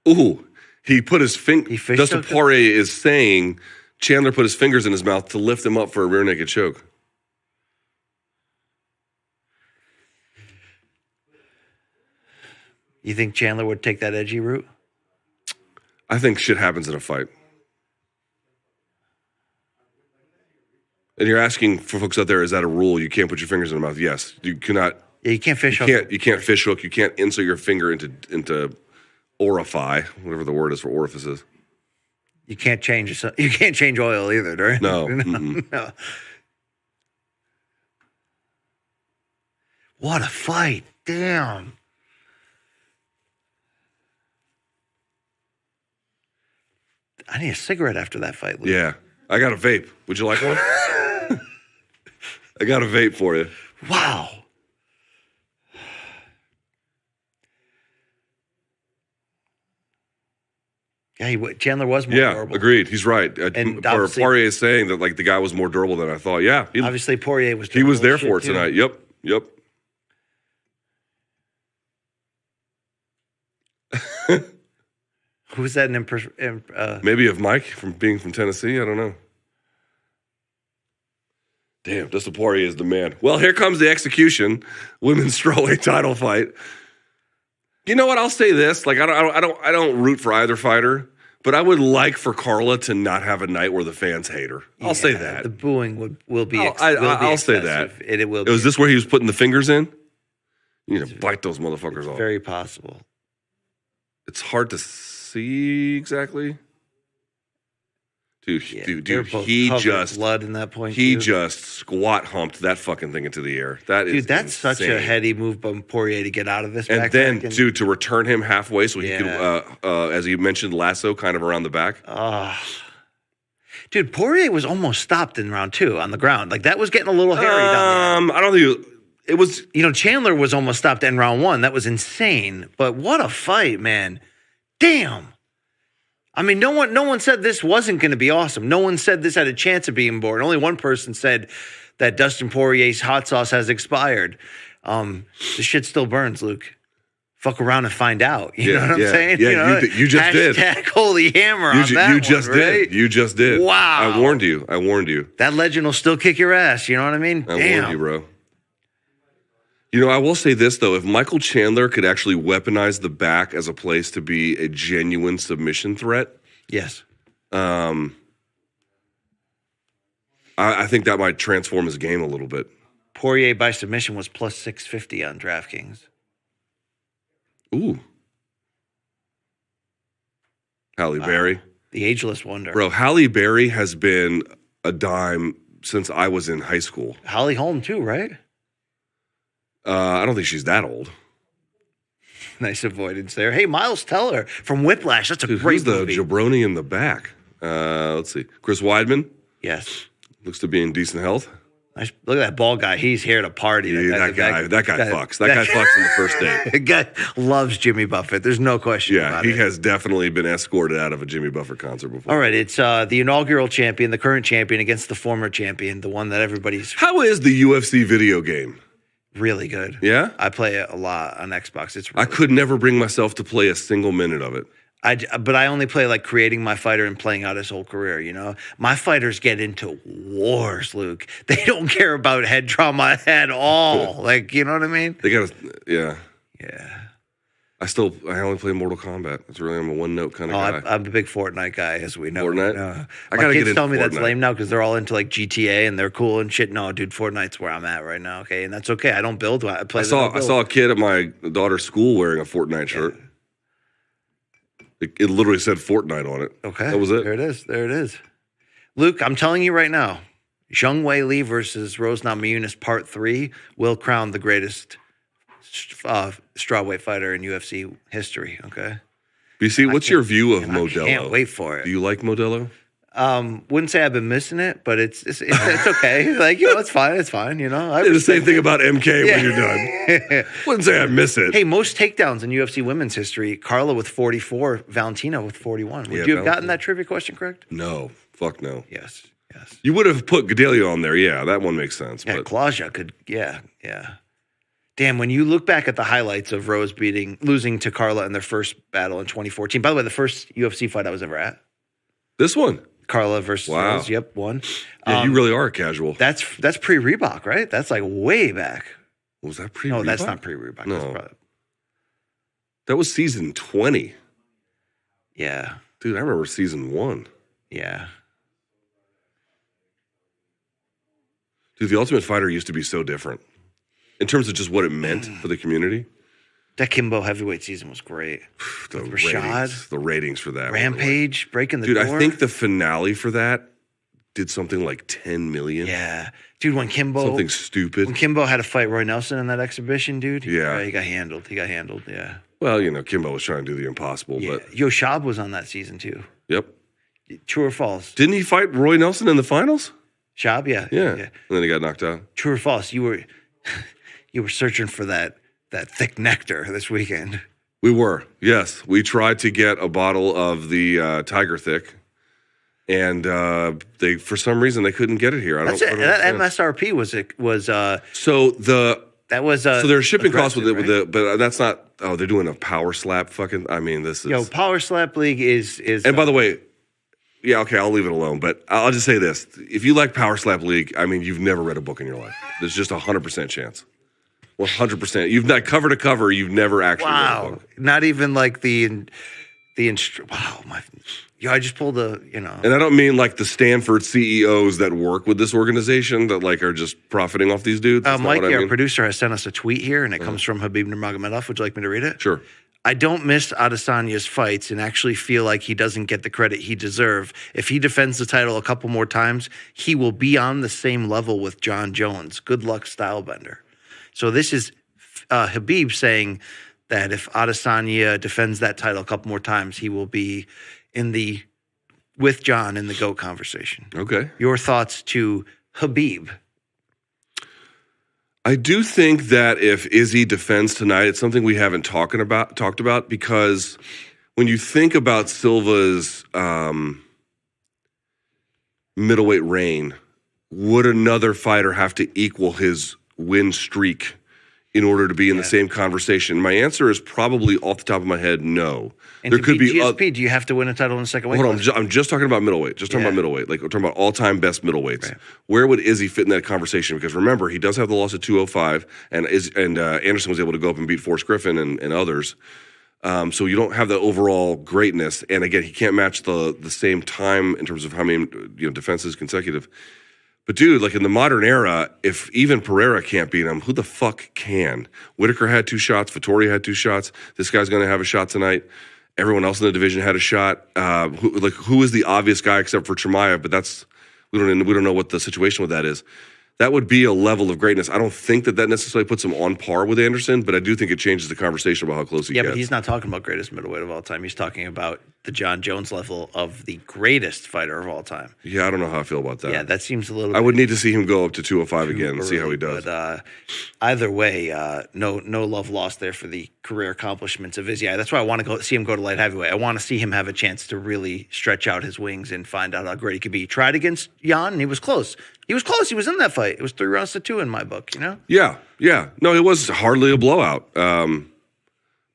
Ooh, he put his finger. Dustin Poirier is saying Chandler put his fingers in his mouth to lift him up for a rear naked choke. You think Chandler would take that edgy route? I think shit happens in a fight. And you're asking for folks out there, is that a rule? You can't put your fingers in the mouth. Yes. You cannot. Yeah, you can't fish hook. You can't fish hook. You can't insert your finger into orify, whatever the word is for orifices. You can't change oil either, right? No. No. What a fight. Damn. I need a cigarette after that fight, Luke. Yeah. I got a vape. Would you like one? I got a vape for you. Wow. Yeah, Chandler was more durable. Agreed. He's right. And Poirier is saying that the guy was more durable than I thought. Yeah. Obviously, Poirier was durable. He was there for it tonight. Yep. Who was that? Maybe of Mike from being from Tennessee. I don't know. Damn, Dustin Poirier is the man. Well, here comes the execution, women's strawweight title fight. You know what? I'll say this: I don't root for either fighter, but I would like for Carla to not have a night where the fans hate her. I'll say that the booing will be. I'll say that it will. Was this where he was putting the fingers in? You need to bite those motherfuckers off. Very possible. It's hard to see exactly. Dude, he just blood in that point. He just squat humped that fucking thing into the air. That's insane. Such a heady move by Poirier to get out of this. And then, to return him halfway so he could, as you mentioned, lasso kind of around the back. Dude, Poirier was almost stopped in round 2 on the ground. That was getting a little hairy down there. I don't think it was. Chandler was almost stopped in round 1. That was insane. But what a fight, man! Damn. I mean, no one said this wasn't going to be awesome. No one said this had a chance of being boring. Only one person said that Dustin Poirier's hot sauce has expired. The shit still burns, Luke. Fuck around and find out. You know what I'm saying? Yeah, you just did. Hashtag holy hammer on that You just did. You just did. Wow. I warned you. That legend will still kick your ass. You know what I mean? I warned you, bro. I will say this, though. If Michael Chandler could actually weaponize the back as a place to be a genuine submission threat. Yes. I think that might transform his game a little bit. Poirier by submission was plus 650 on DraftKings. Ooh. Halle Berry. The ageless wonder. Bro, Halle Berry has been a dime since I was in high school. Holly Holm, too, right? I don't think she's that old. Nice avoidance there. Hey, Miles Teller from Whiplash. That's a great who's the movie. jabroni in the back? Let's see. Chris Weidman. Yes. Looks to be in decent health. Look at that bald guy. He's here to party. That guy fucks. That guy fucks on the first date. The guy loves Jimmy Buffett. There's no question about it. Yeah, he has definitely been escorted out of a Jimmy Buffett concert before. All right, it's the inaugural champion, the current champion against the former champion, the one that everybody's... How is the UFC video game? Really good. Yeah? I play it a lot on Xbox. It's I could never bring myself to play a single minute of it. But I only play like creating my fighter and playing out his whole career, you know? My fighters get into wars, Luke. They don't care about head trauma at all. Like, you know what I mean? They got to, Yeah. I only play Mortal Kombat. I'm a one-note kind of guy. I'm a big Fortnite guy, as we know. Fortnite? I gotta get into tell me Fortnite. That's lame now because they're all into like GTA and they're cool and shit. No, dude, Fortnite's where I'm at right now, okay? And that's okay. I don't build. I play. I saw a kid at my daughter's school wearing a Fortnite shirt. It literally said Fortnite on it. Okay. That was it. There it is. Luke, I'm telling you right now, Zhang Weili versus Rose Namajunas Part 3 will crown the greatest strawweight fighter in UFC history, okay? BC, what's your view of Modelo? I can't wait for it. Do you like Modelo? Wouldn't say I've been missing it, but it's okay. Like, you know, it's fine. You know, I did the same thing about MK when you're done. Wouldn't say I miss it. Hey, most takedowns in UFC women's history: Carla with 44, Valentina with 41. Would you have gotten that trivia question correct? No, fuck no. Yes. You would have put Gadelha on there. Yeah, that one makes sense. Yeah, Claudia could. Yeah. Damn, when you look back at the highlights of Rose losing to Carla in their first battle in 2014. By the way, the first UFC fight I was ever at. This one. Carla versus Rose. Yep, won. Yeah, you really are a casual. That's pre-Reebok, right? That's like way back. Was that pre-Reebok? No, that's not pre-Reebok. No. That was season 20. Yeah. Dude, I remember season 1. Yeah. Dude, The Ultimate Fighter used to be so different in terms of just what it meant for the community. That Kimbo heavyweight season was great. The ratings for that. Rampage, breaking the door. Dude, I think the finale for that did something like 10 million. Yeah. Dude, when Kimbo... Something stupid. When Kimbo had to fight Roy Nelson in that exhibition, dude. Yeah. He got handled. yeah. Well, you know, Kimbo was trying to do the impossible, but... Yoshab was on that season, too. Yep. True or false? Didn't he fight Roy Nelson in the finals? Shab, yeah. And then he got knocked out. True or false? You were searching for that thick nectar this weekend. We were, yes. We tried to get a bottle of the Tiger Thick, and they, for some reason, they couldn't get it here. That MSRP was so their shipping costs with right? but that's not. Oh, they're doing a power slap. Fucking, I mean, this is Power Slap League is. And by the way, yeah, okay, I'll leave it alone. But I'll just say this: if you like Power Slap League, I mean, you've never read a book in your life. There's just 100% chance. 100%. You've not cover to cover. You've never actually read a book. Not even like I just pulled And I don't mean like the Stanford CEOs that work with this organization that like are just profiting off these dudes. Mike, our producer, has sent us a tweet here, and it comes from Habib Nurmagomedov. Would you like me to read it? Sure. I don't miss Adesanya's fights and actually feel like he doesn't get the credit he deserves. If he defends the title a couple more times, he will be on the same level with John Jones. Good luck, Stylebender. So this is Habib saying that if Adesanya defends that title a couple more times, he will be with John in the GOAT conversation. Okay. Your thoughts to Habib? I do think that if Izzy defends tonight, it's something we haven't talked about because when you think about Silva's middleweight reign, would another fighter have to equal his win streak in order to be in the same conversation? My answer is probably off the top of my head, no. And there could be GSP. Do you have to win a title in the second weight? Hold on, I'm just talking about middleweight. Like we're talking about all-time best middleweights. Right. Where would Izzy fit in that conversation? Because remember, he does have the loss at 205, and Anderson was able to go up and beat Forrest Griffin and others. So you don't have the overall greatness. And again, he can't match the same time in terms of how many defenses consecutive. But dude, like in the modern era, if even Pereira can't beat him, who the fuck can? Whitaker had 2 shots. Vettori had 2 shots. This guy's going to have a shot tonight. Everyone else in the division had a shot. Who is the obvious guy except for Chimaev? But we don't know what the situation with that is. That would be a level of greatness. I don't think that necessarily puts him on par with Anderson, but I do think it changes the conversation about how close he gets. Yeah, but he's not talking about greatest middleweight of all time. He's talking about the John Jones level of the greatest fighter of all time. Yeah, I don't know how I feel about that. Yeah, that seems a little. I would need to see him go up to 205 again and see how he does. But either way, no love lost there for the career accomplishments of Izzy. That's why I want to see him go to light heavyweight. I want to see him have a chance to really stretch out his wings and find out how great he could be. He tried against Jan, and he was close. He was close. He was in that fight. It was 3-2 in my book. You know. Yeah. No, it was hardly a blowout.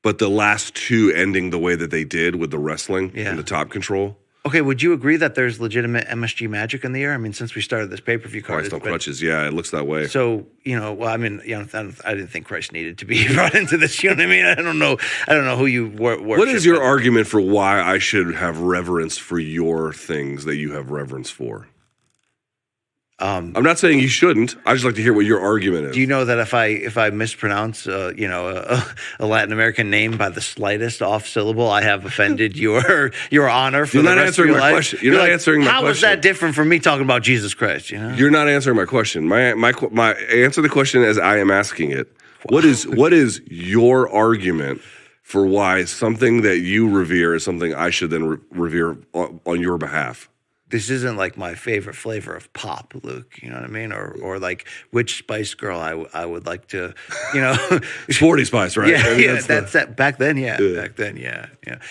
But the last two ending the way that they did with the wrestling and the top control. Okay, would you agree that there's legitimate MSG magic in the air? I mean, since we started this pay-per-view card. Christ on crutches, yeah, it looks that way. So, I didn't think Christ needed to be brought into this. You know what I mean? I don't know who you worship. What is your argument for why I should have reverence for your things that you have reverence for? I'm not saying you shouldn't. I just like to hear what your argument is. Do you know that if I mispronounce, a Latin American name by the slightest off syllable, I have offended your honor for the rest of your life? Question. You're not answering my question. How is that different from me talking about Jesus Christ? You know, you're not answering my question. My answer the question as I am asking it. Wow. What is your argument for why something that you revere is something I should then revere on your behalf? This isn't like my favorite flavor of pop, Luke. You know what I mean? Or like which Spice Girl I would like to, Sporty Spice, right? Yeah, that's that. Back then, yeah. Back then, yeah.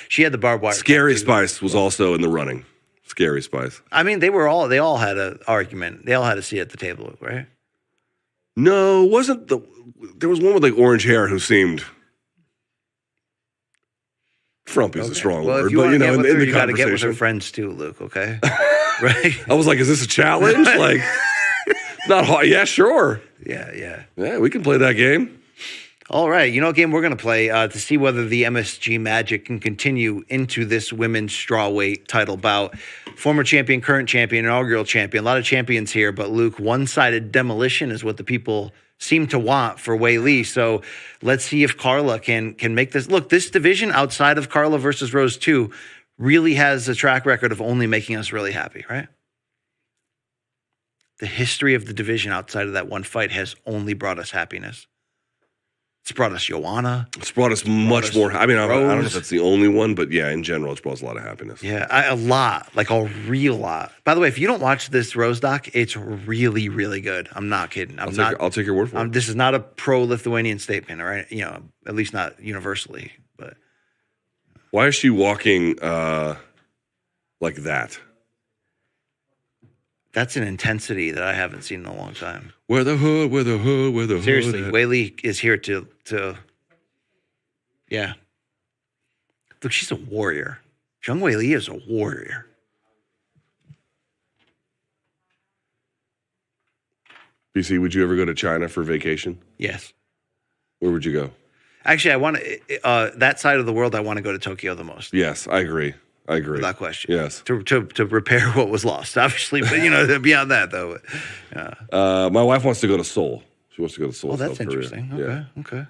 She had the barbed wire. Scary Spice was also in the running. Scary Spice. I mean, they all had an argument. They all had a seat at the table, right? No, there was one with like orange hair who seemed. Frumpy is a strong word, but in the conversation. You got to get with her friends too, Luke. Okay, right? I was like, "Is this a challenge?" Like, not hard. Yeah, sure. Yeah. We can play that game. All right, you know what game we're going to play to see whether the MSG magic can continue into this women's strawweight title bout. Former champion, current champion, inaugural champion. A lot of champions here, but Luke, one-sided demolition is what the people seem to want for Weili. So let's see if Carla can make this. Look, this division outside of Carla versus Rose 2 really has a track record of only making us really happy, right? The history of the division outside of that one fight has only brought us happiness. It's brought us Joanna. It's brought us much more. I mean, I don't know if that's the only one, but yeah, in general, it's brought us a lot of happiness. Yeah, a lot, like a real lot. By the way, if you don't watch this Rose doc, it's really, really good. I'm not kidding. I'll take your word for it. This is not a pro-Lithuanian statement, all right? At least not universally. But why is she walking like that? That's an intensity that I haven't seen in a long time. Where the hood. Seriously, Weili is here to yeah. Look, she's a warrior. Zhang Weili is a warrior. BC, would you ever go to China for vacation? Yes. Where would you go? Actually, I want to that side of the world. I want to go to Tokyo the most. Yes, I agree. Without question. Yes. To repair what was lost, obviously. But, beyond that, though. Yeah. My wife wants to go to Seoul. She wants to go to Seoul. Oh, that's South Korea. interesting. Okay.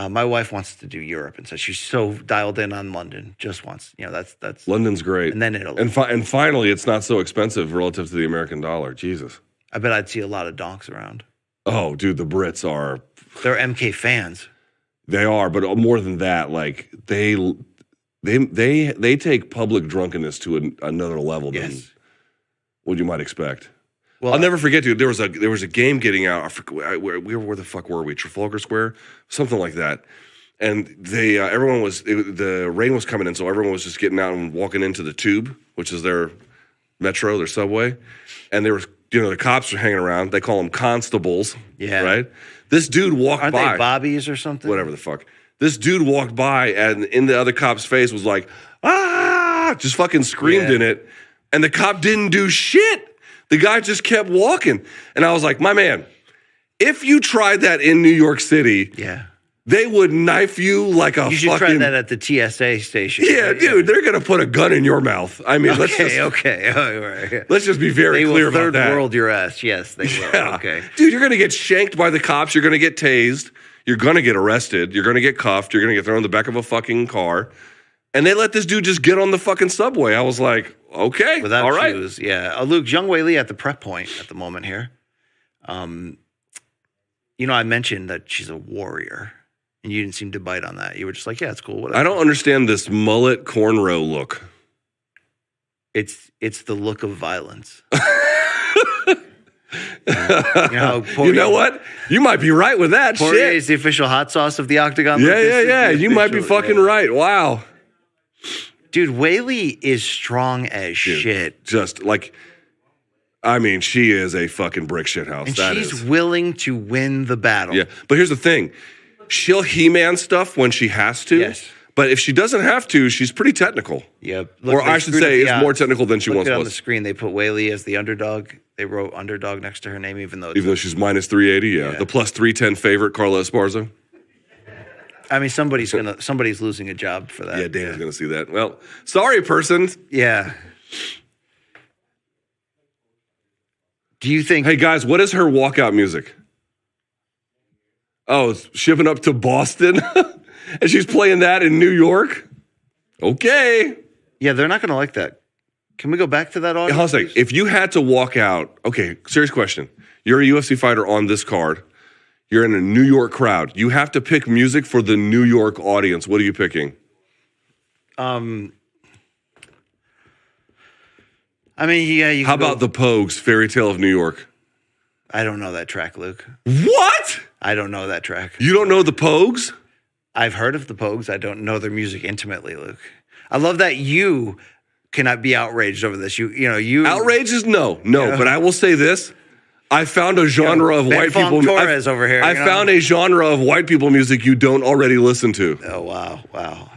My wife wants to do Europe, and so she's so dialed in on London. Just wants, that's London's great. And then Italy. And finally, it's not so expensive relative to the American dollar. Jesus. I bet I'd see a lot of donks around. Oh, dude, the Brits are. They're MK fans. They are, but more than that, like they take public drunkenness to another level than what you might expect. Well, I'll never forget, dude. There was a game getting out. Where the fuck were we? Trafalgar Square, something like that. And the rain was coming in, so everyone was just getting out and walking into the Tube, which is their metro, their subway. And there was, the cops were hanging around. They call them constables. Yeah. Right. This dude walked by. Aren't they bobbies or something? Whatever the fuck. This dude walked by and in the other cop's face was like, just fucking screamed in it. And the cop didn't do shit. The guy just kept walking. And I was like, my man, if you tried that in New York City, they would knife you like a fucking... You should try that at the TSA station. Yeah, right? Dude, they're going to put a gun in your mouth. I mean, let's just be very clear about that. They will third world your ass. Yes, they will. Yeah. Okay. Dude, you're going to get shanked by the cops. You're going to get tased. You're going to get arrested. You're going to get cuffed. You're going to get thrown in the back of a fucking car. And they let this dude just get on the fucking subway. I was like, okay, without all right. shoes, yeah. Luke, Zhang Weili at the prep point at the moment here. I mentioned that she's a warrior. And you didn't seem to bite on that. You were just like, yeah, it's cool. Whatever. I don't understand this mullet cornrow look. It's the look of violence. You know what? You might be right with that Poirier shit. is the official hot sauce of the Octagon. Yeah. You might be fucking right. Wow. Dude, Weili is strong as shit. Just like, I mean, she is a fucking brick shit house. And she's willing to win the battle. Yeah, but here's the thing. She'll He-Man stuff when she has to. Yes. But if she doesn't have to, she's pretty technical. Yep. Or I should say, is more technical than she once was. On the screen, they put Weili as the underdog. They wrote underdog next to her name, even though she's minus 380. Yeah. The plus 310 favorite, Carla Esparza. I mean, somebody's losing a job for that. Yeah, Dan's gonna see that. Well, sorry, person. Yeah. Do you think? Hey guys, what is her walkout music? Oh, it's shipping up to Boston, and she's playing that in New York. Okay. Yeah, they're not gonna like that. Can we go back to that audio? Hold on a second. If you had to walk out, okay, serious question. You're a UFC fighter on this card. You're in a New York crowd. You have to pick music for the New York audience. What are you picking? I mean, yeah. How about the Pogues, Fairy Tale of New York? I don't know that track, Luke. What? I don't know that track. You don't know the Pogues? I've heard of the Pogues. I don't know their music intimately, Luke. I love that you cannot be outraged over this. You outraged is no. But I will say this. I found a genre of white people. Torres over here. I found a genre of white people music you don't already listen to. Oh wow!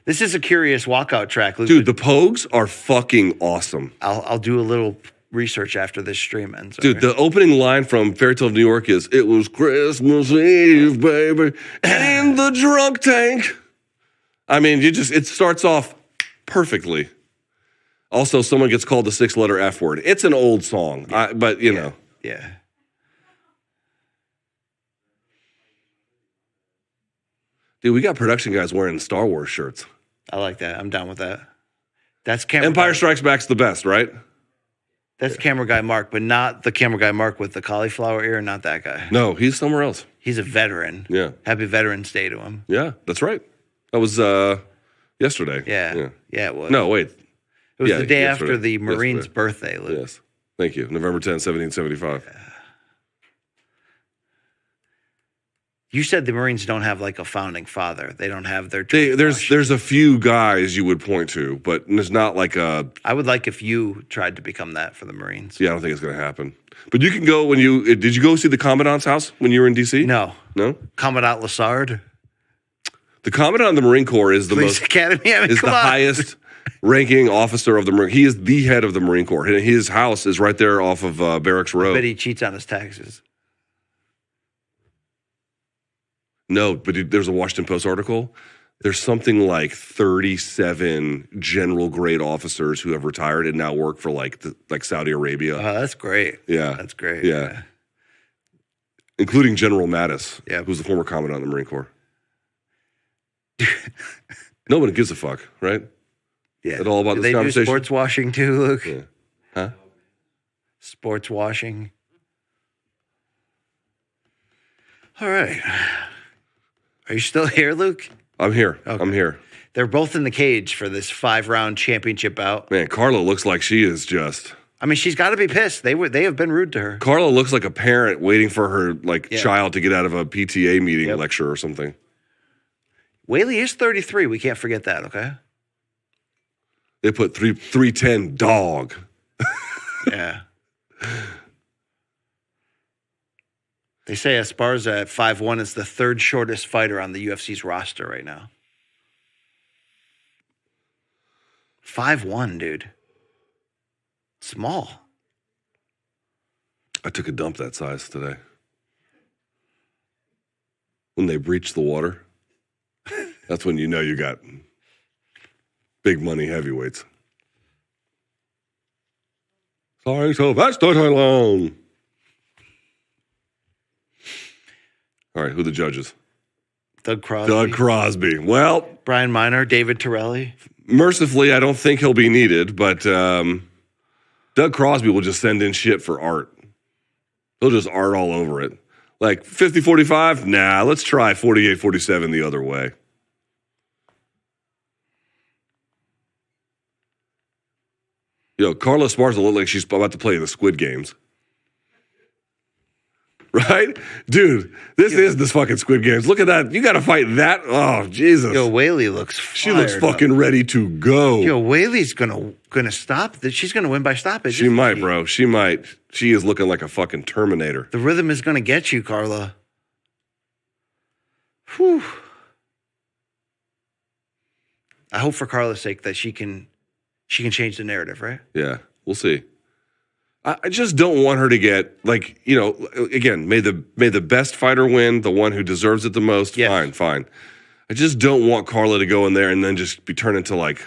This is a curious walkout track, Luke. Dude. The Pogues are fucking awesome. I'll do a little research after this stream ends. Dude, the opening line from Fairy Tale of New York is, "It was Christmas Eve, baby, in the drunk tank." I mean, it starts off perfectly. Also, someone gets called the 6-letter F word. It's an old song, but you know. Yeah. Dude, we got production guys wearing Star Wars shirts. I like that. I'm down with that. That's Empire Strikes Back's the best, right? That's camera guy Mark, but not the camera guy Mark with the cauliflower ear, not that guy. No, he's somewhere else. He's a veteran. Yeah. Happy Veterans Day to him. Yeah, that's right. That was yesterday. Yeah, it was. No, wait. It was the day after the Marine's birthday, Luke. Yes. Thank you. November 10, 1775. You said the Marines don't have like a founding father. They don't have their... There's a few guys you would point to, but there's not like a... I would like if you tried to become that for the Marines. Yeah, I don't think it's going to happen. But you can go when you... Did you go see the Commandant's house when you were in D.C.? No. No? Commandant Lassard? The Commandant of the Marine Corps is the Police Academy? I mean, is the highest ranking officer of the Marine. He is the head of the Marine Corps. His house is right there off of Barracks Road. I bet he cheats on his taxes. No, but there's a Washington Post article. There's something like 37 general grade officers who have retired and now work for like Saudi Arabia. Oh, that's great. Yeah. That's great. Yeah. Including General Mattis, yeah, who's the former commandant of the Marine Corps. Nobody gives a fuck, right? Yeah. At all about this conversation? They do sports washing too, Luke? Yeah. Huh? Sports washing. All right. Are you still here, Luke? I'm here. Okay. I'm here. They're both in the cage for this 5-round championship bout. Man, Carla looks like she is just... I mean, she's got to be pissed. They have been rude to her. Carla looks like a parent waiting for her child to get out of a PTA meeting lecture or something. Weili is 33. We can't forget that, okay? They put 310 dog. Yeah. They say Esparza at 5'1" is the third shortest fighter on the UFC's roster right now. 5'1", dude. Small. I took a dump that size today. When they breach the water, that's when you know you got big money heavyweights. Sorry, so that's not long. All right, who are the judges? Doug Crosby. Doug Crosby. Well, Brian Miner, David Torelli. Mercifully, I don't think he'll be needed, but Doug Crosby will just send in shit for art. He'll just art all over it. Like 50-45? Nah, let's try 48-47 the other way. Carla Esparza looked like she's about to play the Squid Games. Right? Dude, this is the fucking Squid Games. Look at that. You got to fight that. Oh, Jesus. Weili looks She looks fucking ready to go. Weili's gonna stop. She's gonna win by stoppage. She might, bro. She might. She is looking like a fucking Terminator. The rhythm is gonna get you, Carla. Whew. I hope for Carla's sake that she can change the narrative, right? Yeah, we'll see. I just don't want her to get again, may the best fighter win, the one who deserves it the most. Yes. Fine. I just don't want Carla to go in there and then just be turned into like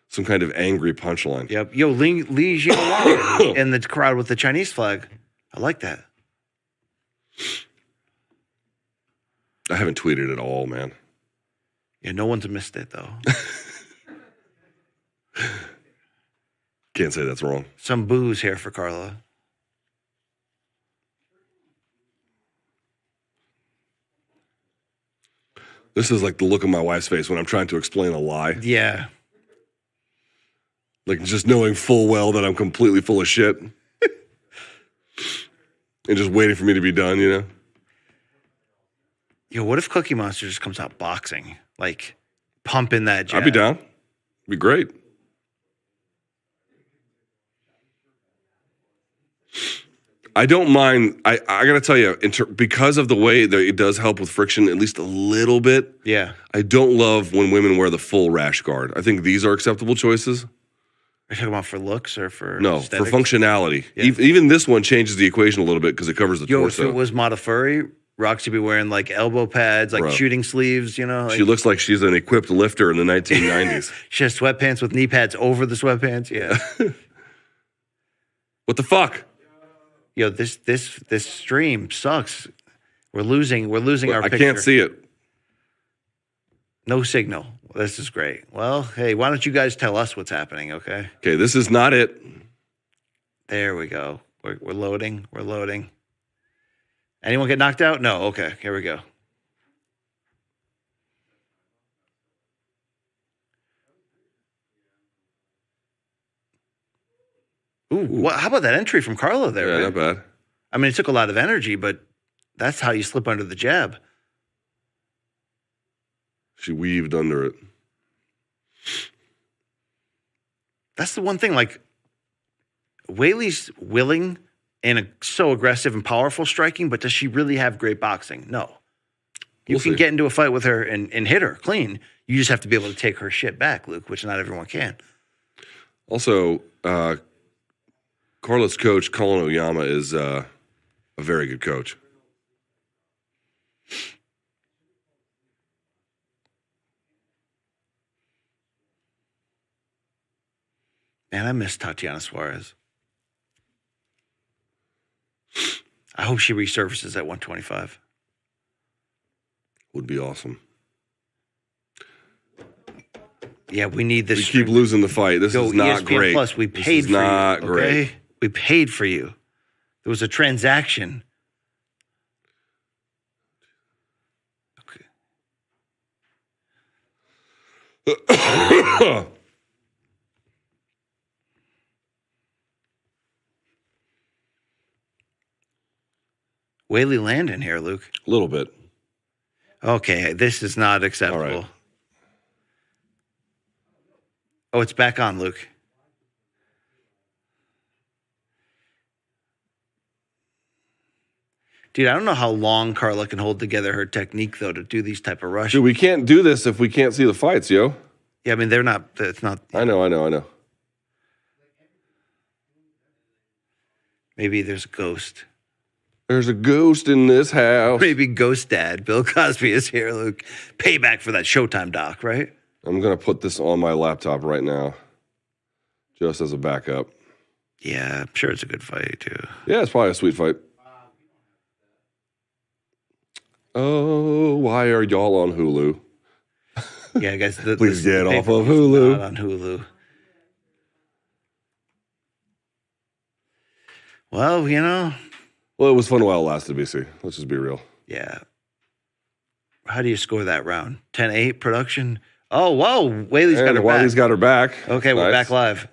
some kind of angry punchline. Yep. Li Jiawang in the crowd with the Chinese flag. I like that. I haven't tweeted at all, man. Yeah, no one's missed it though. Can't say that's wrong. Some boos here for Carla. This is like the look on my wife's face when I'm trying to explain a lie. Yeah. Like just knowing full well that I'm completely full of shit. And just waiting for me to be done, What if Cookie Monster just comes out boxing? Like, pumping that jab? I'd be down. It'd be great. I don't mind. I got to tell you, because of the way that it does help with friction, at least a little bit. Yeah. I don't love when women wear the full rash guard. I think these are acceptable choices. Are you talking about for looks or for No, aesthetics? for functionality. Yeah. Even this one changes the equation a little bit because it covers the torso. If it was Modafferi, Roxy be wearing like elbow pads, like shooting sleeves, Like, she looks like she's an equipped lifter in the 1990s. She has sweatpants with knee pads over the sweatpants. Yeah. What the fuck? This stream sucks. We're losing our picture. I can't see it. No signal. This is great. Well, hey, why don't you guys tell us what's happening, okay? Okay, this is not it. There we go. We're loading. We're loading. Anyone get knocked out? No. Okay, here we go. Ooh, how about that entry from Carla there? Yeah, man? not bad. I mean, it took a lot of energy, but that's how you slip under the jab. She weaved under it. That's the one thing, like, Weili's willing and so aggressive and powerful striking, but does she really have great boxing? No. You can get into a fight with her and hit her clean. You just have to be able to take her shit back, Luke, which not everyone can. Also, Carla's coach, Colin Oyama, is a very good coach. Man, I miss Tatiana Suarez. I hope she resurfaces at 125. Would be awesome. Yeah, we need this. We keep losing the fight. This is not ESPN great. Plus, we paid for you. Not great. Okay? We paid for you. There was a transaction. Okay. Weili Landon here, Luke. A little bit. Okay, this is not acceptable. All right. Oh, it's back on, Luke. Dude, I don't know how long Carla can hold together her technique, though, to do these type of rushes. Dude, we can't do this if we can't see the fights, yo. Yeah, I mean, they're not, it's not. I know. Maybe there's a ghost. There's a ghost in this house. Maybe Ghost Dad, Bill Cosby is here, Luke. Payback for that Showtime doc, right? I'm going to put this on my laptop right now, just as a backup. Yeah, I'm sure it's a good fight, too. Yeah, it's probably a sweet fight. Oh, why are y'all on Hulu? Yeah, guys. Please get off of Hulu. Not on Hulu. Well, Well, it was fun while it lasted, BC. Let's just be real. Yeah. How do you score that round? 10-8 production? Oh, whoa. Weili's got her back. Weili's got her back. Okay, we're back live.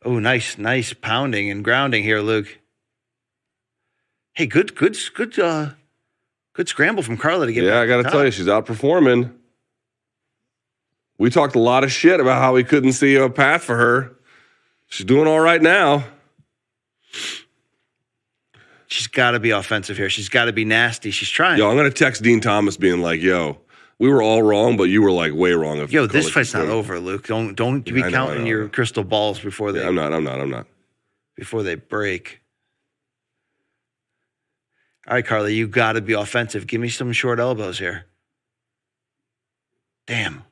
Oh, nice pounding and grounding here, Luke. Hey, good scramble from Carla to get back. Yeah, I got to tell you, she's outperforming. We talked a lot of shit about how we couldn't see a path for her. She's doing all right now. She's got to be offensive here. She's got to be nasty. She's trying. Yo, I'm going to text Dean Thomas being like, yo, we were all wrong, but you were like way wrong. Yo, this fight's not over, Luke. Don't be counting your crystal balls before they. I'm not. Before they break. All right, Carla, you got to be offensive. Give me some short elbows here. Damn.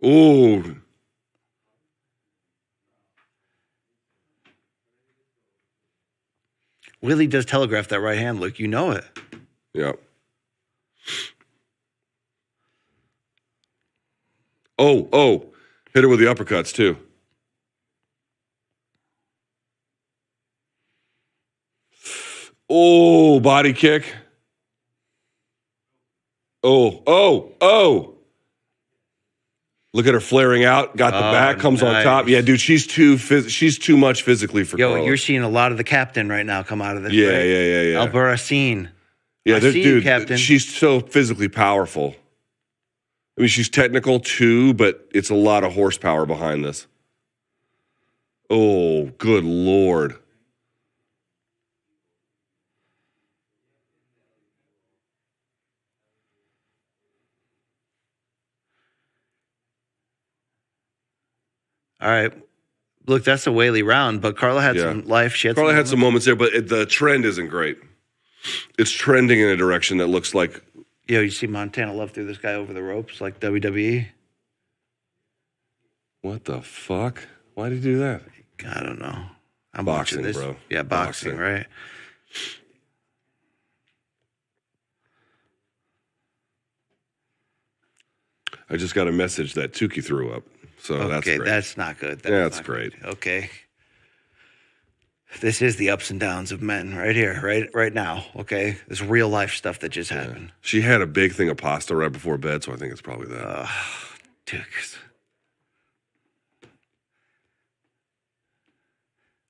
Ooh. Weili does telegraph that right hand, Luke. You know it. Yep. Oh. Hit her with the uppercuts, too. Oh, body kick. Oh. Look at her flaring out. Got the back, comes on top. Yeah, dude, she's too much physically for Carla. You're seeing a lot of the captain right now come out of this. Yeah, right? yeah. Albarracin. Yeah, dude, you, Captain. She's so physically powerful. I mean, she's technical too, but it's a lot of horsepower behind this. Oh, good Lord. All right. Look, that's a Weili round, but Carla had some life. Carla had some moments there, but the trend isn't great. It's trending in a direction that looks like... Yo, you see Montana Love threw this guy over the ropes like WWE? What the fuck? Why'd he do that? I don't know. I'm boxing, watching this. bro. Yeah, boxing, right? I just got a message that Tukey threw up. So that's great. That's not good. That's great. Good. Okay. This is the ups and downs of men right here, right now. Okay. This real life stuff that just happened. She had a big thing of pasta right before bed, so I think it's probably that. Dude.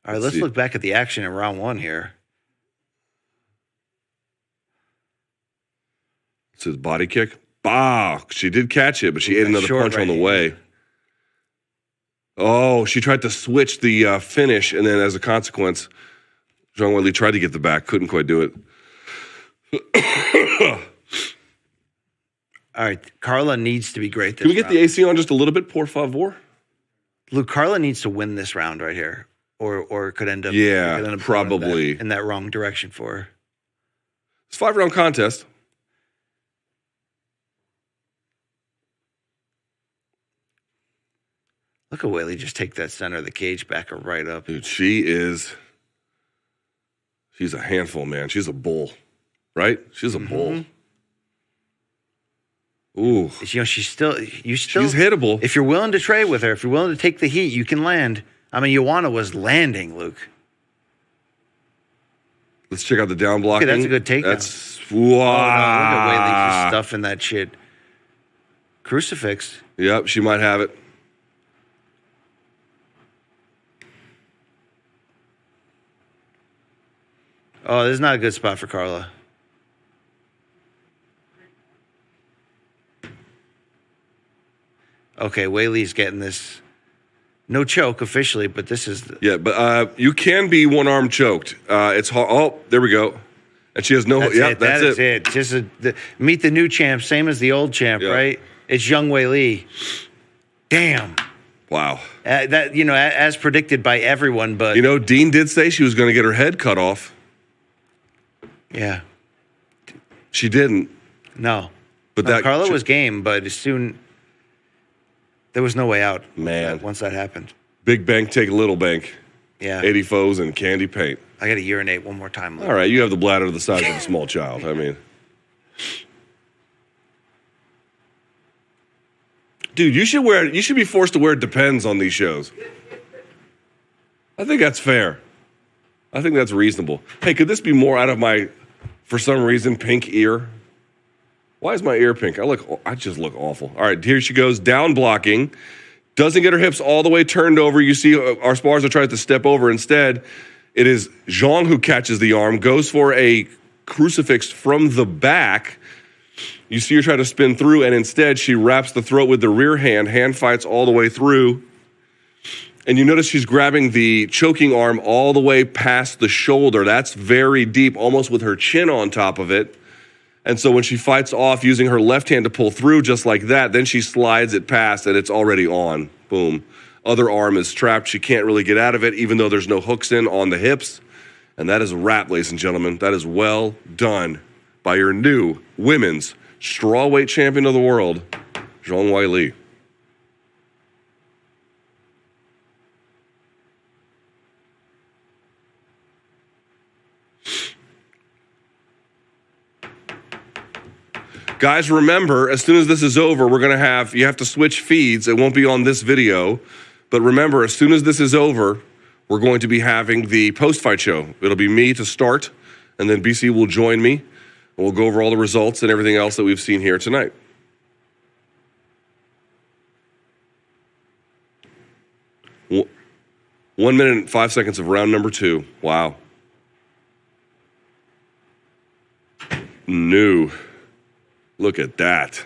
All right, let's look back at the action in round one here. It's his body kick. Bah! She did catch it, but she ate another punch on the way. Oh, she tried to switch the finish, and then as a consequence, Zhang Weili tried to get the back, couldn't quite do it. All right, Carla needs to be great this Can we get round. the AC on just a little bit, por favor? Luke, Carla needs to win this round right here, or it could end up probably in that wrong direction for her. It's a 5-round contest. Look at Weili just take that center of the cage back right up. Dude, she's a handful, man. She's a bull, right? She's a bull. Ooh. You know, she's hittable. If you're willing to trade with her, if you're willing to take the heat, you can land. I mean, Joanna was landing, Luke. Let's check out the down blocking. Okay, that's a good takedown. That's wow. Oh, no, look at Weili just stuffing that shit. Crucifix. Yep, she might have it. Oh, this is not a good spot for Carla. Okay, Weili's getting this. No choke officially, but this is... Yeah, but you can be one-arm choked. It's hard. Oh, there we go. And she has no... That's it. Just meet the new champ, same as the old champ, right? It's young Weili. Damn. Wow. As predicted by everyone, but... Dean did say she was going to get her head cut off. Yeah. She didn't. No. But Carla was game, but as soon... There was no way out. Man. Once that happened. Big bank, take little bank. Yeah. 80 foes and candy paint. I got to urinate one more time. All right, you have the bladder the size of a small child. I mean... Dude, you should be forced to wear Depends on these shows. I think that's fair. I think that's reasonable. Hey, could this be more out of my, for some reason, pink ear? Why is my ear pink? I just look awful. All right, here she goes, down blocking. Doesn't get her hips all the way turned over. You see Esparza tries to step over. Instead, it is Zhang who catches the arm, goes for a crucifix from the back. You see her try to spin through, and instead she wraps the throat with the rear hand. Hand fights all the way through. And you notice she's grabbing the choking arm all the way past the shoulder. That's very deep, almost with her chin on top of it. And so when she fights off using her left hand to pull through just like that, then she slides it past and it's already on. Boom. Other arm is trapped. She can't really get out of it, even though there's no hooks in on the hips. And that is a wrap, ladies and gentlemen. That is well done by your new women's strawweight champion of the world, Zhang Weili. Guys, remember, as soon as this is over, you have to switch feeds. It won't be on this video. But remember, as soon as this is over, we're going to be having the post-fight show. It'll be me to start, and then BC will join me. And we'll go over all the results and everything else that we've seen here tonight. One minute and 5 seconds of round number 2. Wow. New. Look at that.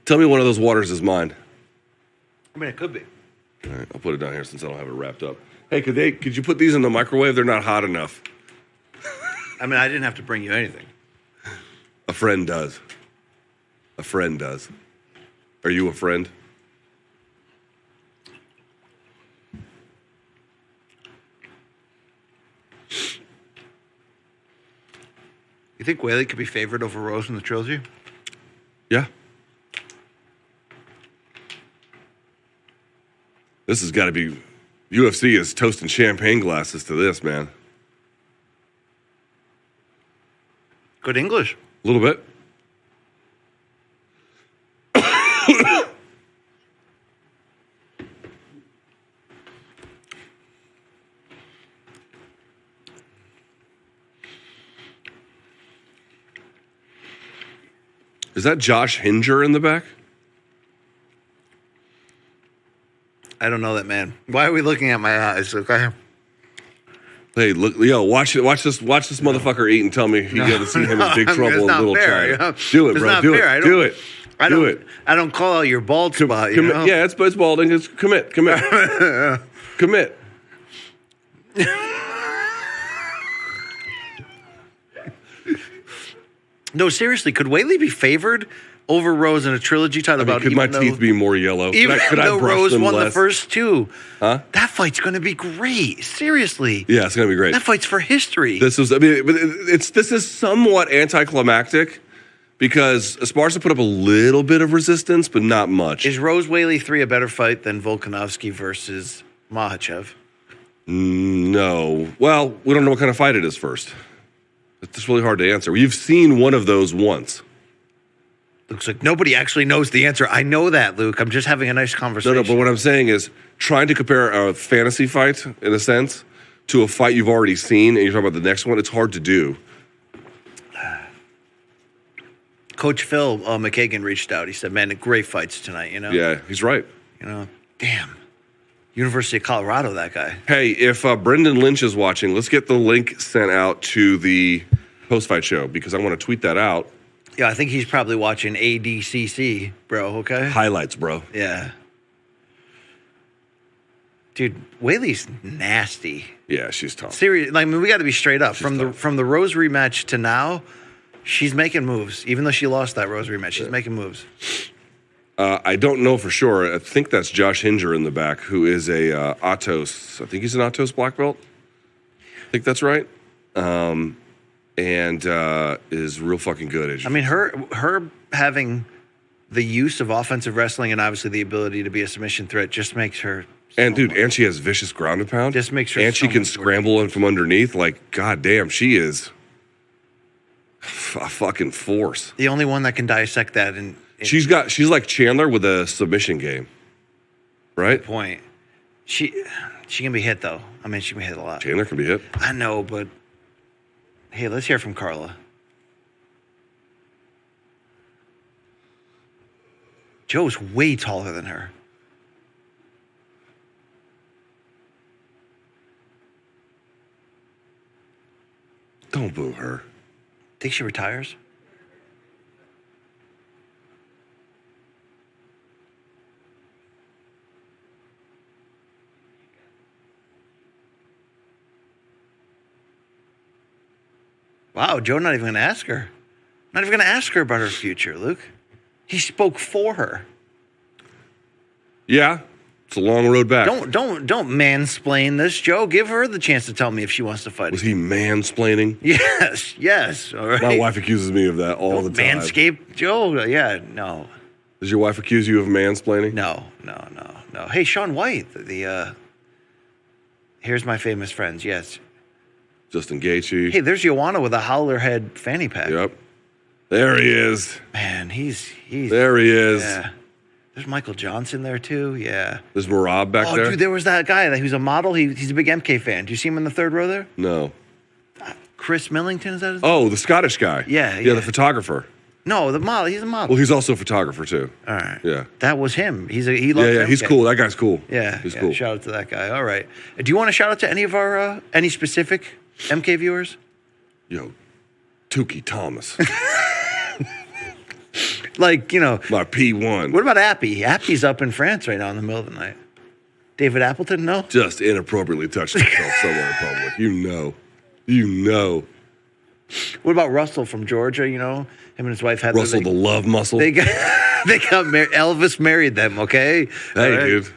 Tell me one of those waters is mine. I mean, it could be. All right, I'll put it down here since I don't have it wrapped up. Hey, could you put these in the microwave? They're not hot enough. I mean, I didn't have to bring you anything. A friend does. A friend does. Are you a friend? You think Weili could be favored over Rose in the trilogy? Yeah. This has got to be... UFC is toasting champagne glasses to this, man. Good English. A little bit. Is that Josh Hinger in the back? I don't know that man. Why are we looking at my eyes? Okay. Hey, look, watch this motherfucker eat and tell me you got to see him in big trouble in Little China. You know? Do it, bro. Do it. Do it. Do it. I don't call out your bald spot. Yeah, it's balding. Just commit. Commit. No, seriously, could Weili be favored over Rose in a trilogy title bout? Could my teeth be more yellow? Even though Rose won the first two. Huh? That fight's going to be great. Seriously. Yeah, it's going to be great. That fight's for history. This is somewhat anticlimactic because Esparza put up a little bit of resistance, but not much. Is Rose Weili 3 a better fight than Volkanovski versus Makhachev? No. Well, we don't know what kind of fight it is first. It's really hard to answer. You've seen one of those once. Looks like nobody actually knows the answer. I know that, Luke. I'm just having a nice conversation. No, but what I'm saying is trying to compare a fantasy fight, in a sense, to a fight you've already seen and you're talking about the next one, it's hard to do. Coach Phil McKagan reached out. He said, man, great fights tonight, Yeah, he's right. Damn. University of Colorado, that guy. Hey, if Brendan Lynch is watching, let's get the link sent out to the post-fight show because I want to tweet that out. Yeah, I think he's probably watching ADCC, bro, okay? Highlights, bro. Yeah. Dude, Weili's nasty. Yeah, she's tough. Seriously, I mean, we got to be straight up. From the Rose rematch to now, she's making moves. Even though she lost that Rose rematch, she's making moves. I don't know for sure. I think that's Josh Hinger in the back, who is a Atos. I think he's an Atos black belt. I think that's right. And is real fucking good. I mean, her having the use of offensive wrestling and obviously the ability to be a submission threat just makes her. And she has vicious ground and pound. Just makes her. And she can scramble in from underneath. Like, goddamn, she is a fucking force. The only one that can dissect that. She's like Chandler with a submission game. Right? Good point. She can be hit, though. I mean, she can be hit a lot. Chandler can be hit. I know, but hey, let's hear from Carla. Joe's way taller than her. Don't boo her. Think she retires? Wow, Joe not even going to ask her. Not even going to ask her about her future, Luke. He spoke for her. Yeah, it's a long road back. Don't mansplain this, Joe. Give her the chance to tell me if she wants to fight. Was he mansplaining? Yes. All right. My wife accuses me of that all the time. Manscape, Joe. Yeah, no. Does your wife accuse you of mansplaining? No. Hey, Shaun White, Here's My Famous Friends, yes. Justin Gaethje. Hey, there's Joanna with a howler head fanny pack. Yep. There he is. Man, he's there he is. Yeah. There's Michael Johnson there too. Yeah. There's Marab back there. Oh, dude, there was that guy who's a model. He's a big MK fan. Do you see him in the third row there? No. Chris Millington, is that his name? Oh, the Scottish guy. Yeah, the photographer. No, the model. He's a model. Well, he's also a photographer too. All right. Yeah. That was him. He loves MK. He's cool. That guy's cool. Yeah. He's cool. Shout out to that guy. All right. Do you want to shout out to any of our any specific MK viewers? Yo, Tukey Thomas. Like, my P1. What about Appy? Appy's up in France right now in the middle of the night. David Appleton, no? Just inappropriately touched himself somewhere in public. You know. What about Russell from Georgia? Him and his wife had Russell the love muscle. They got married. Elvis married them. Okay. Hey, dude.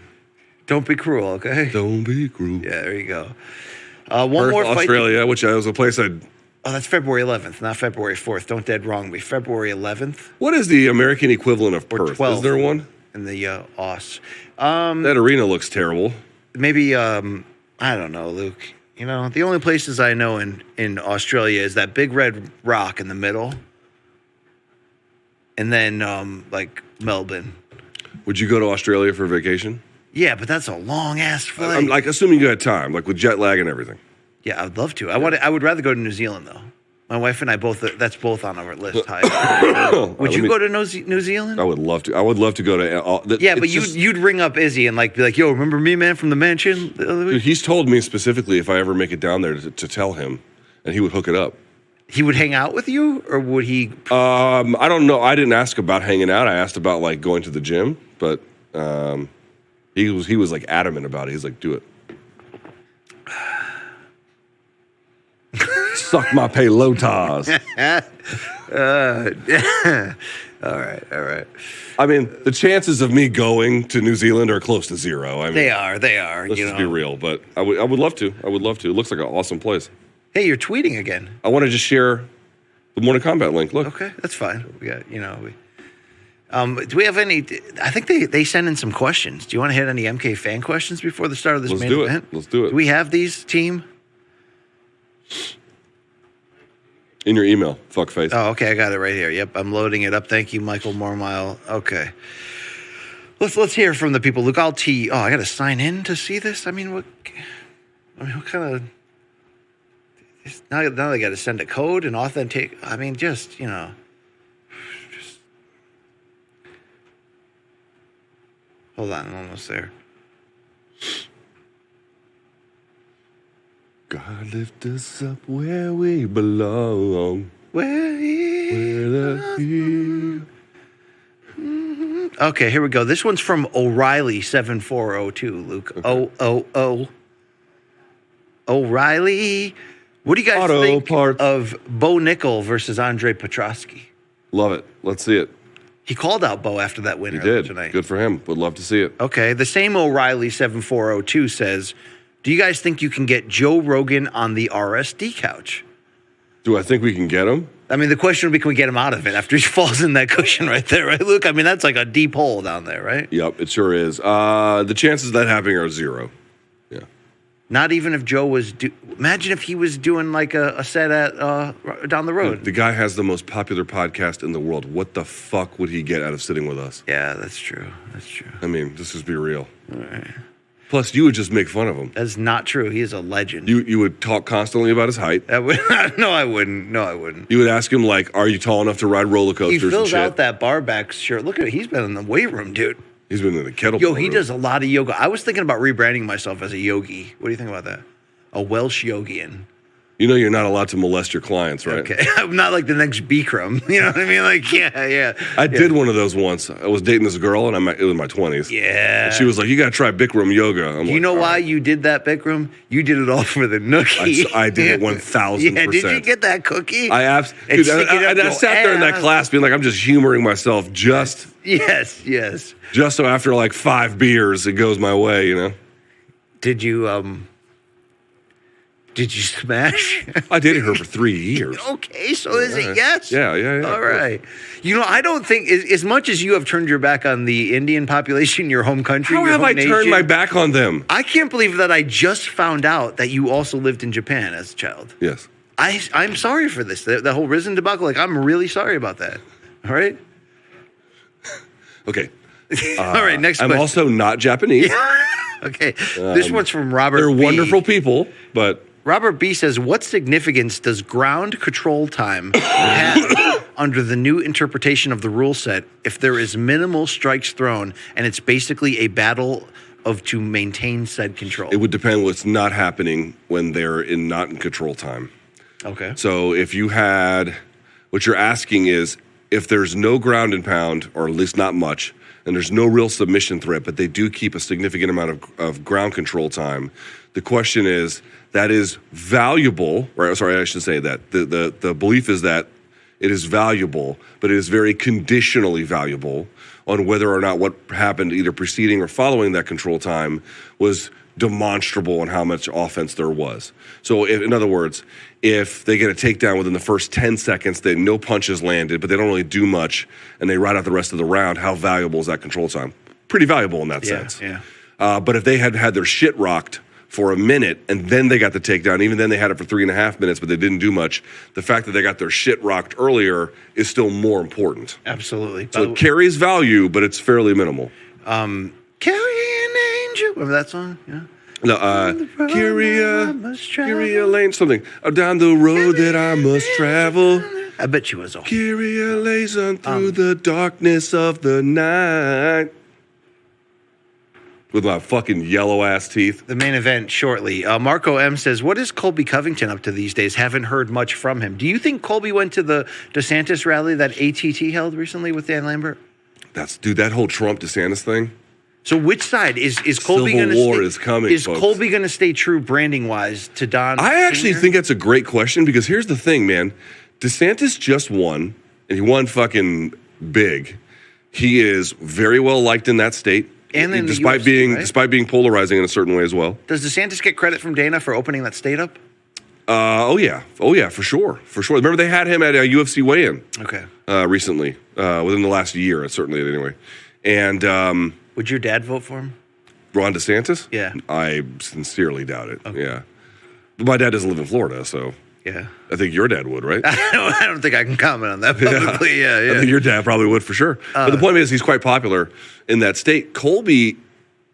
Don't be cruel. Okay. Don't be cruel. Yeah, there you go. One more fight. Australia, which was a place I'd. Oh, that's February 11th, not February 4th. Don't dead wrong me. February 11th. What is the American equivalent of Perth? 12th, is there one? In the Aus. That arena looks terrible. Maybe I don't know, Luke. The only places I know in Australia is that big red rock in the middle, and then like Melbourne. Would you go to Australia for vacation? Yeah, but that's a long ass flight. I'm like assuming you had time, like with jet lag and everything. Yeah, I'd love to. I would rather go to New Zealand though. My wife and I both. That's both on our list. Would you go to New Zealand? I would love to. I would love to go to. Yeah, but you'd ring up Izzy and be like, "Yo, remember me, man, from the mansion?" Dude, he's told me specifically if I ever make it down there to tell him, and he would hook it up. He would hang out with you, or would he? I don't know. I didn't ask about hanging out. I asked about like going to the gym, but he was like adamant about it. He's like, "Do it." Suck my pelotas. All right. I mean, the chances of me going to New Zealand are close to zero. I mean, they are. Let's just be real. But I would love to. I would love to. It looks like an awesome place. Hey, you're tweeting again. I want to just share the Morning Kombat link. Look. Okay, that's fine. We got, do we have any? I think they send in some questions. Do you want to hit any MK fan questions before the start of this main event? Let's do it. Do we have these, team? In your email, fuckface. Oh, okay, I got it right here. Yep, I'm loading it up. Thank you, Michael Mormile. Okay. Let's hear from the people. Look, I got to sign in to see this? What kind of... Now they got to send a code and authentic... just... Hold on, I'm almost there. God lift us up where we belong. Okay, here we go. This one's from O'Reilly 7402, Luke. Okay. O'Reilly. What do you guys think of Bo Nickel versus Andre Petrosky? Love it. Let's see it. He called out Bo after that win tonight. Good for him. Would love to see it. Okay. The same O'Reilly 7402 says, do you guys think you can get Joe Rogan on the RSD couch? Do I think we can get him? The question would be, can we get him out of it after he falls in that cushion right there, right, Luke? That's like a deep hole down there, right? Yep, it sure is. The chances of that happening are zero. Yeah. Not even if Joe was imagine if he was doing like a set at down the road. The guy has the most popular podcast in the world. What the fuck would he get out of sitting with us? Yeah, that's true. That's true. I mean, let's just be real. All right. Plus, you would just make fun of him. That's not true. He is a legend. You would talk constantly about his height. No, I wouldn't. No, I wouldn't. You would ask him, like, are you tall enough to ride roller coasters He fills and shit? out that bar back shirt. Look at it. He's been in the weight room, dude. He's been in the kettlebell Yo, he room. does a lot of yoga. I was thinking about rebranding myself as a yogi. What do you think about that? A Welsh yogian. You know you're not allowed to molest your clients, right? Okay. I'm not like the next Bikram. You know what I mean? Like, yeah. I did one of those once. I was dating this girl, and it was in my 20s. Yeah. And she was like, you got to try Bikram yoga. You know why you did that, Bikram? You did it all for the nookie. I did it 1,000%. Yeah, did you get that cookie? I sat there in that class being like, I'm just humoring myself just. Yes. Just so after like 5 beers, it goes my way, you know? Did you smash? I dated her for 3 years. Okay, so is it yes? Yeah. All right. You know, I don't think, as much as you have turned your back on the Indian population, your home country, How your have home I nation, turned my back on them? I can't believe that I just found out that you also lived in Japan as a child. Yes. I'm sorry for this. The whole Risen debacle, like, I'm really sorry about that. All right? Okay. All right, next question. I'm also not Japanese. Okay. This one's from Robert They're B. wonderful people, but... Robert B. says, what significance does ground control time have under the new interpretation of the rule set if there is minimal strikes thrown and it's basically a battle to maintain said control? It would depend what's not happening when they're not in control time. Okay. So if you had... What you're asking is, if there's no ground and pound, or at least not much, and there's no real submission threat, but they do keep a significant amount of ground control time, the question is... That is valuable, or sorry, I should say that. The belief is that it is valuable, but it is very conditionally valuable on whether or not what happened either preceding or following that control time was demonstrable on how much offense there was. So in other words, if they get a takedown within the first 10 seconds, no punches landed, but they don't really do much, and they ride out the rest of the round, how valuable is that control time? Pretty valuable in that sense. Yeah. But if they had their shit rocked for a minute, and then they got the takedown. Even then, they had it for 3.5 minutes, but they didn't do much. The fact that they got their shit rocked earlier is still more important. Absolutely. So it carries value, but it's fairly minimal. Carry an angel. Remember that song? Yeah. No, carry a lane, something. Down the road that I must travel. I bet you was all. Carry a laser through the darkness of the night. With my fucking yellow-ass teeth. The main event shortly. Marco M. says, what is Colby Covington up to these days? Haven't heard much from him. Do you think Colby went to the DeSantis rally that ATT held recently with Dan Lambert? That whole Trump-DeSantis thing. So which side? Is Colby going to Civil War is coming, Is folks. Colby going to stay true branding-wise to Don I actually think that's a great question, because here's the thing, man. DeSantis just won, and he won fucking big. He is very well liked in that state. And then despite being polarizing in a certain way as well. Does DeSantis get credit from Dana for opening that state up? Oh yeah, for sure. Remember they had him at a UFC weigh-in. Okay. Recently, within the last year, certainly anyway. And would your dad vote for him? Ron DeSantis? Yeah. I sincerely doubt it. Okay. Yeah. But my dad doesn't live in Florida, so. Yeah. I think your dad would, right? I don't think I can comment on that publicly. Yeah. I think your dad probably would for sure. But the point is, he's quite popular in that state. Colby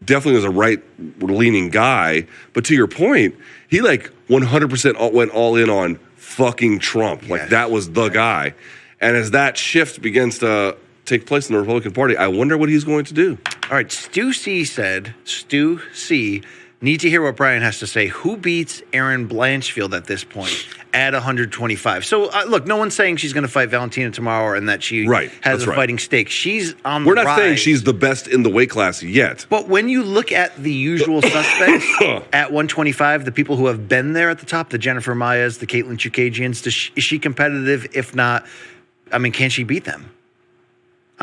definitely was a right-leaning guy. But to your point, he 100% went all in on fucking Trump. Like, that was the guy. And as that shift begins to take place in the Republican Party, I wonder what he's going to do. All right. Stu C, need to hear what Brian has to say. Who beats Erin Blanchfield at this point at 125? So, look, no one's saying she's going to fight Valentina tomorrow and that she has a fighting stake. She's on We're the not rise. saying she's the best in the weight class yet. But when you look at the usual suspects at 125, the people who have been there at the top, the Jennifer Mayas, the Caitlin Chukagians, is she competitive? If not, can she beat them?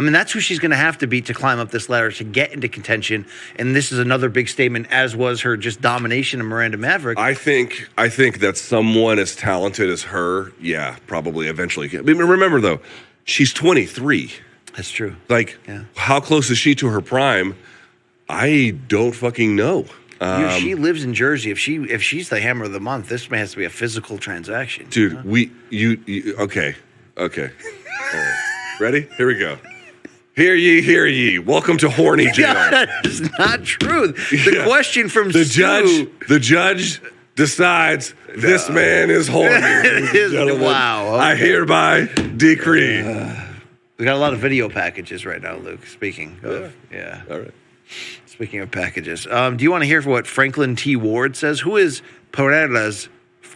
That's who she's going to have to beat to climb up this ladder to get into contention. And this is another big statement, as was her just domination of Miranda Maverick. I think that someone as talented as her, probably eventually. Remember, though, she's 23. That's true. How close is she to her prime? I don't fucking know. She lives in Jersey. If she's the hammer of the month, this has to be a physical transaction. Dude, okay. All right. Ready? Here we go. Hear ye. Welcome to horny jail. That is not true. The question from the judge decides this man is horny. Wow. Okay. I hereby decree. We got a lot of video packages right now, Luke. Speaking of, All right. Speaking of packages, do you want to hear what Franklin T. Ward says? Who is Pereira's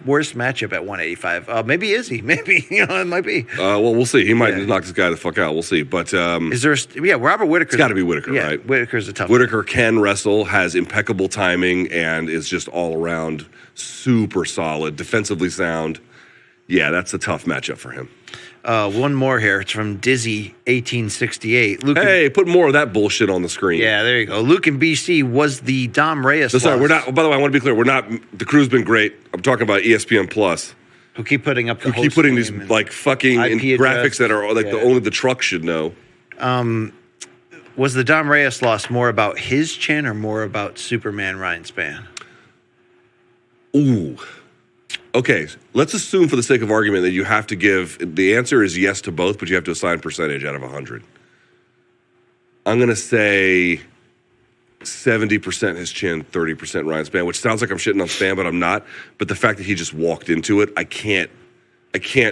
worst matchup at 185? Maybe Izzy. Maybe it might be. Well, we'll see. He might knock this guy the fuck out. We'll see. But is there? Robert Whittaker. It's got to be Whittaker, right? Whittaker's a tough. Whittaker can wrestle, has impeccable timing, and is just all around super solid, defensively sound. Yeah, that's a tough matchup for him. One more here. It's from Dizzy 1868. Luke put more of that bullshit on the screen. Yeah, there you go. Luke in BC was the Dom Reyes. Sorry, we're not. By the way, I want to be clear. We're not. The crew's been great. I'm talking about ESPN Plus. Who keep putting up? These like fucking graphics that are like only the truck should know. Was the Dom Reyes loss more about his chin or more about Superman Ryan Spann? Ooh. Okay, let's assume for the sake of argument that you have to give, the answer is yes to both, but you have to assign percentage out of 100. I'm going to say 70% his chin, 30% Ryan Spann, which sounds like I'm shitting on Spann, but I'm not. But the fact that he just walked into it, I can't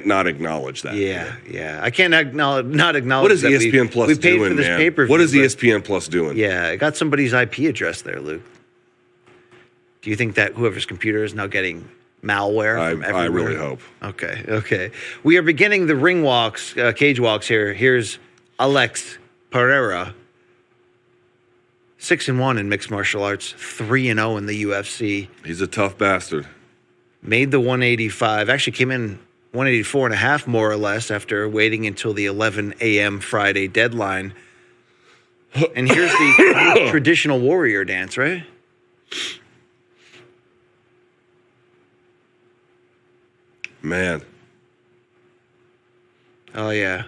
not acknowledge that. Yeah. I can't not acknowledge what is that ESPN Plus we paid doing, for this man? pay-per-view, what is ESPN Plus doing? Yeah, I got somebody's IP address there, Luke. Do you think that whoever's computer is now getting malware from everywhere? I really hope. Okay. We are beginning the ring walks, cage walks here. Here's Alex Pereira, 6-1 in mixed martial arts, 3-0 in the UFC. He's a tough bastard. Made the 185. Actually came in 184.5 more or less after waiting until the 11 a.m. Friday deadline. And here's the traditional warrior dance, right? Man. Oh, yeah.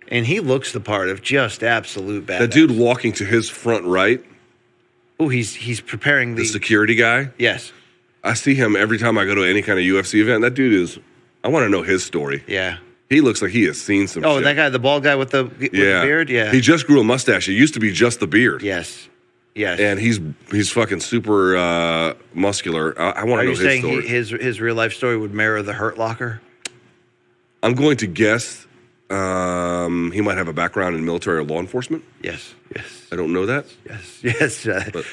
And he looks the part of just absolute badass. That dude walking to his front right. Oh, he's preparing the security guy? Yes. I see him every time I go to any kind of UFC event. That dude is, I want to know his story. Yeah. He looks like he has seen some shit. That guy, the bald guy with the beard? Yeah. He just grew a mustache. It used to be just the beard. Yes. And he's fucking super muscular. I want to know his story. Are you saying his real life story would mirror the Hurt Locker? I'm going to guess he might have a background in military or law enforcement. Yes. I don't know that. Yes.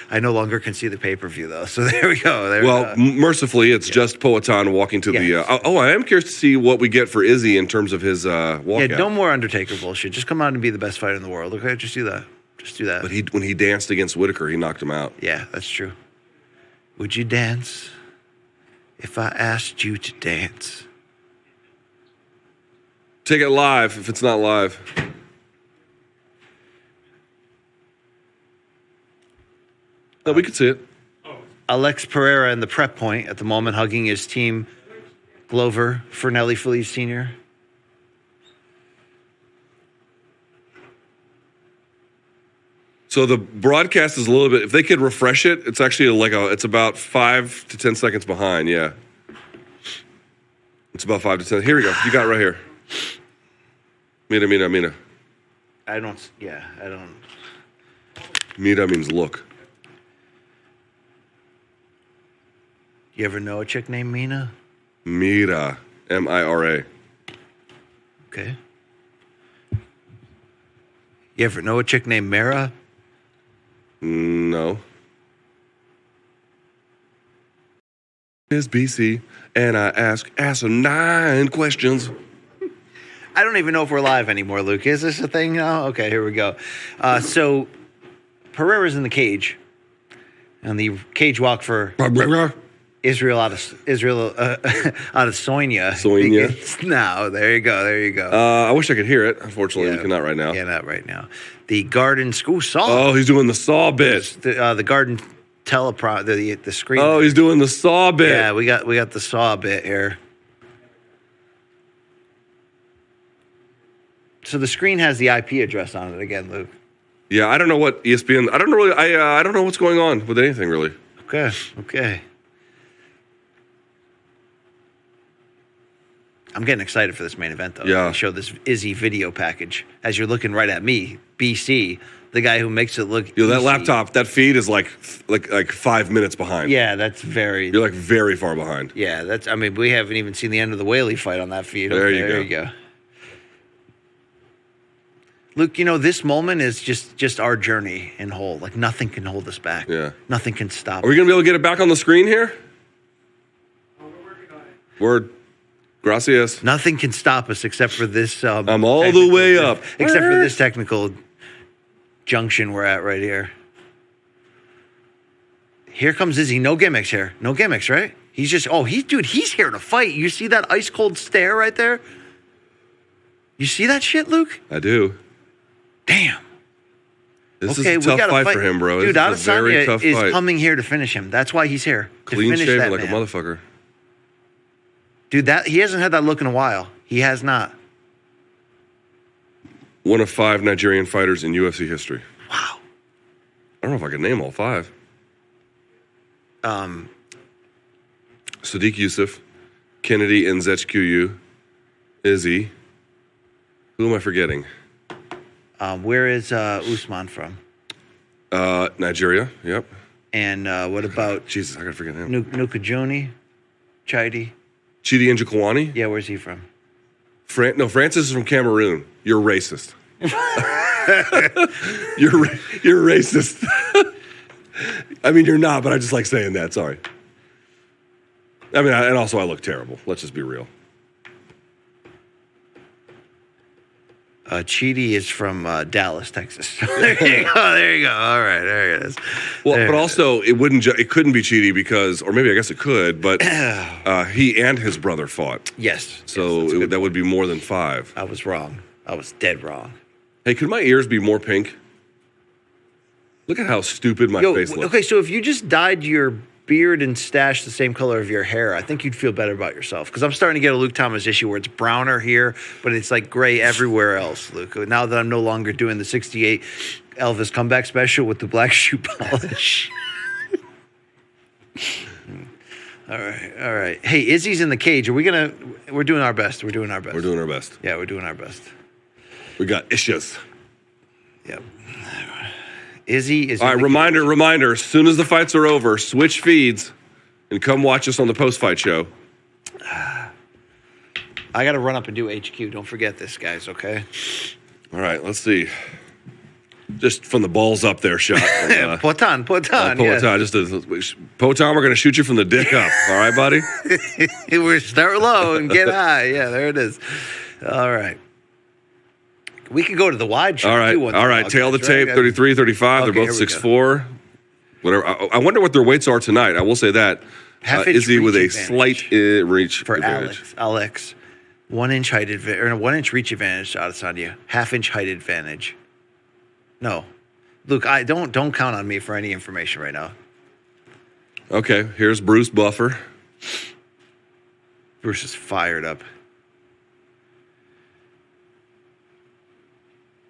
I no longer can see the pay-per-view, though. So there we go. Mercifully, it's just Poatan walking to the... I am curious to see what we get for Izzy in terms of his walkout. Yeah, no more Undertaker bullshit. Just come out and be the best fighter in the world, okay? Just do that. But when he danced against Whittaker, he knocked him out. Yeah, that's true. Would you dance if I asked you to dance? Take it live if it's not live. No, we could see it. Alex Pereira in the prep point at the moment, hugging his team, Glover Fernelli Felice Sr. So the broadcast is a little bit, if they could refresh it, it's actually it's about 5 to 10 seconds behind, yeah. It's about 5 to 10. Here we go. You got it right here. Mira. I don't. Mira means look. You ever know a chick named Mina? Mira. M-I-R-A. Okay. You ever know a chick named Mara? No. It's BC, and I ask asinine questions. I don't even know if we're live anymore, Luke. Is this a thing now? Okay, here we go. So Pereira's in the cage, and the cage walk for Israel Adesanya. Sonia. Now, there you go. I wish I could hear it. Unfortunately, you cannot right now. Yeah, not right now. The garden school saw. Oh, he's doing the saw bit. The garden teleprompter, the screen. Oh, he's doing the saw bit. Yeah, we got the saw bit here. So the screen has the IP address on it again, Luke. Yeah, I don't know what ESPN. I don't really. I don't know what's going on with anything really. Okay. I'm getting excited for this main event, though. Yeah. They show this Izzy video package as you're looking right at me, BC, the guy who makes it look. That easy. laptop, that feed is like 5 minutes behind. Yeah, that's very. You're like very far behind. Yeah, that's. I mean, we haven't even seen the end of the Weili fight on that feed. There you go. Luke, this moment is just our journey in whole. Like nothing can hold us back. Yeah. Nothing can stop. Are we gonna be able to get it back on the screen here? Word. Gracias. Nothing can stop us except for this. I'm all the way up. Except for this technical junction we're at right here. Here comes Izzy. No gimmicks here. No gimmicks, right? He's just, he's here to fight. You see that ice cold stare right there? You see that shit, Luke? I do. Damn. This is a tough fight for him, bro. Dude, this is a very tough Adesanya is fight. coming here to finish him. That's why he's here. Clean to finish shaven that like man. a motherfucker. Dude, he hasn't had that look in a while. He has not. One of 5 Nigerian fighters in UFC history. Wow. I don't know if I can name all 5. Sadiq Yusuf, Kennedy Nzechukwu, Izzy. Who am I forgetting? Where is Usman from? Nigeria, yep. And what about... Jesus, I gotta forget him. Nukajoni? Chidi? Chidi Njokwani? Yeah, where's he from? Francis is from Cameroon. You're racist. You're racist. I mean, you're not, but I just like saying that. Sorry. I mean, and also I look terrible. Let's just be real. Chidi is from Dallas, Texas. There you go. All right, there it is. Well, but also it couldn't be Chidi because, or maybe I guess it could, but he and his brother fought. Yes. So that would be more than 5. I was wrong. I was dead wrong. Hey, could my ears be more pink? Look at how stupid my face looks. Okay, so if you just dyed your beard and stash the same color of your hair, I think you'd feel better about yourself. Because I'm starting to get a Luke Thomas issue where it's browner here, but it's like gray everywhere else, Luke. Now that I'm no longer doing the 68 Elvis comeback special with the black shoe polish. All right. Hey, Izzy's in the cage. We're doing our best. We're doing our best. We're doing our best. Yeah, we're doing our best. We got issues. Yep. Izzy is. All right, reminder. As soon as the fights are over, switch feeds and come watch us on the post-fight show. I got to run up and do HQ. Don't forget this, guys, okay? All right, let's see. Just from the balls up there shot. Potan. Yes. Potan, we're going to shoot you from the dick up. All right, buddy? We're start low and get high. Yeah, there it is. All right. We could go to the wide shot. All right. Tail the tape, 33, 35. Okay, they're both 6'4". Whatever. I wonder what their weights are tonight. I will say that. Izzy with a slight reach for advantage. Alex. 1 inch height advantage, or 1 inch reach advantage to Adesanya. Half-inch height advantage. No. Luke, don't count on me for any information right now. Okay, here's Bruce Buffer. Bruce is fired up.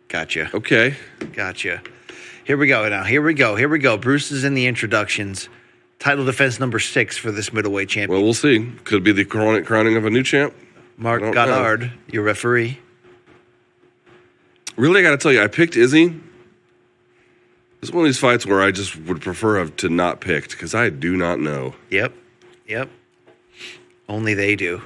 Gotcha. Okay. Gotcha. Here we go now. Here we go. Bruce is in the introductions. Title defense number 6 for this middleweight champion. Well, we'll see. Could be the crowning of a new champ. Mark Goddard, your referee. Really, I got to tell you, I picked Izzy. This is one of these fights where I just would prefer to not picked because I do not know. Yep. Only they do.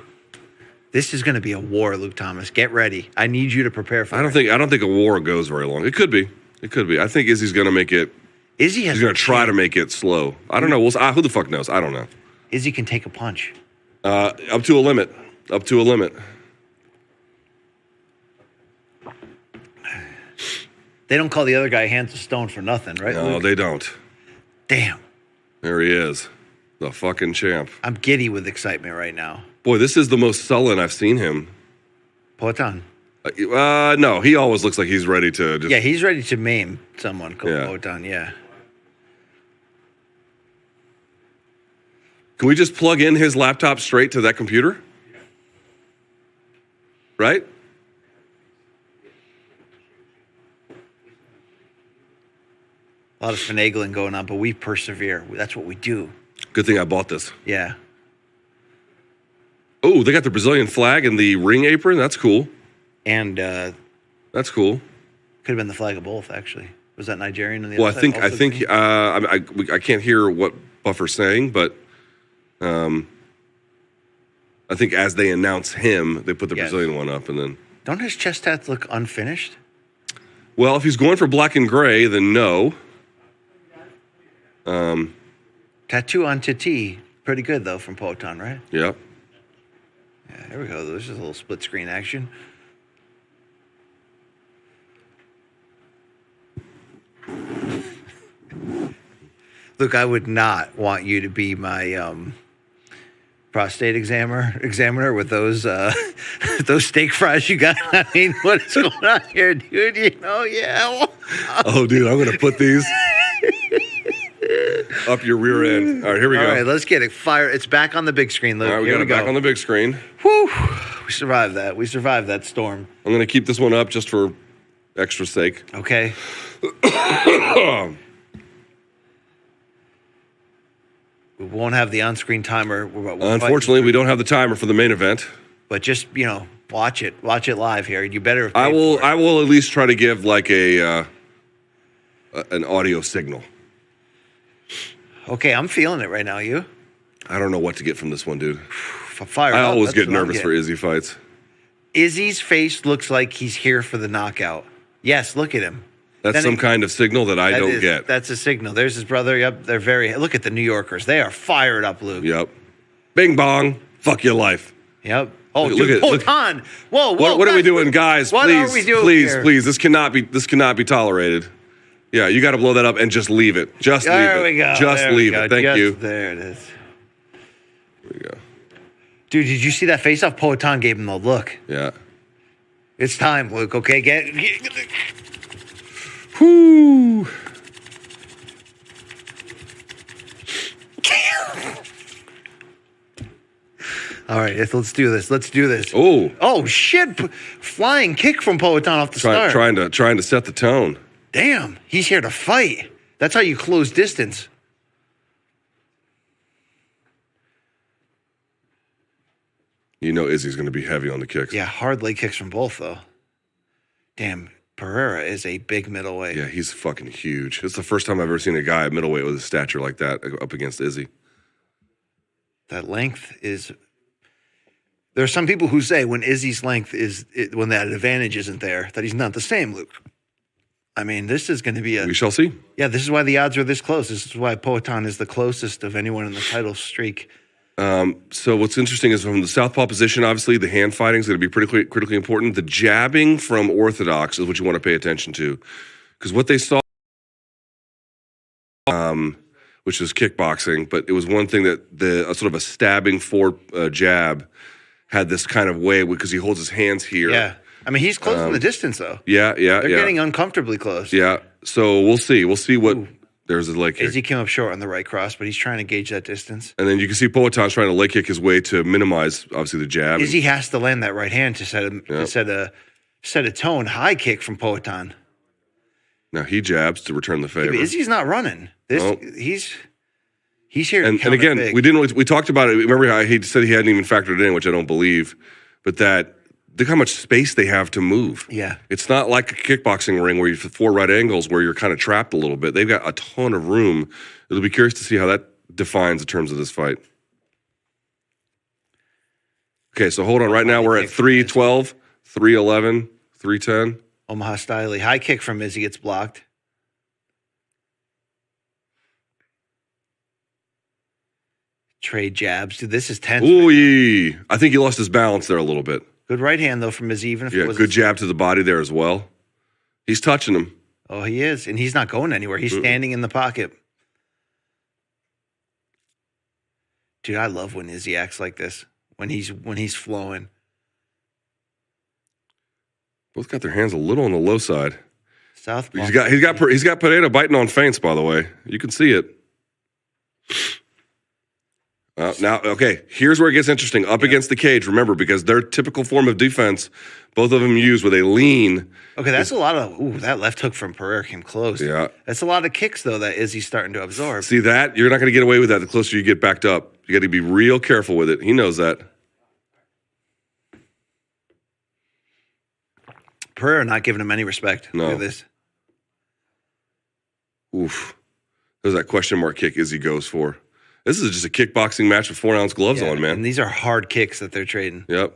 This is going to be a war, Luke Thomas. Get ready. I need you to prepare for it. I don't think a war goes very long. It could be. I think Izzy's going to make it. He's going to try to make it slow. I don't know. Who the fuck knows? I don't know. Izzy can take a punch. Up to a limit. They don't call the other guy hands of stone for nothing, right? No, Luke? they don't. Damn. There he is. The fucking champ. I'm giddy with excitement right now. Boy, this is the most sullen I've seen him. Potan. No, he always looks like he's ready to just... Yeah, he's ready to maim someone called Potan, yeah. Can we just plug in his laptop straight to that computer? Right? A lot of finagling going on, but we persevere. That's what we do. Good thing I bought this. Yeah. Oh, they got the Brazilian flag and the ring apron. That's cool. And that's cool. Could have been the flag of both, actually. Was that Nigerian? On the Well, other I side? think I can't hear what Buffer's saying, but I think as they announce him, they put the Brazilian one up, and then. Don't his chest tats look unfinished? Well, if he's going for black and gray, then no. Tattoo on Titi, pretty good though from Poatan, right? Yep. Yeah, there we go. There's just a little split screen action. Look, I would not want you to be my prostate examiner with those those steak fries you got. I mean, what is going on here, dude? You know, yeah. Oh, dude, I'm gonna put these up your rear end. All right, here we go. All right, let's get it. Fire. It's back on the big screen, Luke. All right, we here got it back on the big screen. Whew. We survived that. We survived that storm. I'm gonna keep this one up just for extra sake. Okay. We won't have the on-screen timer. Unfortunately, we don't have the timer for the main event. But just, watch it. Watch it live here. You better. I will at least try to give like an audio signal. Okay, I'm feeling it right now. You? I don't know what to get from this one, dude. Fire. I always get nervous for Izzy fights. Izzy's face looks like he's here for the knockout. Yes, look at him. That's some kind of signal that I don't get. That's a signal. There's his brother. Yep, they're very. Look at the New Yorkers. They are fired up, Luke. Yep. Bing bong. Fuck your life. Yep. Oh, look on. Whoa. What are we doing, guys? What please, are we doing please, here? please. This cannot be tolerated. Yeah, you got to blow that up and just leave it. Just leave it. There we go. Just leave it. Thank you. There it is. There we go. Dude, did you see that face-off? Poatan gave him the look. Yeah. It's time, Luke. Okay, get Whoo. All right, let's do this. Let's do this. Oh shit! Flying kick from Poatan off the start. Trying to set the tone. Damn, he's here to fight. That's how you close distance. You know Izzy's going to be heavy on the kicks. Yeah, hard leg kicks from both though. Damn, Pereira is a big middleweight. Yeah, he's fucking huge. It's the first time I've ever seen a guy at middleweight with a stature like that up against Izzy. That length is. There are some people who say when Izzy's length when that advantage isn't there, that he's not the same, Luke. I mean, this is going to be We shall see. Yeah, this is why the odds are this close. This is why Poatan is the closest of anyone in the title streak. So what's interesting is from the southpaw position, obviously, the hand fighting is going to be pretty critically important. The jabbing from orthodox is what you want to pay attention to. Because what they saw, which is kickboxing, but it was one thing that sort of a stabbing forward jab had this kind of way because he holds his hands here. Yeah. I mean, he's closing the distance, though. Yeah. They're getting uncomfortably close. Yeah. So we'll see. We'll see what... There's a leg kick. Izzy came up short on the right cross, but he's trying to gauge that distance. And then you can see Poatan's trying to leg kick his way to minimize, obviously, the jab. Izzy has to land that right hand to set a tone. High kick from Poatan. Now he jabs to return the favor. Yeah, Izzy's not running. He's here. And again, big. we talked about it. Remember how he said he hadn't even factored it in, which I don't believe. But look how much space they have to move. Yeah. It's not like a kickboxing ring where you have 4 right angles where you're kind of trapped a little bit. They've got a ton of room. It'll be curious to see how that defines the terms of this fight. Okay, so hold on. Right now we're at 3-12, 3-11, 3-10. Omaha Style. High kick from Izzy gets blocked. Trade jabs. Dude, this is tense. Ooh, I think he lost his balance there a little bit. Good right hand, though, from Izzy. Even if it was good jab to the body there as well. He's touching him. Oh, he is. And he's not going anywhere. He's standing in the pocket. Dude, I love when Izzy acts like this. When he's flowing. Both got their hands a little on the low side. Southpaw. He's got Pereira biting on feints, by the way. You can see it. Now, okay, here's where it gets interesting. Up against the cage, remember, because their typical form of defense, both of them use with a lean. Okay, that's a lot of, that left hook from Pereira came close. Yeah. That's a lot of kicks, though, that Izzy's starting to absorb. See that? You're not going to get away with that the closer you get backed up. You got to be real careful with it. He knows that. Pereira not giving him any respect. No. Look at this. Oof. There's that question mark kick Izzy goes for. This is just a kickboxing match with 4-ounce gloves on, man. And these are hard kicks that they're trading. Yep.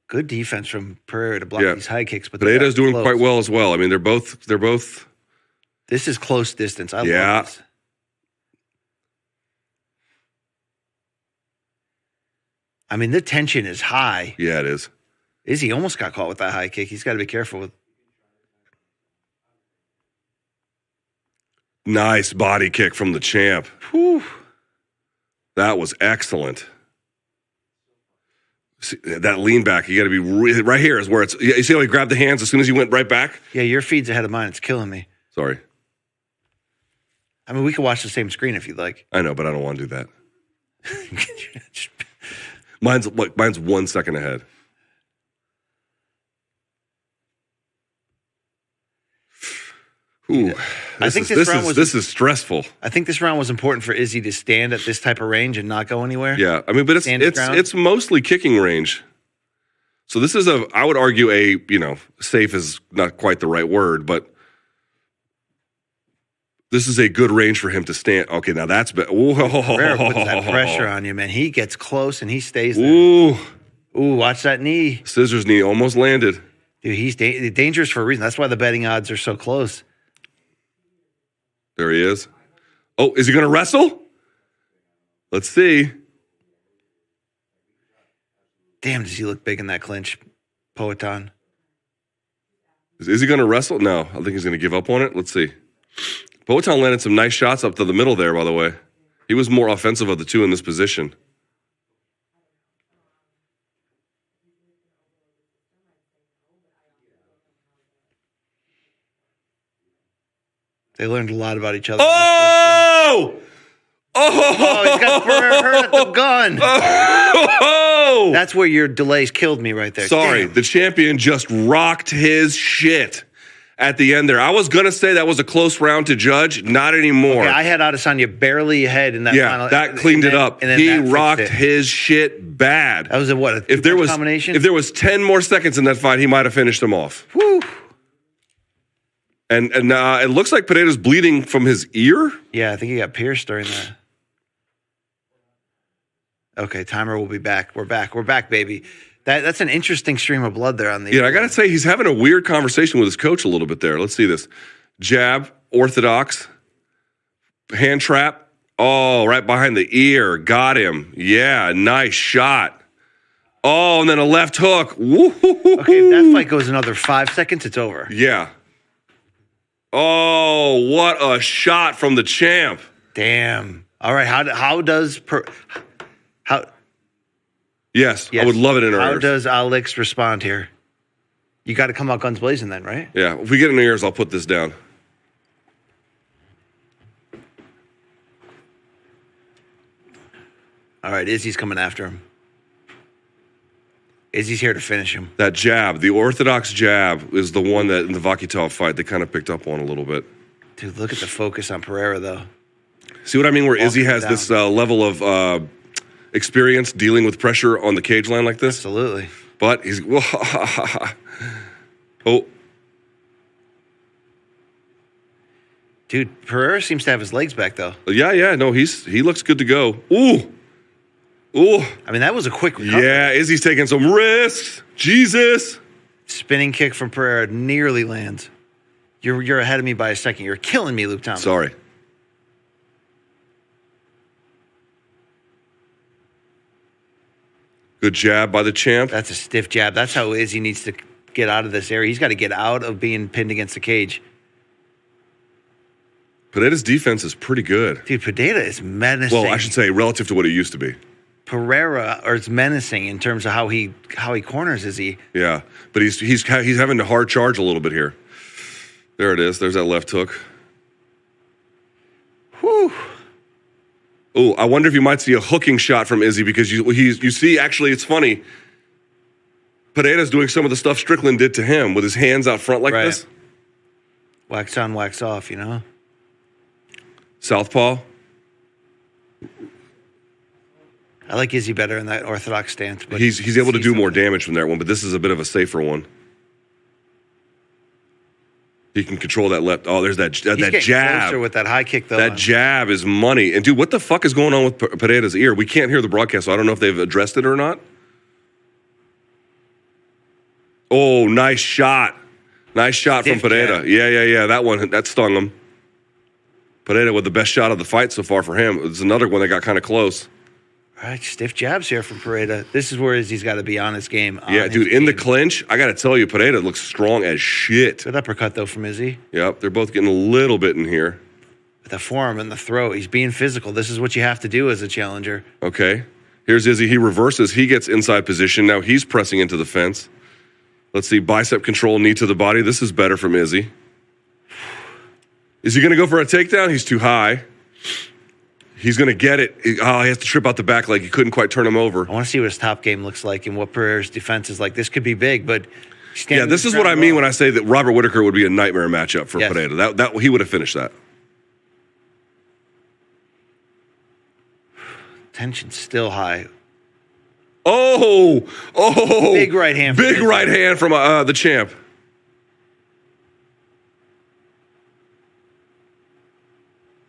Good defense from Pereira to block these high kicks. But Pereira's doing quite well as well. I mean, they're both. This is close distance. I love this. I mean, the tension is high. Yeah, it is. Izzy almost got caught with that high kick. He's got to be careful with. Nice body kick from the champ. Whew. That was excellent. See, that lean back, you got to be right here is where it's. You see how he grabbed the hands as soon as he went right back? Yeah, your feed's ahead of mine. It's killing me. Sorry. I mean, we can watch the same screen if you'd like. I know, but I don't want to do that. Mine's 1 second ahead. Ooh, I think this is stressful. I think this round was important for Izzy to stand at this type of range and not go anywhere. Yeah, I mean, but it's mostly kicking range. So this is I would argue safe is not quite the right word, but this is a good range for him to stand. Okay, now that's Pereira puts that pressure on you, man. He gets close and he stays there. Ooh, watch that knee. Scissors knee almost landed. Dude, he's dangerous for a reason. That's why the betting odds are so close. There he is. Oh, is he going to wrestle? Let's see. Damn, does he look big in that clinch, Poatan? Is he going to wrestle? No, I think he's going to give up on it. Let's see. Poatan landed some nice shots up to the middle there, by the way. He was more offensive of the two in this position. They learned a lot about each other. Oh! Oh, he's got Pereira hurt at the gun. Oh! That's where your delays killed me right there. Sorry, Damn. the champion just rocked his shit at the end there. I was going to say that was a close round to judge. Not anymore. Okay, I had Adesanya barely ahead in that final. Yeah, that cleaned it up. He rocked his shit bad. That was a what? If there was combination? If there was 10 more seconds in that fight, he might have finished him off. Woo. And it looks like Pereira's bleeding from his ear. Yeah, I think he got pierced during that. Okay, timer will be back. We're back, baby. That's an interesting stream of blood there on the. Yeah, I got to say, he's having a weird conversation with his coach a little bit there. Let's see this. Jab, orthodox, hand trap. Oh, right behind the ear. Got him. Yeah, nice shot. Oh, and then a left hook. Woo-hoo-hoo-hoo. Okay, if that fight goes another 5 seconds, it's over. Yeah. Oh, what a shot from the champ. Damn. All right, Yes, I would love it in our ears. How ears. does Alex respond here? You got to come out guns blazing then, right? Yeah, if we get in the ears, I'll put this down. All right, Izzy's coming after him. Izzy's here to finish him. That jab, the orthodox jab, is the one that in the Volkout fight they kind of picked up on a little bit. Dude, look at the focus on Pereira, though. See what I mean? Where Izzy has this level of experience dealing with pressure on the cage line like this? Absolutely. But he's... Oh. Dude, Pereira seems to have his legs back, though. Yeah. No, he looks good to go. Ooh. I mean, that was a quick recovery. Yeah, Izzy's taking some risks. Jesus. Spinning kick from Pereira nearly lands. You're ahead of me by a second. You're killing me, Luke Thomas. Sorry. Good jab by the champ. That's a stiff jab. That's how Izzy needs to get out of this area. He's got to get out of being pinned against the cage. Pereira's defense is pretty good. Dude, Pereira is menacing. Well, I should say relative to what it used to be. Pereira is menacing in terms of how he corners Izzy. Yeah, but he's having to hard charge a little bit here. There it is. There's that left hook. Whew. Oh, I wonder if you might see a hooking shot from Izzy because you see, actually, it's funny. Pereira's doing some of the stuff Strickland did to him with his hands out front like this. Wax on, wax off, you know? Southpaw. I like Izzy better in that orthodox stance. But He's able to do more damage from that one, but this is a bit of a safer one. He can control that left. Oh, there's that jab. Closer with that high kick, though. That jab is money. And, dude, what the fuck is going on with Pereira's ear? We can't hear the broadcast, so I don't know if they've addressed it or not. Oh, nice shot. Nice shot from Pereira. Yeah. That one, that stung him. Pereira with the best shot of the fight so far for him. It's another one that got kind of close. All right, stiff jabs here from Pereira. This is where Izzy's got to be on his game. Yeah, dude, in the clinch, I got to tell you, Pereira looks strong as shit. Good uppercut, though, from Izzy. Yep, they're both getting a little bit in here. With the forearm and the throat, he's being physical. This is what you have to do as a challenger. Okay, here's Izzy. He reverses. He gets inside position. Now he's pressing into the fence. Let's see, bicep control, knee to the body. This is better from Izzy. Is he going to go for a takedown? He's too high. He's going to get it. Oh, he has to trip out the back leg. He couldn't quite turn him over. I want to see what his top game looks like and what Pereira's defense is like. This could be big, but... Yeah, this is what I mean when I say that Robert Whittaker would be a nightmare matchup for Pereira. That he would have finished that. Tension's still high. Oh! Big right hand. Big right hand from the champ.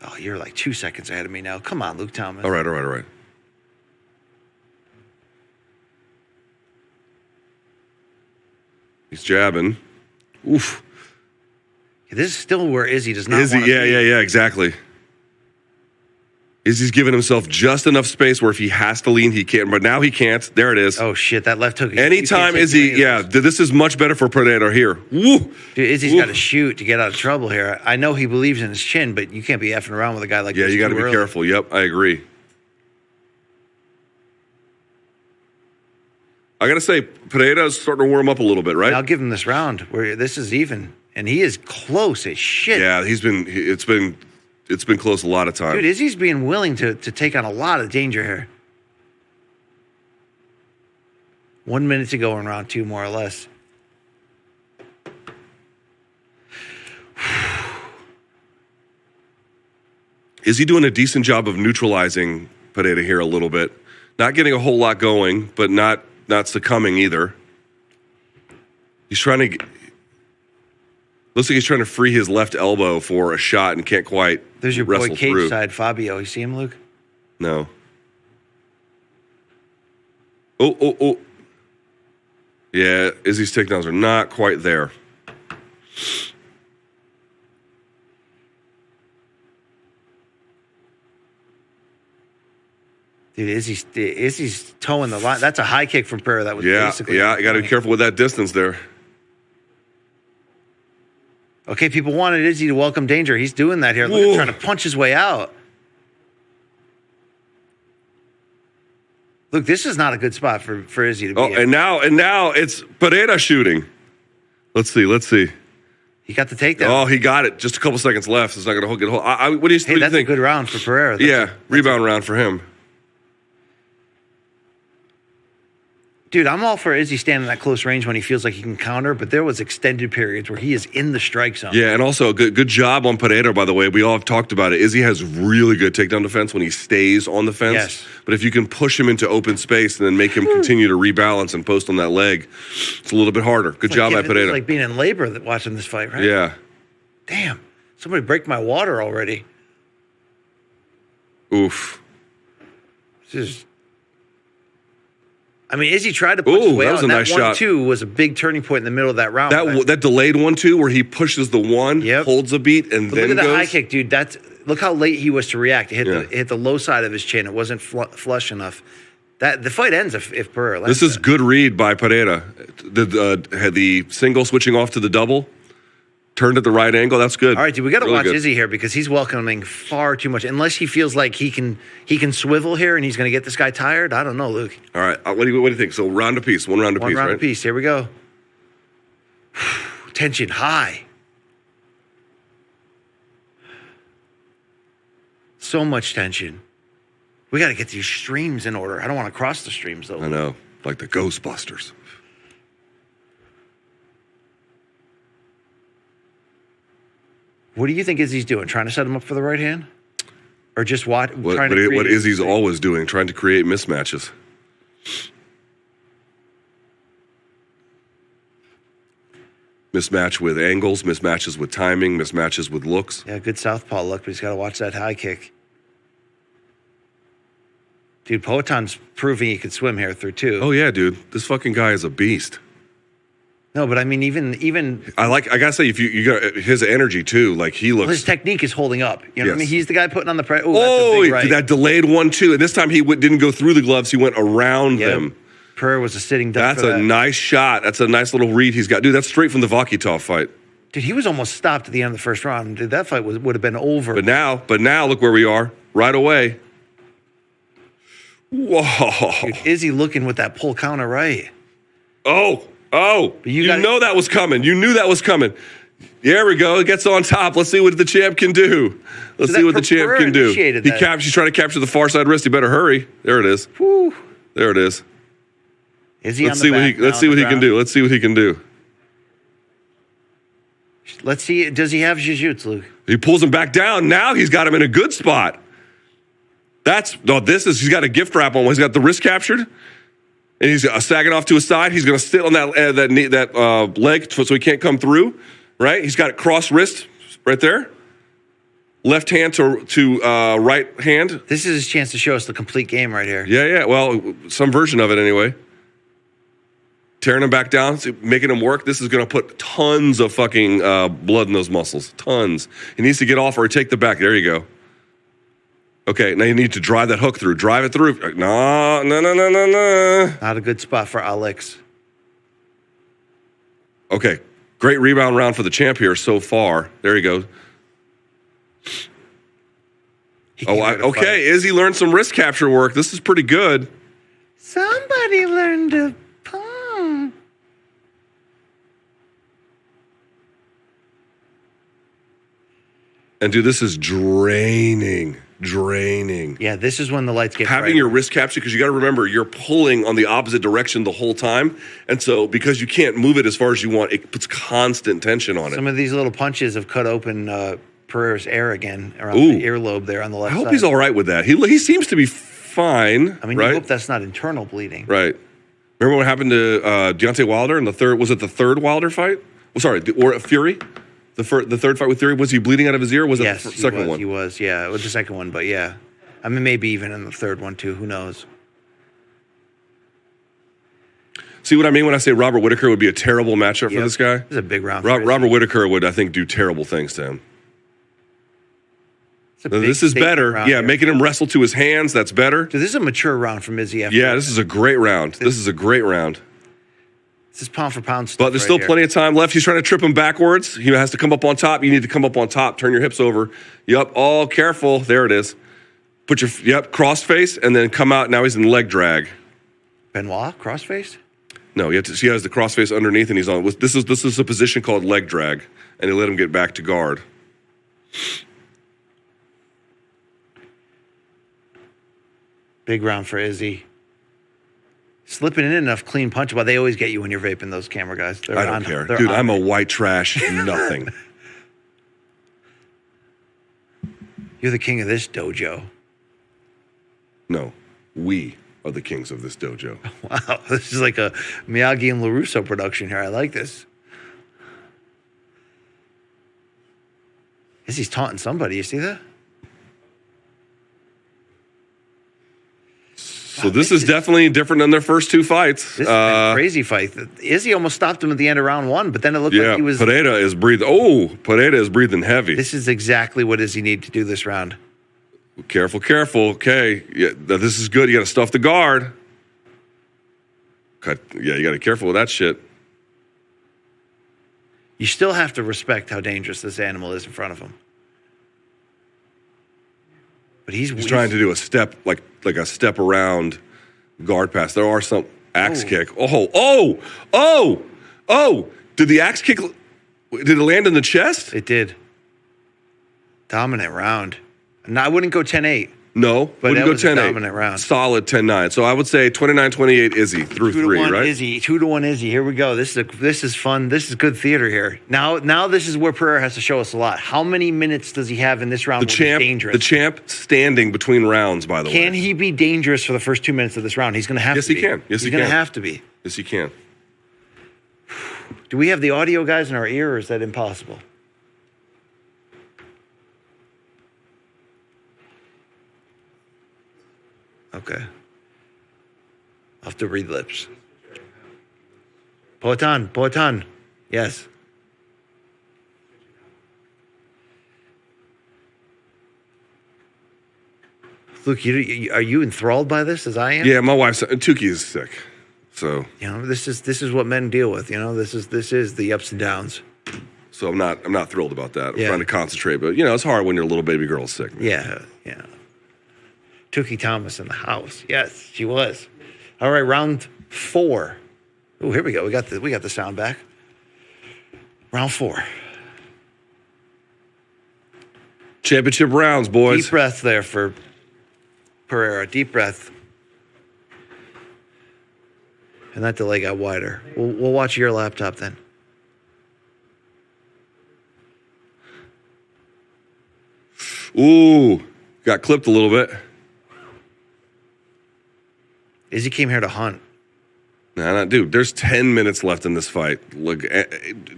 Oh, you're like 2 seconds ahead of me now. Come on, Luke Thomas. All right. He's jabbing. Oof. This is still where Izzy does not want to be. Yeah, exactly. Izzy's giving himself just enough space where if he has to lean, he can. But now he can't. There it is. Oh, shit. That left hook. Anytime Izzy, this is much better for Pereira here. Woo! Dude, Izzy's got to shoot to get out of trouble here. I know he believes in his chin, but you can't be effing around with a guy like this. Yeah, you got to be careful. Yep, I agree. I got to say, Pereira's starting to warm up a little bit, right? I'll give him this round where this is even, and he is close as shit. Yeah, it's been close a lot of times. Dude, Izzy's being willing to take on a lot of danger here. 1 minute to go in round two, more or less. Is he doing a decent job of neutralizing Pereira here a little bit? Not getting a whole lot going, but not succumbing either. He's trying to... Looks like he's trying to free his left elbow for a shot and can't quite There's your boy wrestle cage through. side, Fabio. You see him, Luke? No. Oh. Yeah, Izzy's takedowns are not quite there. Dude, Izzy's towing the line. That's a high kick from Pereira. That was basically... Yeah, you got to be careful with that distance there. Okay, people wanted Izzy to welcome danger. He's doing that here. Look, he's trying to punch his way out. Look, this is not a good spot for Izzy to be in. And now it's Pereira shooting. Let's see. He got the takedown. Oh, he got it. Just a couple seconds left. It's not going to hook it. What do you think? That's a good round for Pereira. Rebound round for him. Dude, I'm all for Izzy standing at close range when he feels like he can counter, but there was extended periods where he is in the strike zone. Yeah, and also good job on Pereira, by the way. We all have talked about it. Izzy has really good takedown defense when he stays on the fence. Yes. But if you can push him into open space and then make him continue to rebalance and post on that leg, it's a little bit harder. Good job by Pereira. It's like being in labor watching this fight, right? Yeah. Damn. Somebody break my water already. Oof. This is... I mean, Izzy tried to push his way out. That was a nice shot. 1-2 was a big turning point in the middle of that round. That delayed 1-2 where he pushes the one, holds a beat, and then look at goes. the high kick, dude. Look how late he was to react. It hit the low side of his chin. It wasn't flush enough. The fight ends if Pereira. This is good read by Pereira. Had the single switching off to the double. Turned at the right angle. That's good. All right, dude, we got to really watch good. Izzy here because he's welcoming far too much. Unless he feels like he can swivel here and he's going to get this guy tired. I don't know, Luke. All right, what do you think? So round apiece, one round apiece, right? One round apiece. Here we go. Tension high. So much tension. We got to get these streams in order. I don't want to cross the streams, though. I know. Like the Ghostbusters. What do you think Izzy's doing? Trying to set him up for the right hand? Or just what? What Izzy's always doing, trying to create mismatches. Mismatch with angles, mismatches with timing, mismatches with looks. Yeah, good southpaw look, but he's got to watch that high kick. Dude, Poaton's proving he could swim here through two. Oh yeah, dude, this fucking guy is a beast. No, but I mean, even I gotta say, if you got his energy too, like he looks. His technique is holding up. You know what I mean? He's the guy putting on the pressure. Oh, right. That delayed one too, and this time he didn't go through the gloves; he went around them. Pereira was a sitting duck. That's a nice shot. That's a nice little read he's got. Dude, that's straight from the Volkanovski fight. Dude, he was almost stopped at the end of the first round. Dude, that fight would have been over. But now, look where we are. Right away. Whoa. Dude, Izzy looking with that pull counter right. Oh. But you know that was coming. You knew that was coming. There we go. It gets on top. Let's see what the champ can do. Let's see what the champ can do. He's trying to capture the far side wrist. He better hurry. There it is. Whew. There it is. Izzy let's see what he can do. Let's see what he can do. Let's see. Does he have jiu-jitsu? He pulls him back down. Now he's got him in a good spot. He's got a gift wrap on. He's got the wrist captured, and he's sagging off to his side. He's going to sit on that leg so he can't come through. Right? He's got it cross wrist right there. Left hand to right hand. This is his chance to show us the complete game right here. Yeah. Well, some version of it anyway. Tearing him back down, making him work. This is going to put tons of fucking blood in those muscles. Tons. He needs to get off or take the back. There you go. Okay, now you need to drive that hook through. Drive it through. No. Not a good spot for Alex. Okay, great rebound round for the champ here so far. There you go. Okay, Izzy learned some wrist capture work. This is pretty good. Somebody learned to palm. And dude, this is draining. Yeah, this is when the lights get having your wrist captured, because you got to remember you're pulling on the opposite direction the whole time, and so because you can't move it as far as you want, it puts constant tension on it. Some of these little punches have cut open Pereira's air again around the earlobe there on the left side. I hope he's all right with that. He seems to be fine. I mean, right? You hope that's not internal bleeding. Right. Remember what happened to Deontay Wilder in the third? Was it the third Wilder fight? Well, sorry, or Fury. The third fight with Fury, was he bleeding out of his ear? Or was it the second one? He was, yeah. It was the second one, but yeah. I mean, maybe even in the third one, too. Who knows? See what I mean when I say Robert Whittaker would be a terrible matchup for this guy? It's a big round. Robert Whittaker would, I think, do terrible things to him. This is better. Yeah, making him wrestle to his hands, that's better. So this is a mature round from Izzy. Yeah, this is a great round. This is a great round. This is pound for pound stuff. But there's still plenty of time left. He's trying to trip him backwards. He has to come up on top. You need to come up on top. Turn your hips over. Yep. Oh, careful. There it is. Put your, cross face, and then come out. Now he's in leg drag. Benoit, cross face? No, you have to see he has the cross face underneath, and he's on. This is a position called leg drag, and they let him get back to guard. Big round for Izzy. Slipping in enough clean punch. Well, they always get you when you're vaping, those camera guys. I don't care. Dude, I'm a white trash nothing. You're the king of this dojo. No, we are the kings of this dojo. Wow, this is like a Miyagi and LaRusso production here. I like this. Izzy's taunting somebody. You see that? So this is definitely different than their first two fights. This is a crazy fight. Izzy almost stopped him at the end of round one, but then it looked like he was... Pereira is breathing. Oh, Pereira is breathing heavy. This is exactly what Izzy needed to do this round. Careful. Okay. Yeah, this is good. You got to stuff the guard. You got to be careful with that shit. You still have to respect how dangerous this animal is in front of him. But he's trying to do a step, like a step around guard pass. There are some axe kick. Oh! Did the axe kick, did it land in the chest? It did. Dominant round. No, I wouldn't go 10-8. No, But wouldn't that go was a 10-8. dominant round. Solid 10-9. So I would say 29-28 Izzy through 3, right? Izzy, 2-1 Izzy. Here we go. This is fun. This is good theater here. Now this is where Pereira has to show us a lot. How many minutes does he have in this round? The champ standing between rounds, by the way. Can he be dangerous for the first 2 minutes of this round? He's going to have to be. Yes, he can. Yes, he can. He's going to have to be. Yes, he can. Do we have the audio guys in our ear, or is that impossible? Okay. I'll have to read lips. Poetan. Yes. Luke, are you enthralled by this as I am? Yeah, my wife's Tukey is sick. So this is what men deal with. This is the ups and downs. So I'm not thrilled about that. I'm Yeah. trying to concentrate, but it's hard when your little baby girl's sick. Yeah. Tukey Thomas in the house. Yes, she was. All right, round 4. Oh, here we go. We got the sound back. Round 4. Championship rounds, boys. Deep breath there for Pereira. Deep breath. And that delay got wider. We'll watch your laptop then. Ooh, got clipped a little bit. Izzy came here to hunt. Nah, dude, there's 10 minutes left in this fight. Look,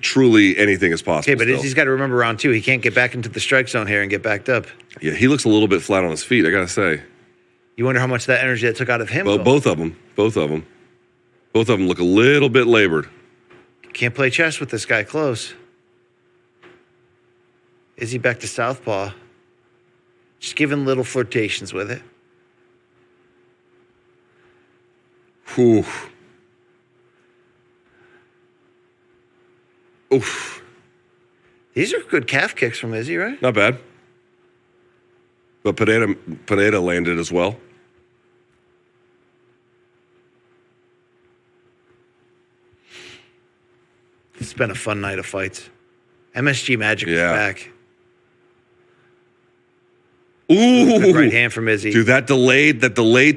truly anything is possible. Okay, but still. Izzy's got to remember round 2. He can't get back into the strike zone here and get backed up. Yeah, he looks a little bit flat on his feet, I got to say. You wonder how much that energy that took out of him? Well, both of them look a little bit labored. Can't play chess with this guy close. Izzy back to southpaw. Just giving little flirtations with it. Whew. Oof. These are good calf kicks from Izzy, right? Not bad. But Pineda landed as well. It's been a fun night of fights. MSG Magic is back. Ooh, good right hand from Izzy. Dude, that delayed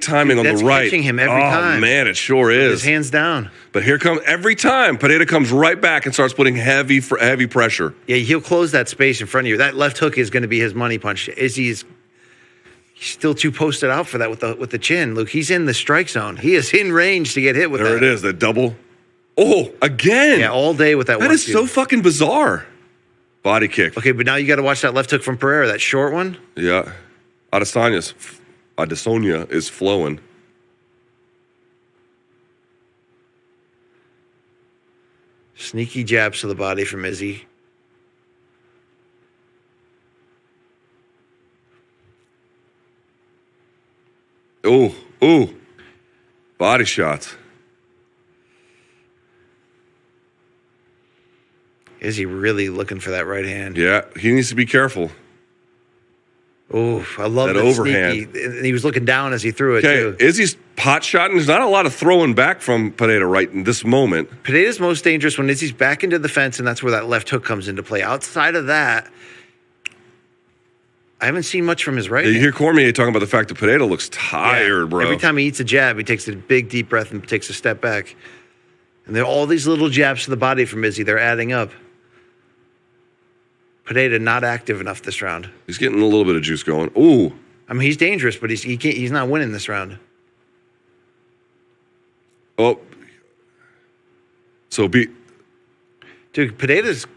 timing on the right. Catching him every time. Oh man, it sure is. His hands down. But here comes every time Pineda comes right back and starts putting heavy pressure. Yeah, he'll close that space in front of you. That left hook is going to be his money punch. He's still too posted out for that with the chin. Luke, he's in the strike zone. He is in range to get hit with that. There it is, that double. Oh, again. Yeah, all day with that one. That is so fucking bizarre. Body kick. Okay, but now you got to watch that left hook from Pereira, that short one. Yeah. Adesanya is flowing. Sneaky jabs to the body from Izzy. Ooh. Body shots. Is he really looking for that right hand? Yeah, he needs to be careful. Oh, I love that overhand. And he was looking down as he threw it, too. Izzy's pot shotting. There's not a lot of throwing back from Pineda right in this moment. Pineda's most dangerous when Izzy's back into the fence, and that's where that left hook comes into play. Outside of that, I haven't seen much from his right hand. You hear Cormier talking about the fact that Pineda looks tired, bro. Every time he eats a jab, he takes a big, deep breath and takes a step back. And there are all these little jabs to the body from Izzy. They're adding up. Pineda not active enough this round. He's getting a little bit of juice going. Ooh. I mean, he's dangerous, but he's not winning this round. Oh. So Dude,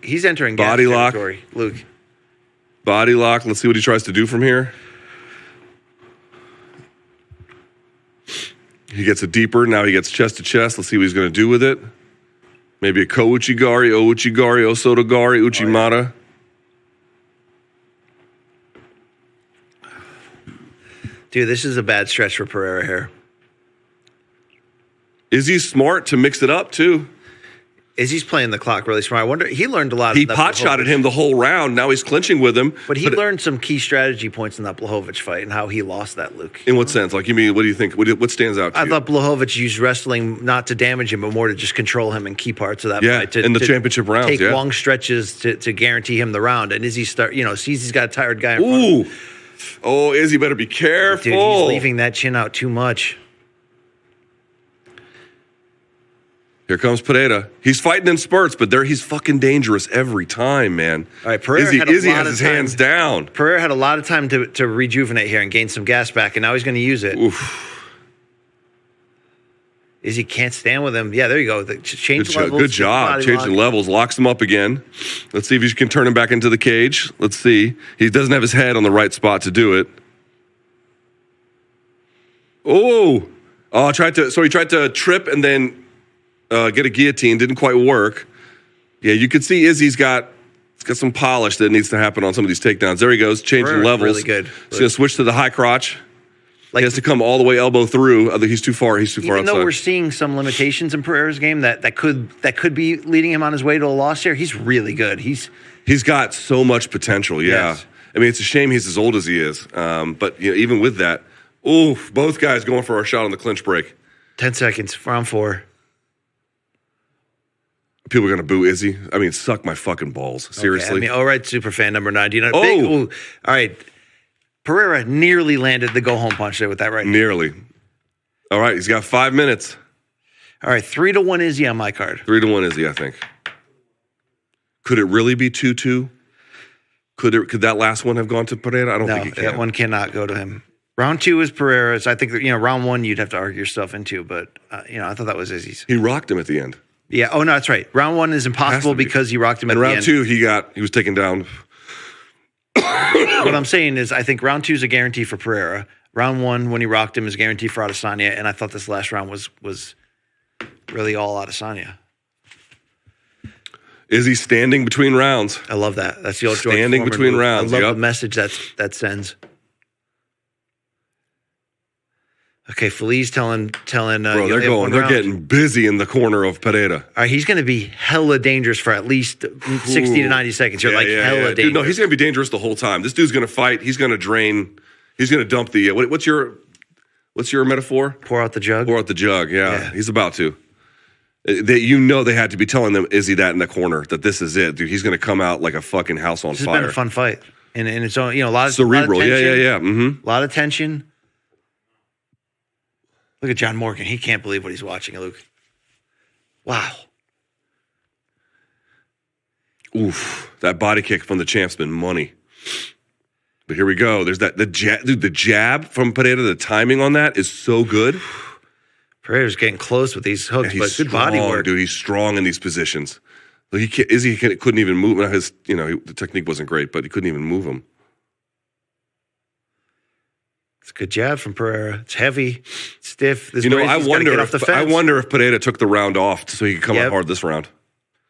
he's entering body lock. Territory, Luke. Body lock. Let's see what he tries to do from here. He gets it deeper. Now he gets chest to chest. Let's see what he's going to do with it. Maybe a ko-uchigari, o-uchigari, osotogari, uchimata. Oh, yeah. Dude, this is a bad stretch for Pereira here. Izzy's smart to mix it up, too. Izzy's playing the clock really smart. I wonder, he learned a lot. He pot-shotted him the whole round. Now he's clinching with him. But he learned some key strategy points in that Blachowicz fight and how he lost that, Luke. In what sense? Like, you mean, what do you think? What stands out to you? I thought Blachowicz used wrestling not to damage him, but more to just control him in key parts of that fight. In the championship rounds, take long stretches to guarantee him the round. And Izzy Izzy's got a tired guy in front of him. Oh, Izzy better be careful. Dude, he's leaving that chin out too much. Here comes Pereira. He's fighting in spurts, but he's fucking dangerous every time, man. All right, Pereira Izzy has his hands down. Pereira had a lot of time to rejuvenate here and gain some gas back, and now he's going to use it. Oof. Izzy can't stand with him. Yeah, there you go. Change levels. Good job. Changing levels. Locks him up again. Let's see if he can turn him back into the cage. Let's see. He doesn't have his head on the right spot to do it. Oh, he tried to trip and then get a guillotine. Didn't quite work. Yeah, you could see Izzy's got some polish that needs to happen on some of these takedowns. There he goes, changing levels. Really good. He's going to switch to the high crotch. He has to come all the way elbow through. He's too far. He's too far outside. Even though we're seeing some limitations in Pereira's game that could be leading him on his way to a loss here, he's really good. He's got so much potential. Yeah, yes. I mean, it's a shame he's as old as he is. But even with that, both guys going for our shot on the clinch break. 10 seconds, round 4. People are going to boo Izzy. I mean, suck my fucking balls. Seriously. Okay. I mean, all right, superfan number 99. All right. Pereira nearly landed the go-home punch there with that right. Nearly. All right, he's got 5 minutes. All right, 3-1 Izzy on my card. 3-1 Izzy, I think. Could it really be 2-2? Could that last one have gone to Pereira? I don't think it can. That one cannot go to him. Round 2 is Pereira's. I think that, round 1 you'd have to argue yourself into, but I thought that was Izzy's. He rocked him at the end. Yeah. Oh no, that's right. Round 1 is impossible because he rocked him at the end. And round 2 he was taken down. What I'm saying is, I think round 2 is a guarantee for Pereira. Round 1, when he rocked him, is a guarantee for Adesanya, and I thought this last round was really all Adesanya. Is he standing between rounds? I love that. That's the old standing between rounds. I love the message that sends. Okay, Feliz telling. Bro, they're getting busy in the corner of Pereira. All right, he's going to be hella dangerous for at least 60 to 90 seconds. You're hella dangerous. Dude, no, he's going to be dangerous the whole time. This dude's going to fight. He's going to drain. He's going to dump the. What's your metaphor? Pour out the jug. Pour out the jug. Yeah. He's about to. They had to be telling them Izzy that in the corner that this is it, dude. He's going to come out like a fucking house on fire. This has been a fun fight, and it's on. A lot of cerebral. A lot of tension, yeah. Mm-hmm. A lot of tension. Look at John Morgan. He can't believe what he's watching, Luke. Wow. Oof. That body kick from the champ's been money. But here we go. There's the jab from Pereira, the timing on that is so good. Pereira's getting close with these hooks, but good body work. Dude, he's strong in these positions. Izzy couldn't even move. The technique wasn't great, but he couldn't even move him. It's a good jab from Pereira. It's heavy, stiff. I wonder if Pereira took the round off so he could come out hard this round.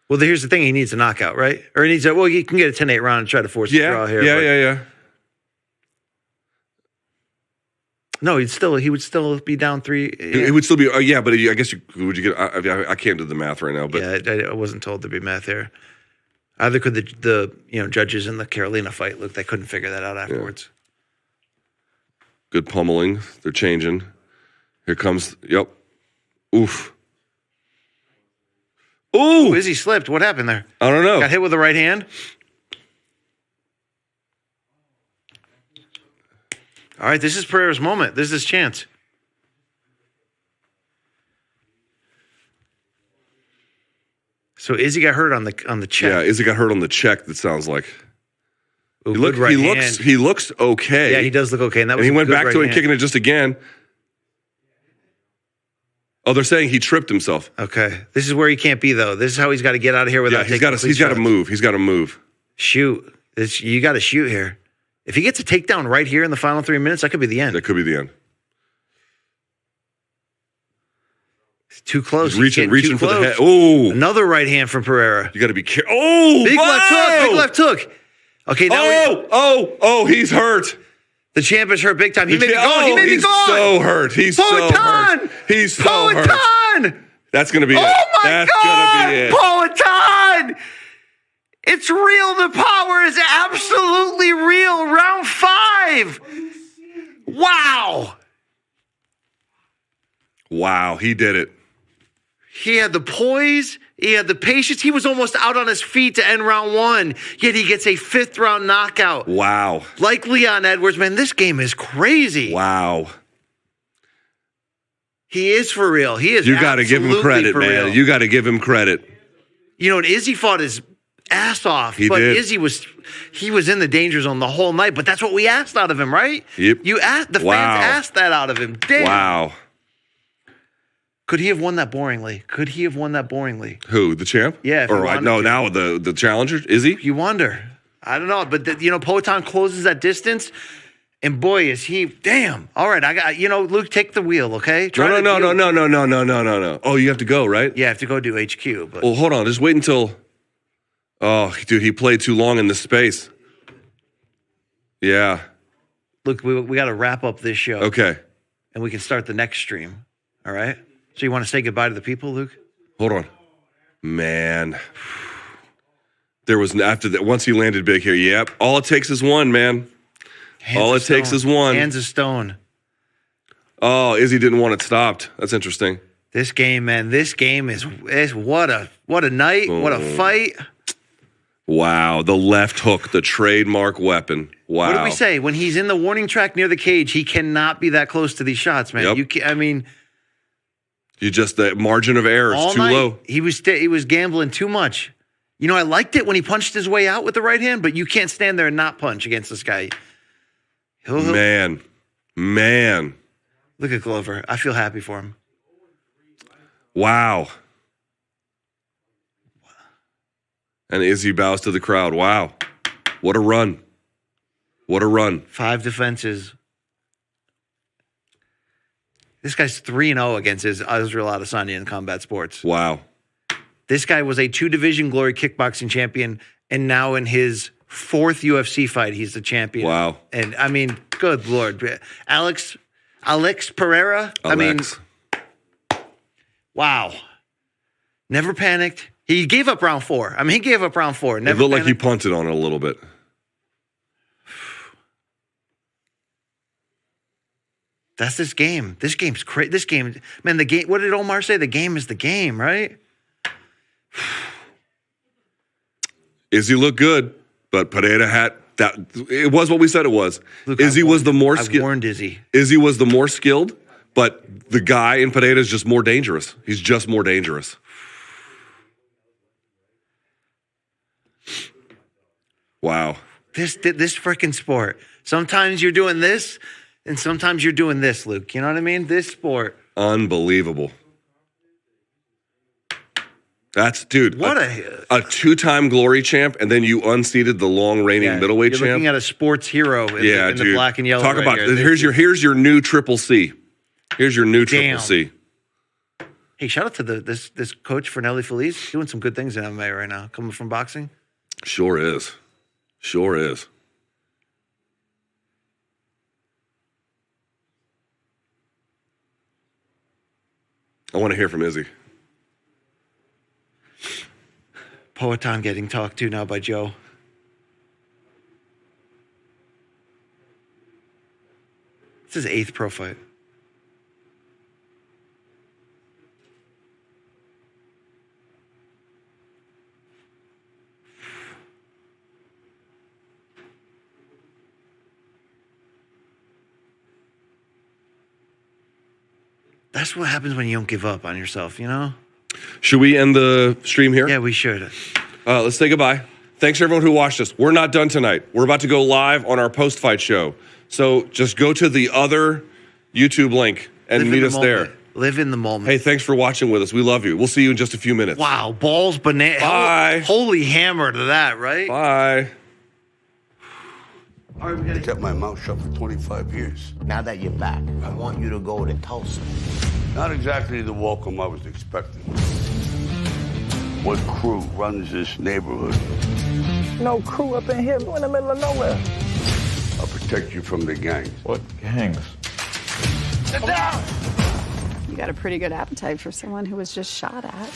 Well, here's the thing. He needs a knockout, right? Or he needs he can get a 10-8 round and try to force a draw here. Yeah. No, he would still be down 3. Yeah. It would still be, but I guess would you get, I can't do the math right now. But yeah, I wasn't told there'd be math here. Either could the judges in the Carolina fight, look, they couldn't figure that out afterwards. Yeah. Good pummeling. They're changing. Here comes, oof. Ooh! Izzy slipped. What happened there? I don't know. Got hit with the right hand? All right, this is Pereira's moment. This is his chance. So Izzy got hurt on the check. Yeah, Izzy got hurt on the check, that sounds like. Ooh, he looks okay. Yeah, he does look okay. And he went back to it and kicking it just again. Oh, they're saying he tripped himself. Okay. This is where he can't be, though. This is how he's got to get out of here without taking he's got to move. He's got to move. Shoot. You got to shoot here. If he gets a takedown right here in the final 3 minutes, that could be the end. That could be the end. It's too close. He's reaching for the head. Oh. Another right hand from Pereira. You got to be careful. Oh, big left hook. Okay, now he's hurt. The champ is hurt big time. He may be gone. He's so hurt. He's so hurt. He's so hurt. That's going to be it. Oh, my That's God. Gonna be it. Poatan! It's real. The power is absolutely real. Round 5. Wow. Wow, he did it. He had the poise. He had the patience. He was almost out on his feet to end round 1, yet he gets a 5th round knockout. Wow. Like Leon Edwards, man, this game is crazy. Wow. He is for real. He is. You got to give him credit, man. Real. You got to give him credit. You know, and Izzy fought his ass off, he but did. Izzy was in the danger zone the whole night. But that's what we asked out of him, right? Yep. The fans asked that out of him. Damn. Wow. Could he have won that boringly? Who, the champ? Yeah. Now the challenger, is he? You wonder. I don't know, but Poatan closes that distance, and boy, is he damn. All right, I got Luke, take the wheel, okay? No. Oh, you have to go, right? Yeah, I have to go do HQ. But well, hold on, just wait until. Oh, dude, he played too long in this space. Yeah. Look, we got to wrap up this show. Okay. And we can start the next stream. All right. So you want to say goodbye to the people, Luke? Hold on. Man. There was, after that, once he landed big here, yep. All it takes is one, man. All it takes is one. Hands of stone. Oh, Izzy didn't want it stopped. That's interesting. This game, man, is what a night, what a fight. Wow, the left hook, the trademark weapon. Wow. What did we say? When he's in the warning track near the cage, he cannot be that close to these shots, man. Yep. The margin of error is too low. He was gambling too much. I liked it when he punched his way out with the right hand, but you can't stand there and not punch against this guy. Man. Look at Glover. I feel happy for him. Wow. And Izzy bows to the crowd. Wow. What a run. 5 defenses. This guy's 3-0 against Israel Adesanya in combat sports. Wow. This guy was a 2-division glory kickboxing champion, and now in his 4th UFC fight, he's the champion. Wow. And, good Lord. Alex Pereira? Wow. Never panicked. He gave up round 4. Never it looked panicked. like he punted on it a little bit. That's this game. This game's crazy. This game, man, the game, what did Omar say? The game is the game, right? Izzy looked good, but Pereira had that. It was what we said it was. Look, Izzy was the more skilled. skilled. I warned Izzy. Izzy was the more skilled, but the guy in Pereira is just more dangerous. He's just more dangerous. Wow. This freaking sport. Sometimes you're doing this, and sometimes you're doing this, Luke. You know what I mean? This sport. Unbelievable. That's, dude, what a 2-time glory champ, and then you unseated the long reigning middleweight you're champ. Looking at a sports hero in the black and yellow. Talk about here's your new Triple C. Here's your new Triple C. Hey, shout out to this coach Fernelli Feliz, doing some good things in MMA right now, coming from boxing. Sure is. I want to hear from Izzy. Poatan getting talked to now by Joe. It's his 8th pro fight. That's what happens when you don't give up on yourself, Should we end the stream here? Yeah, we should. Let's say goodbye. Thanks to everyone who watched us. We're not done tonight. We're about to go live on our post-fight show. So just go to the other YouTube link and meet us there. Live in the moment. Hey, thanks for watching with us. We love you. We'll see you in just a few minutes. Wow, balls, banana. Bye. Holy hammer to that, right? Bye. I kept my mouth shut for 25 years. Now that you're back, I want you to go to Tulsa. Not exactly the welcome I was expecting. What crew runs this neighborhood? No crew up in here. We're in the middle of nowhere. I'll protect you from the gangs. What gangs? Sit down! You got a pretty good appetite for someone who was just shot at.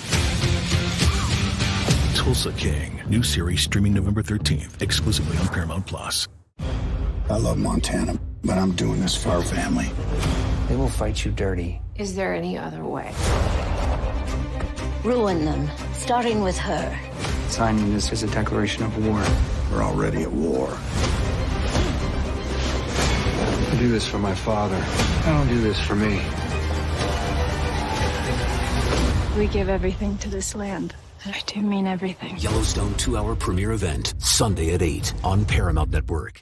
Tulsa King. New series streaming November 13th, exclusively on Paramount+. I love Montana, but I'm doing this for our family. They will fight you dirty. Is there any other way? ruin them, starting with her. Signing this is a declaration of war. We're already at war. I do this for my father. I don't do this for me. We give everything to this land, and I do mean everything. Yellowstone 2-hour premiere event, Sunday at 8 on Paramount Network.